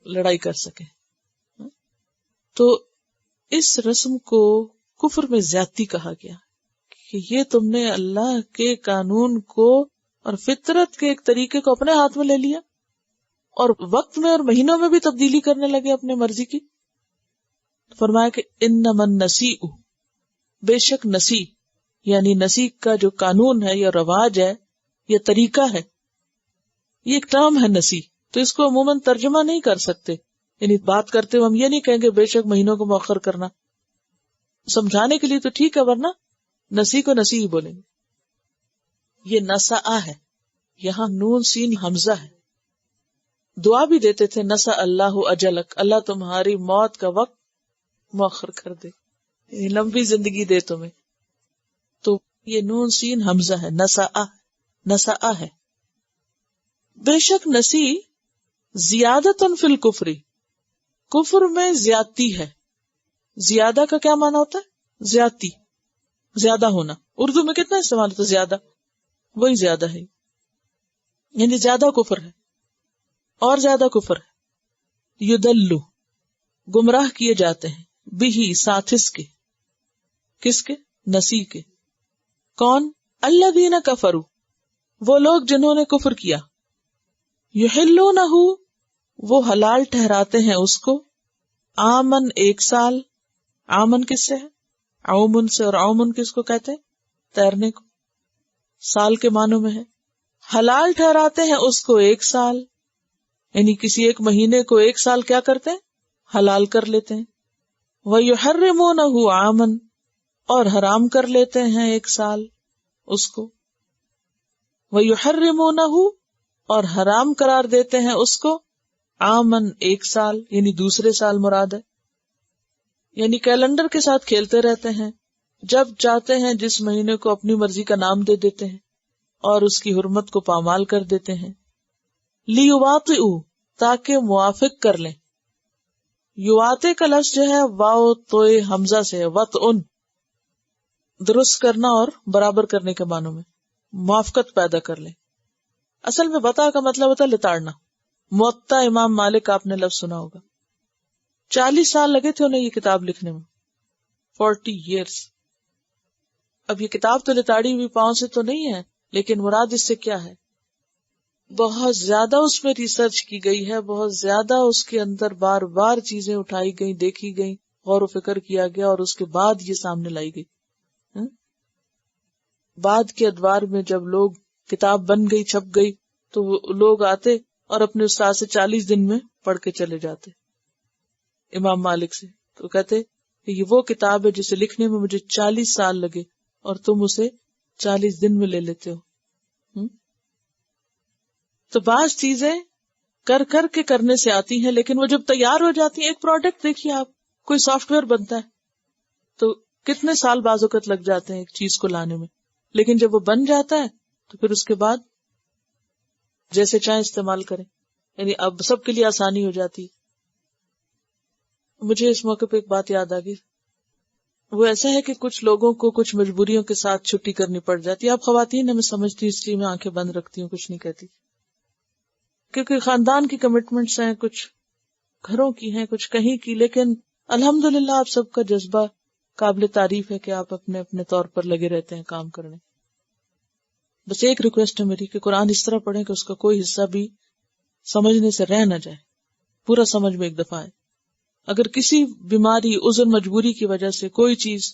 لڑائی کر سکیں. تو اس رسم کو کفر میں زیادتی کہا گیا کہ یہ تم نے اللہ کے قانون کو اور فطرت کے ایک طریقے کو اپنے ہاتھ میں لے لیا اور وقت میں اور مہینوں میں بھی تبدیلی کرنے لگے اپنے مرضی کی. فرمایا کہ انما النسیء بے شک نسی، یعنی نسی کا جو قانون ہے یا رواج ہے یا طریقہ ہے، یہ ایک ٹرم ہے نسی. تو اس کو عموماً ترجمہ نہیں کر سکتے. یعنی بات کرتے ہوئے ہم یہ نہیں کہیں گے بے شک مہینوں کو مؤخر کرنا. سمجھانے کے لیے تو ٹھیک ہے، ورنہ نسی کو نسی ہی بولیں گے. یہ نسا ہے، یہاں نون سین حمزہ ہے. دعا بھی دیتے تھے نسا اللہ اجلک، اللہ تمہاری موت کا وقت مؤخر کر دے، یعنی لمبی زندگی دے تمہیں. تو یہ نون سین حمزہ ہے، نسا ہے. بے شک نسی زیادتن فی الکفر، کفر میں زیادتی ہے. زیادہ کا کیا معنی ہوتا ہے؟ زیادتی، زیادہ ہونا. اردو میں کتنا استعمال ہوتا ہے زیادہ؟ وہی زیادہ ہے، یعنی زیادہ کفر ہے اور زیادہ کفر ہے. یدلو گمراہ کیے جاتے ہیں، بہی ساتھ اس کے، کس کے؟ نسی کے. کون؟ الذین کفروا، وہ لوگ جنہوں نے کفر کیا. یحلونہ، وہ حلال ٹھہراتے ہیں اس کو. آمن، ایک سال. آمن کس سے ہے؟ عومن سے. اور عومن کس کو کہتے ہیں؟ تیرنے کو، سال کے معنوں میں ہے. حلال ٹھہراتے ہیں اس کو 1 سال، یعنی کسی ایک مہینے کو 1 سال کیا کرتے ہیں؟ حلال کر لیتے ہیں. وَيُحَرِّمُونَهُ عَامًا، اور حرام کر لیتے ہیں 1 سال اس کو. وَيُحَرِّمُونَهُ، اور حرام قرار دیتے ہیں اس کو عامًا 1 سال، یعنی دوسرے سال مراد ہے. یعنی کیلنڈر کے ساتھ کھیلتے رہتے ہیں، جب چاہتے ہیں جس مہینے کو اپنی مرضی کا نام دے دیتے ہیں اور اس کی حرمت کو پامال کر دیتے ہیں. لِيُوَاطِئُوا، تاکہ موافق کر لیں. یواطے کا لفظ جو ہے واو توئے حمزہ سے، وطئن، درست کرنا اور برابر کرنے کے معنوں میں، موافقت پیدا کر لیں. اصل میں وطا کا مطلب ہوتا ہے لتاڑنا. موطا امام مالک آپ نے لفظ سنا ہوگا. 40 سال لگے تھے انہیں یہ کتاب لکھنے میں، 40 years. اب یہ کتاب تو لتاڑی ہوئی پاؤں سے تو نہیں ہے، لیکن مراد اس سے کیا ہے؟ بہت زیادہ اس میں ریسرچ کی گئی ہے، بہت زیادہ اس کے اندر بار بار چیزیں اٹھائی گئیں، دیکھی گئیں، غور و فکر کیا گیا، اور اس کے بعد یہ سامنے لائی گئی. بعد کے ادوار میں جب لوگ کتاب بن گئی، چھپ گئی، تو لوگ آتے اور اپنے استاد سے 40 دن میں پڑھ کے چلے جاتے. امام مالک سے تو کہتے کہ یہ وہ کتاب ہے جسے لکھنے میں مجھے 40 سال لگے اور تم اسے 40 دن میں لے لیتے ہو. تو بعض چیزیں کر کر کے کرنے سے آتی ہیں، لیکن وہ جب تیار ہو جاتی ہیں، ایک پروڈکٹ دیکھیے آپ، کوئی سافٹ ویئر بنتا ہے تو کتنے سال بعض اوقات لگ جاتے ہیں ایک چیز کو لانے میں، لیکن جب وہ بن جاتا ہے تو پھر اس کے بعد جیسے چاہیں استعمال کریں، یعنی اب سب کے لیے آسانی ہو جاتی. مجھے اس موقع پہ ایک بات یاد آ گئی. وہ ایسا ہے کہ کچھ لوگوں کو کچھ مجبوریوں کے ساتھ چھٹی کرنی پڑ جاتی ہے. آپ خواتین ہیں، میں سمجھتی ہوں، اس لیے میں آنکھیں بند رکھتی ہوں، کچھ نہیں کہتی، کیونکہ خاندان کی کمٹمنٹس ہیں، کچھ گھروں کی ہیں، کچھ کہیں کی، لیکن الحمدللہ آپ سب کا جذبہ قابل تعریف ہے کہ آپ اپنے اپنے طور پر لگے رہتے ہیں کام کرنے. بس ایک ریکویسٹ ہے میری کہ قرآن اس طرح پڑھیں کہ اس کا کوئی حصہ بھی سمجھنے سے رہ نہ جائے، پورا سمجھ میں ایک دفعہ ہے. اگر کسی بیماری، عذر، مجبوری کی وجہ سے کوئی چیز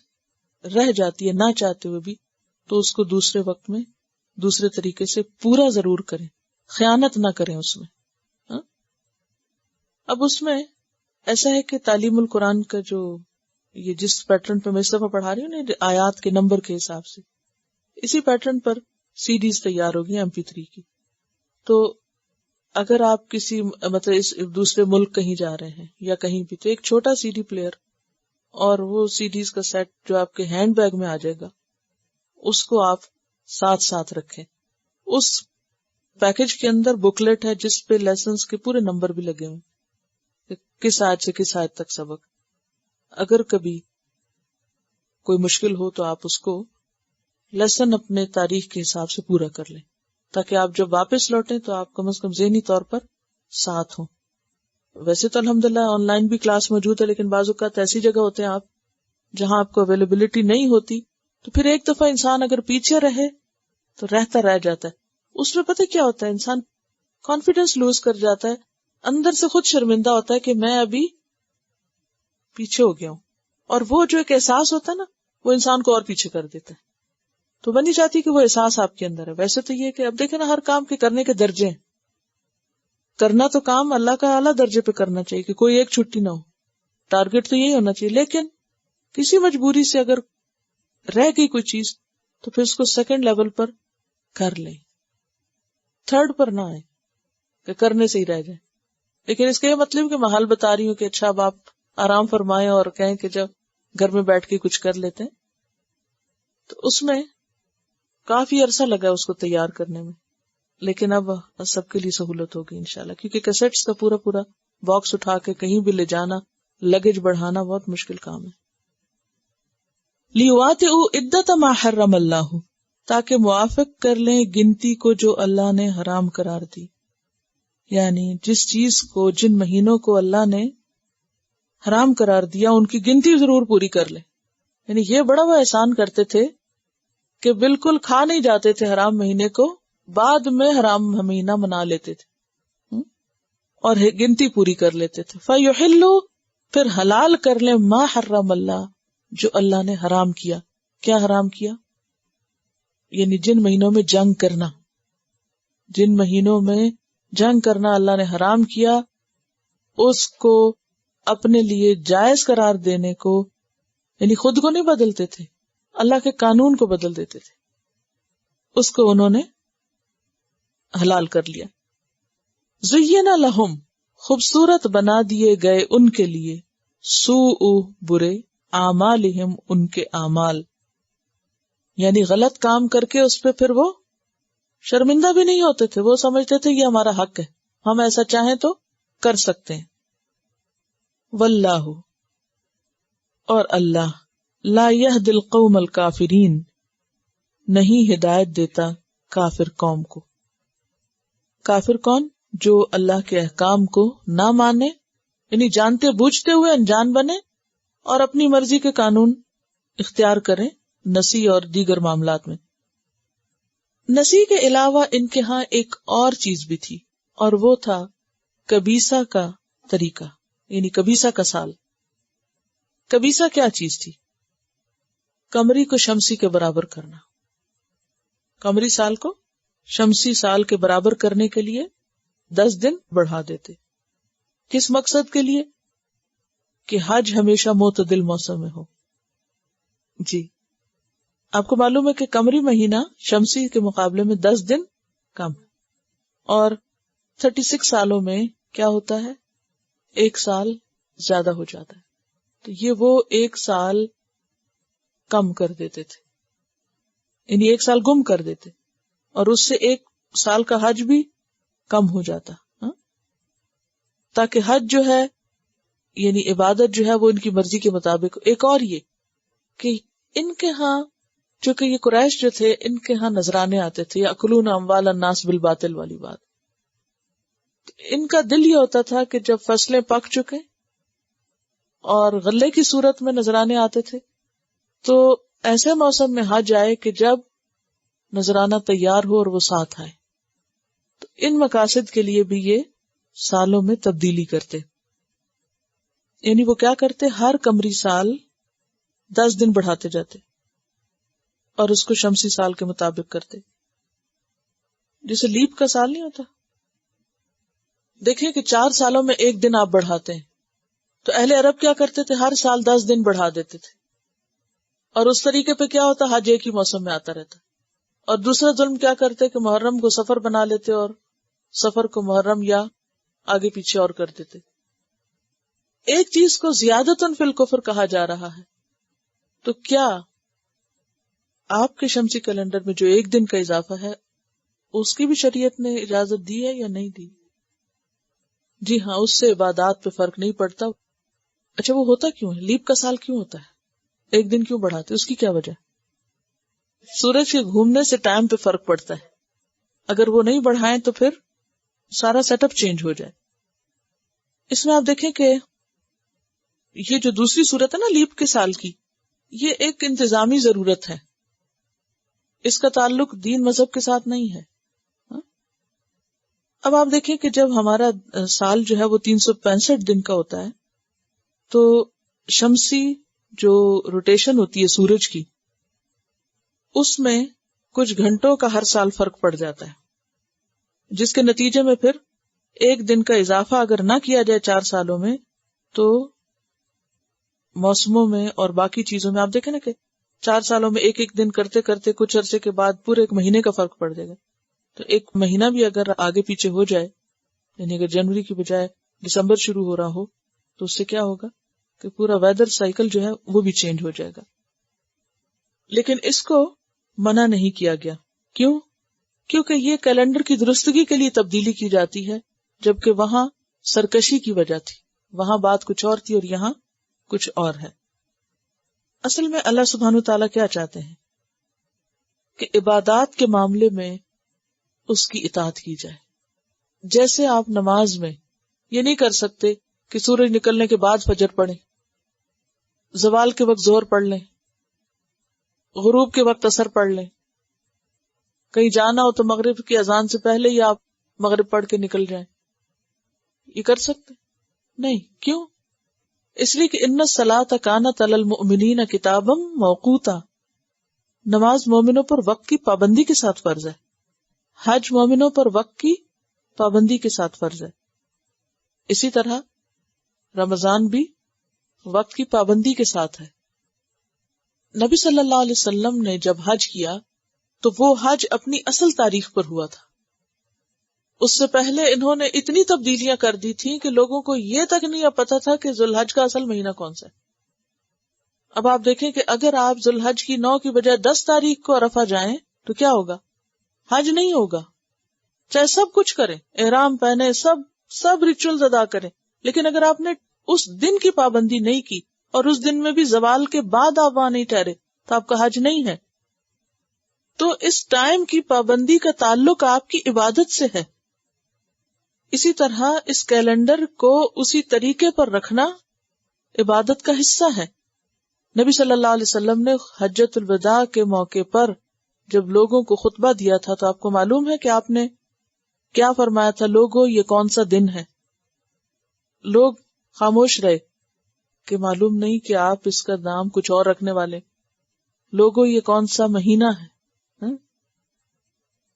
رہ جاتی ہے نہ چاہتے ہوئے بھی، تو اس کو دوسرے وقت میں دوسرے طریقے سے پورا ضرور کریں، خیانت نہ کریں اس میں. اب اس میں ایسا ہے کہ تعلیم القرآن کا جو یہ جس پیٹرن پہ میں اس دفعہ پڑھا رہی ہوں نا، آیات کے نمبر کے حساب سے، اسی پیٹرن پر CDs تیار ہوگی MP3 کی. تو اگر آپ کسی مطلب دوسرے ملک کہیں جا رہے ہیں یا کہیں بھی، تو ایک چھوٹا CD پلیئر اور وہ CDs کا سیٹ جو آپ کے ہینڈ بیگ میں آ جائے گا، اس کو آپ ساتھ رکھیں. اس پیکج کے اندر بکلیٹ ہے جس پہ لیسنز کے پورے نمبر بھی لگے ہوئے، کس آیت سے کس آیت تک سبق. اگر کبھی کوئی مشکل ہو تو آپ اس کو لیسن اپنے تاریخ کے حساب سے پورا کر لیں، تاکہ آپ جب واپس لوٹیں تو آپ کم از کم ذہنی طور پر ساتھ ہوں. ویسے تو الحمدللہ آن لائن بھی کلاس موجود ہے، لیکن بعض اوقات ایسی جگہ ہوتے ہیں آپ جہاں آپ کو اویلیبلٹی نہیں ہوتی، تو پھر ایک دفعہ انسان اگر پیچھے رہے تو رہتا رہ جاتا ہے. اس میں پتہ کیا ہوتا ہے، انسان کانفیڈنس لوز کر جاتا ہے، اندر سے خود شرمندہ ہوتا ہے کہ میں ابھی پیچھے ہو گیا ہوں، اور وہ جو ایک احساس ہوتا ہے نا، وہ انسان کو اور پیچھے کر دیتا ہے. تو میں نہیں چاہتی کہ وہ احساس آپ کے اندر ہے. ویسے تو یہ کہ اب دیکھیں نا، ہر کام کے کرنے کے درجے ہیں، کرنا تو کام اللہ کا اعلیٰ درجے پہ کرنا چاہیے کہ کوئی ایک چھٹی نہ ہو، ٹارگٹ تو یہی ہونا چاہیے. لیکن کسی مجبوری سے اگر رہ گئی کوئی چیز تو پھر اس کو سیکنڈ لیول پر کر لیں، تھرڈ پر نہ آئے کہ کرنے سے ہی رہ جائے. لیکن اس کا یہ مطلب کہ میں حل بتا رہی ہوں کہ اچھا اب آپ آرام فرمائیں اور کہیں کہ جب گھر میں بیٹھ کے کچھ کر لیتے ہیں. تو اس میں کافی عرصہ لگا اس کو تیار کرنے میں، لیکن اب سب کے لیے سہولت ہوگی انشاءاللہ، کیونکہ کیسٹس کا پورا باکس اٹھا کے کہیں بھی لے جانا، لگیج بڑھانا بہت مشکل کام ہے. لِيُوَاطِئُوا عِدَّةَ مَا حَرَّمَ اللَّهُ، تاکہ موافق کر لیں گنتی کو جو اللہ نے حرام قرار دی. یعنی جس چیز کو، جن مہینوں کو اللہ نے حرام قرار دیا، ان کی گنتی ضرور پوری کر لیں. یعنی یہ بڑا وہ احسان کرتے تھے کہ بالکل کھا نہیں جاتے تھے حرام مہینے کو، بعد میں حرام مہینہ منا لیتے تھے اور گنتی پوری کر لیتے تھے. فَيُحِلُّوا، پھر حلال کر لیں، مَا حَرَّمَ اللَّهُ، جو اللہ نے حرام کیا. کیا حرام کیا؟ یعنی جن مہینوں میں جنگ کرنا، جن مہینوں میں جنگ کرنا اللہ نے حرام کیا، اس کو اپنے لیے جائز قرار دینے کو، یعنی خود کو نہیں بدلتے تھے، اللہ کے قانون کو بدل دیتے تھے، اس کو انہوں نے حلال کر لیا۔ زین لہم، خوبصورت بنا دیے گئے ان کے لیے، سوء برے، اعمالہم ان کے اعمال، یعنی غلط کام کر کے اس پہ پھر وہ شرمندہ بھی نہیں ہوتے تھے، وہ سمجھتے تھے یہ ہمارا حق ہے، ہم ایسا چاہیں تو کر سکتے ہیں۔ واللہ، اور اللہ، لا یہدی القوم الکافرین، نہیں ہدایت دیتا کافر قوم کو۔ کافر کون؟ جو اللہ کے احکام کو نہ مانے، یعنی جانتے بوجھتے ہوئے انجان بنے اور اپنی مرضی کے قانون اختیار کریں نسی اور دیگر معاملات میں۔ نسی کے علاوہ ان کے ہاں ایک اور چیز بھی تھی، اور وہ تھا کبیسہ کا طریقہ، یعنی کبیسہ کا سال۔ کبیسہ کیا چیز تھی؟ قمری کو شمسی کے برابر کرنا۔ قمری سال کو شمسی سال کے برابر کرنے کے لیے 10 دن بڑھا دیتے۔ کس مقصد کے لیے؟ کہ حج ہمیشہ معتدل موسم میں ہو۔ جی، آپ کو معلوم ہے کہ قمری مہینہ شمسی کے مقابلے میں 10 دن کم ہے، اور 36 سالوں میں کیا ہوتا ہے؟ ایک سال زیادہ ہو جاتا ہے، تو یہ وہ ایک سال کم کر دیتے تھے، یعنی ایک سال گم کر دیتے، اور اس سے ایک سال کا حج بھی کم ہو جاتا، تاکہ حج جو ہے یعنی عبادت جو ہے وہ ان کی مرضی کے مطابق۔ ایک اور یہ کہ ان کے ہاں چونکہ یہ قریش جو تھے، ان کے ہاں نذرانے آتے تھے، یأکلون اموال الناس بالباطل والی بات، ان کا دل یہ ہوتا تھا کہ جب فصلیں پک چکے اور غلے کی صورت میں نذرانے آتے تھے تو ایسے موسم میں حج آئے کہ جب نذرانہ تیار ہو اور وہ ساتھ آئے، تو ان مقاصد کے لیے بھی یہ سالوں میں تبدیلی کرتے، یعنی وہ کیا کرتے؟ ہر قمری سال 10 دن بڑھاتے جاتے اور اس کو شمسی سال کے مطابق کرتے، جسے لیپ کا سال نہیں ہوتا۔ دیکھیں کہ 4 سالوں میں 1 دن آپ بڑھاتے ہیں، تو اہل عرب کیا کرتے تھے؟ ہر سال 10 دن بڑھا دیتے تھے، اور اس طریقے پہ کیا ہوتا؟ حج ایک ہی موسم میں آتا رہتا۔ اور دوسرا ظلم کیا کرتے کہ محرم کو سفر بنا لیتے اور سفر کو محرم یا آگے پیچھے اور کر دیتے۔ ایک چیز کو زیادتاً فی الکفر کہا جا رہا ہے، تو کیا آپ کے شمسی کیلنڈر میں جو 1 دن کا اضافہ ہے اس کی بھی شریعت نے اجازت دی ہے یا نہیں دی؟ جی ہاں، اس سے عبادات پہ فرق نہیں پڑتا۔ اچھا، وہ ہوتا کیوں ہے؟ لیپ کا سال کیوں ہوتا ہے؟ 1 دن کیوں بڑھاتے؟ اس کی کیا وجہ؟ سورج کے گھومنے سے ٹائم پہ فرق پڑتا ہے، اگر وہ نہیں بڑھائیں تو پھر سارا سیٹ اپ چینج ہو جائے۔ اس میں آپ دیکھیں کہ یہ جو دوسری صورت ہے نا لیپ کے سال کی، یہ ایک انتظامی ضرورت ہے، اس کا تعلق دین مذہب کے ساتھ نہیں ہے۔ اب آپ دیکھیں کہ جب ہمارا سال جو ہے وہ 365 دن کا ہوتا ہے، تو شمسی جو روٹیشن ہوتی ہے سورج کی، اس میں کچھ گھنٹوں کا ہر سال فرق پڑ جاتا ہے، جس کے نتیجے میں پھر 1 دن کا اضافہ اگر نہ کیا جائے 4 سالوں میں، تو موسموں میں اور باقی چیزوں میں آپ دیکھیں نا کہ 4 سالوں میں 1 دن کرتے کرتے کچھ عرصے کے بعد پورے 1 مہینے کا فرق پڑ جائے گا۔ تو 1 مہینہ بھی اگر آگے پیچھے ہو جائے، یعنی اگر جنوری کی بجائے دسمبر شروع ہو رہا ہو، تو اس سے کیا ہوگا کہ پورا ویدر سائیکل جو ہے وہ بھی چینج ہو جائے گا۔ لیکن اس کو منع نہیں کیا گیا، کیوں؟ کیونکہ یہ کیلنڈر کی درستگی کے لیے تبدیلی کی جاتی ہے، جبکہ وہاں سرکشی کی وجہ تھی، وہاں بات کچھ اور تھی اور یہاں کچھ اور ہے۔ اصل میں اللہ سبحانہ وتعالیٰ کیا چاہتے ہیں کہ عبادات کے معاملے میں اس کی اطاعت کی جائے۔ جیسے آپ نماز میں یہ نہیں کر سکتے کہ سورج نکلنے کے بعد فجر پڑھیں، زوال کے وقت ظہر پڑھ لیں، غروب کے وقت عصر پڑھ لیں، کہیں جانا ہو تو مغرب کی اذان سے پہلے ہی آپ مغرب پڑھ کے نکل جائیں، یہ کر سکتے نہیں؟ کیوں؟ اس لیے کہ ان الصلاۃ کانت علی المؤمنین کتابا موقوتا، نماز مومنوں پر وقت کی پابندی کے ساتھ فرض ہے، حج مومنوں پر وقت کی پابندی کے ساتھ فرض ہے. اسی طرح رمضان بھی وقت کی پابندی کے ساتھ ہے. نبی صلی اللہ علیہ وسلم نے جب حج کیا تو وہ حج اپنی اصل تاریخ پر ہوا تھا. اس سے پہلے انہوں نے اتنی تبدیلیاں کر دی تھیں کہ لوگوں کو یہ تک نہیں پتا تھا کہ ذو الحج کا اصل مہینہ کون سا ہے. اب آپ دیکھیں کہ اگر آپ ذو الحج کی 9 کی بجائے 10 تاریخ کو عرفہ جائیں تو کیا ہوگا؟ حج نہیں ہوگا. چاہے سب کچھ کریں، احرام پہنے، سب ریچولز ادا کریں، لیکن اگر آپ نے اس دن کی پابندی نہیں کی اور اس دن میں بھی زوال کے بعد آپ وہاں نہیں ٹھہرے تو آپ کا حج نہیں ہے. تو اس ٹائم کی پابندی کا تعلق آپ کی عبادت سے ہے. اسی طرح اس کیلنڈر کو اسی طریقے پر رکھنا عبادت کا حصہ ہے. نبی صلی اللہ علیہ وسلم نے حجۃ الوداع کے موقع پر جب لوگوں کو خطبہ دیا تھا تو آپ کو معلوم ہے کہ آپ نے کیا فرمایا تھا؟ لوگوں یہ کون سا دن ہے؟ لوگ خاموش رہے کہ معلوم نہیں کہ آپ اس کا نام کچھ اور رکھنے والے. لوگوں یہ کون سا مہینہ ہے؟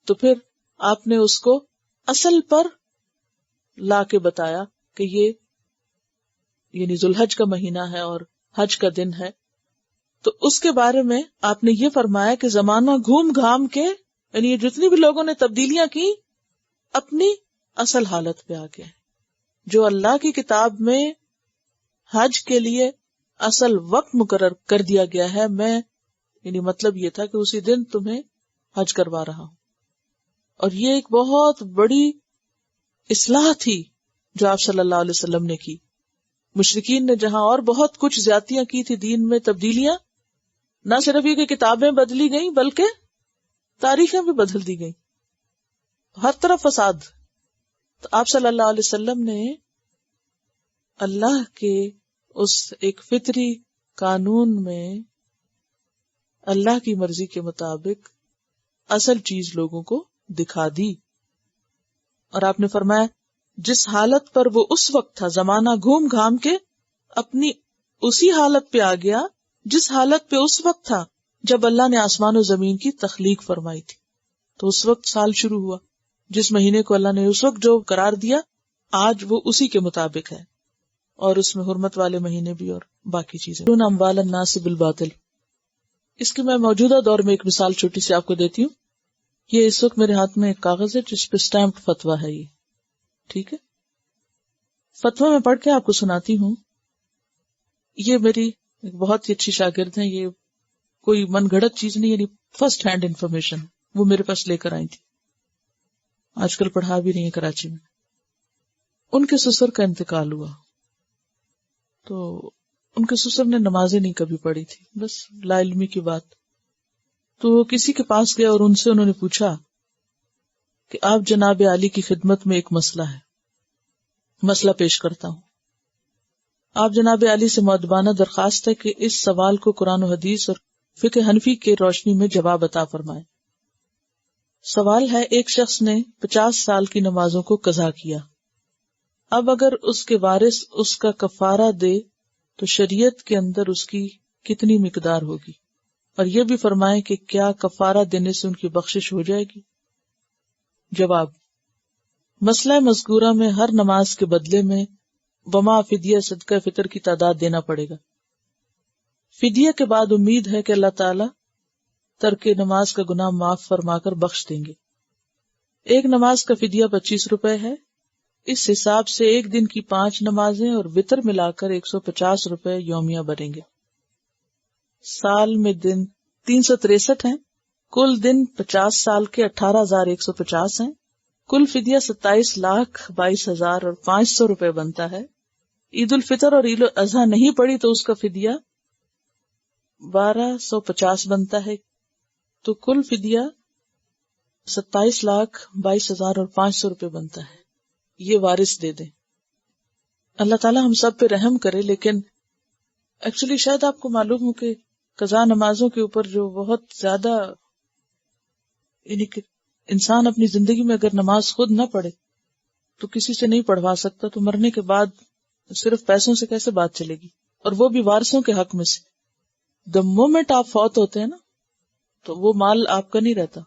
تو پھر آپ نے اس کو اصل پر لا کے بتایا کہ یہ یعنی ذو الحج کا مہینہ ہے اور حج کا دن ہے. تو اس کے بارے میں آپ نے یہ فرمایا کہ زمانہ گھوم گھام کے یعنی جتنی بھی لوگوں نے تبدیلیاں کی اپنی اصل حالت پہ آ گئے. جو اللہ کی کتاب میں حج کے لیے اصل وقت مقرر کر دیا گیا ہے، میں یعنی مطلب یہ تھا کہ اسی دن تمہیں حج کروا رہا ہوں. اور یہ ایک بہت بڑی اصلاح تھی جو آپ صلی اللہ علیہ وسلم نے کی. مشرکین نے جہاں اور بہت کچھ زیادتیاں کی تھی دین میں، تبدیلیاں، نہ صرف یہ کہ کتابیں بدلی گئیں بلکہ تاریخیں بھی بدل دی گئیں، ہر طرف فساد. تو آپ صلی اللہ علیہ وسلم نے اللہ کے اس ایک فطری قانون میں اللہ کی مرضی کے مطابق اصل چیز لوگوں کو دکھا دی. اور آپ نے فرمایا جس حالت پر وہ اس وقت تھا، زمانہ گھوم گھام کے اپنی اسی حالت پہ آ گیا جس حالت پہ اس وقت تھا جب اللہ نے آسمان و زمین کی تخلیق فرمائی تھی. تو اس وقت سال شروع ہوا، جس مہینے کو اللہ نے اس وقت جو قرار دیا آج وہ اسی کے مطابق ہے، اور اس میں حرمت والے مہینے بھی اور باقی چیزیں. اموال الناس بالباطل، اس کی میں موجودہ دور میں ایک مثال چھوٹی سی آپ کو دیتی ہوں. یہ اس وقت میرے ہاتھ میں ایک کاغذ ہے جس پہ اسٹیمپڈ فتویٰ ہے. یہ ٹھیک ہے، فتویٰ میں پڑھ کے آپ کو سناتی ہوں. یہ میری ایک بہت ہی اچھی شاگرد ہیں، یہ کوئی من گھڑت چیز نہیں، یعنی فرسٹ ہینڈ انفارمیشن وہ میرے پاس لے کر آئی تھی. آج کل پڑھا بھی نہیں ہے کراچی میں. ان کے سسر کا انتقال ہوا تو ان کے سسر نے نمازیں نہیں کبھی پڑھی تھی، بس لا علمی کی بات. تو وہ کسی کے پاس گئے اور ان سے انہوں نے پوچھا کہ آپ جناب عالی کی خدمت میں ایک مسئلہ ہے، مسئلہ پیش کرتا ہوں. آپ جناب عالی سے مؤدبانہ درخواست ہے کہ اس سوال کو قرآن و حدیث اور فقہ حنفی کے روشنی میں جواب عطا فرمائیں. سوال ہے، ایک شخص نے 50 سال کی نمازوں کو قضا کیا. اب اگر اس کے وارث اس کا کفارہ دے تو شریعت کے اندر اس کی کتنی مقدار ہوگی؟ اور یہ بھی فرمائیں کہ کیا کفارہ دینے سے ان کی بخشش ہو جائے گی؟ جواب، مسئلہ مذکورہ میں ہر نماز کے بدلے میں وما فدیہ صدقہ فطر کی تعداد دینا پڑے گا. فدیہ کے بعد امید ہے کہ اللہ تعالی ترک نماز کا گناہ معاف فرما کر بخش دیں گے. ایک نماز کا فدیہ 25 روپے ہے. اس حساب سے ایک دن کی 5 نمازیں اور وطر ملا کر 150 روپے یومیہ بنیں گے. سال میں دن 363 ہیں. کل دن 50 سال کے 18,150 ہیں. کل فدیہ 27,22,000 اور 500 روپے بنتا ہے. عید الفطر اور عید الاضحیٰ نہیں پڑی تو اس کا فدیہ 1,250 بنتا ہے. تو کل فدیہ 27,22,000 اور 500 روپے بنتا ہے. یہ وارث دے دیں. اللہ تعالیٰ ہم سب پہ رحم کرے. لیکن ایکچولی شاید آپ کو معلوم ہو کہ قضا نمازوں کے اوپر جو بہت زیادہ یعنی کہ انسان اپنی زندگی میں اگر نماز خود نہ پڑھے تو کسی سے نہیں پڑھوا سکتا، تو مرنے کے بعد صرف پیسوں سے کیسے بات چلے گی، اور وہ بھی وارثوں کے حق میں سے. دا مومنٹ آپ فوت ہوتے ہیں نا، تو وہ مال آپ کا نہیں رہتا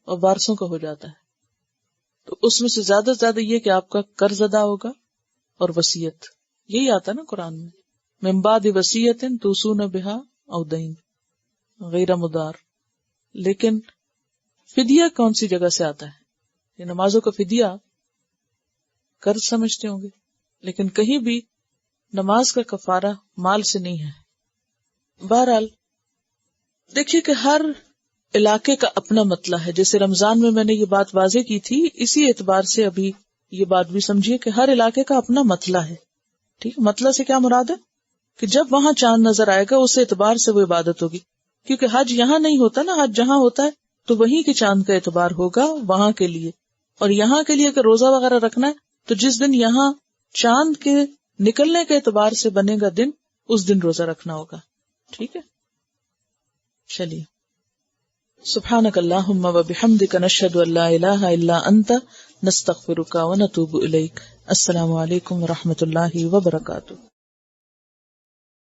اور وارثوں کا ہو جاتا ہے. تو اس میں سے زیادہ سے زیادہ یہ کہ آپ کا قرض ادا ہوگا اور وصیت. یہی آتا نا قرآن میں، من بعد وصیت توصون بہا او دین غیر مدار. لیکن فدیہ کون سی جگہ سے آتا ہے؟ یہ نمازوں کا فدیہ قرض سمجھتے ہوں گے، لیکن کہیں بھی نماز کا کفارہ مال سے نہیں ہے. بہرحال دیکھیے کہ ہر علاقے کا اپنا مطلع ہے. جیسے رمضان میں نے یہ بات واضح کی تھی، اسی اعتبار سے ابھی یہ بات بھی سمجھیے کہ ہر علاقے کا اپنا مطلع ہے. ٹھیک، مطلع سے کیا مراد ہے کہ جب وہاں چاند نظر آئے گا اس اعتبار سے وہ عبادت ہوگی. کیونکہ حج یہاں نہیں ہوتا نا، حج جہاں ہوتا ہے تو وہیں کے چاند کا اعتبار ہوگا وہاں کے لیے. اور یہاں کے لیے اگر روزہ وغیرہ رکھنا ہے تو جس دن یہاں چاند کے نکلنے کے اعتبار سے بنے گا دن، اس دن روزہ رکھنا ہوگا. ٹھیک ہے، چلیے. سبحانک اللہم و بحمدک نشہد ان لا الہ الا انت نستغفرک و نتوب الیک. السلام علیکم و رحمۃ اللہ وبرکاتہ.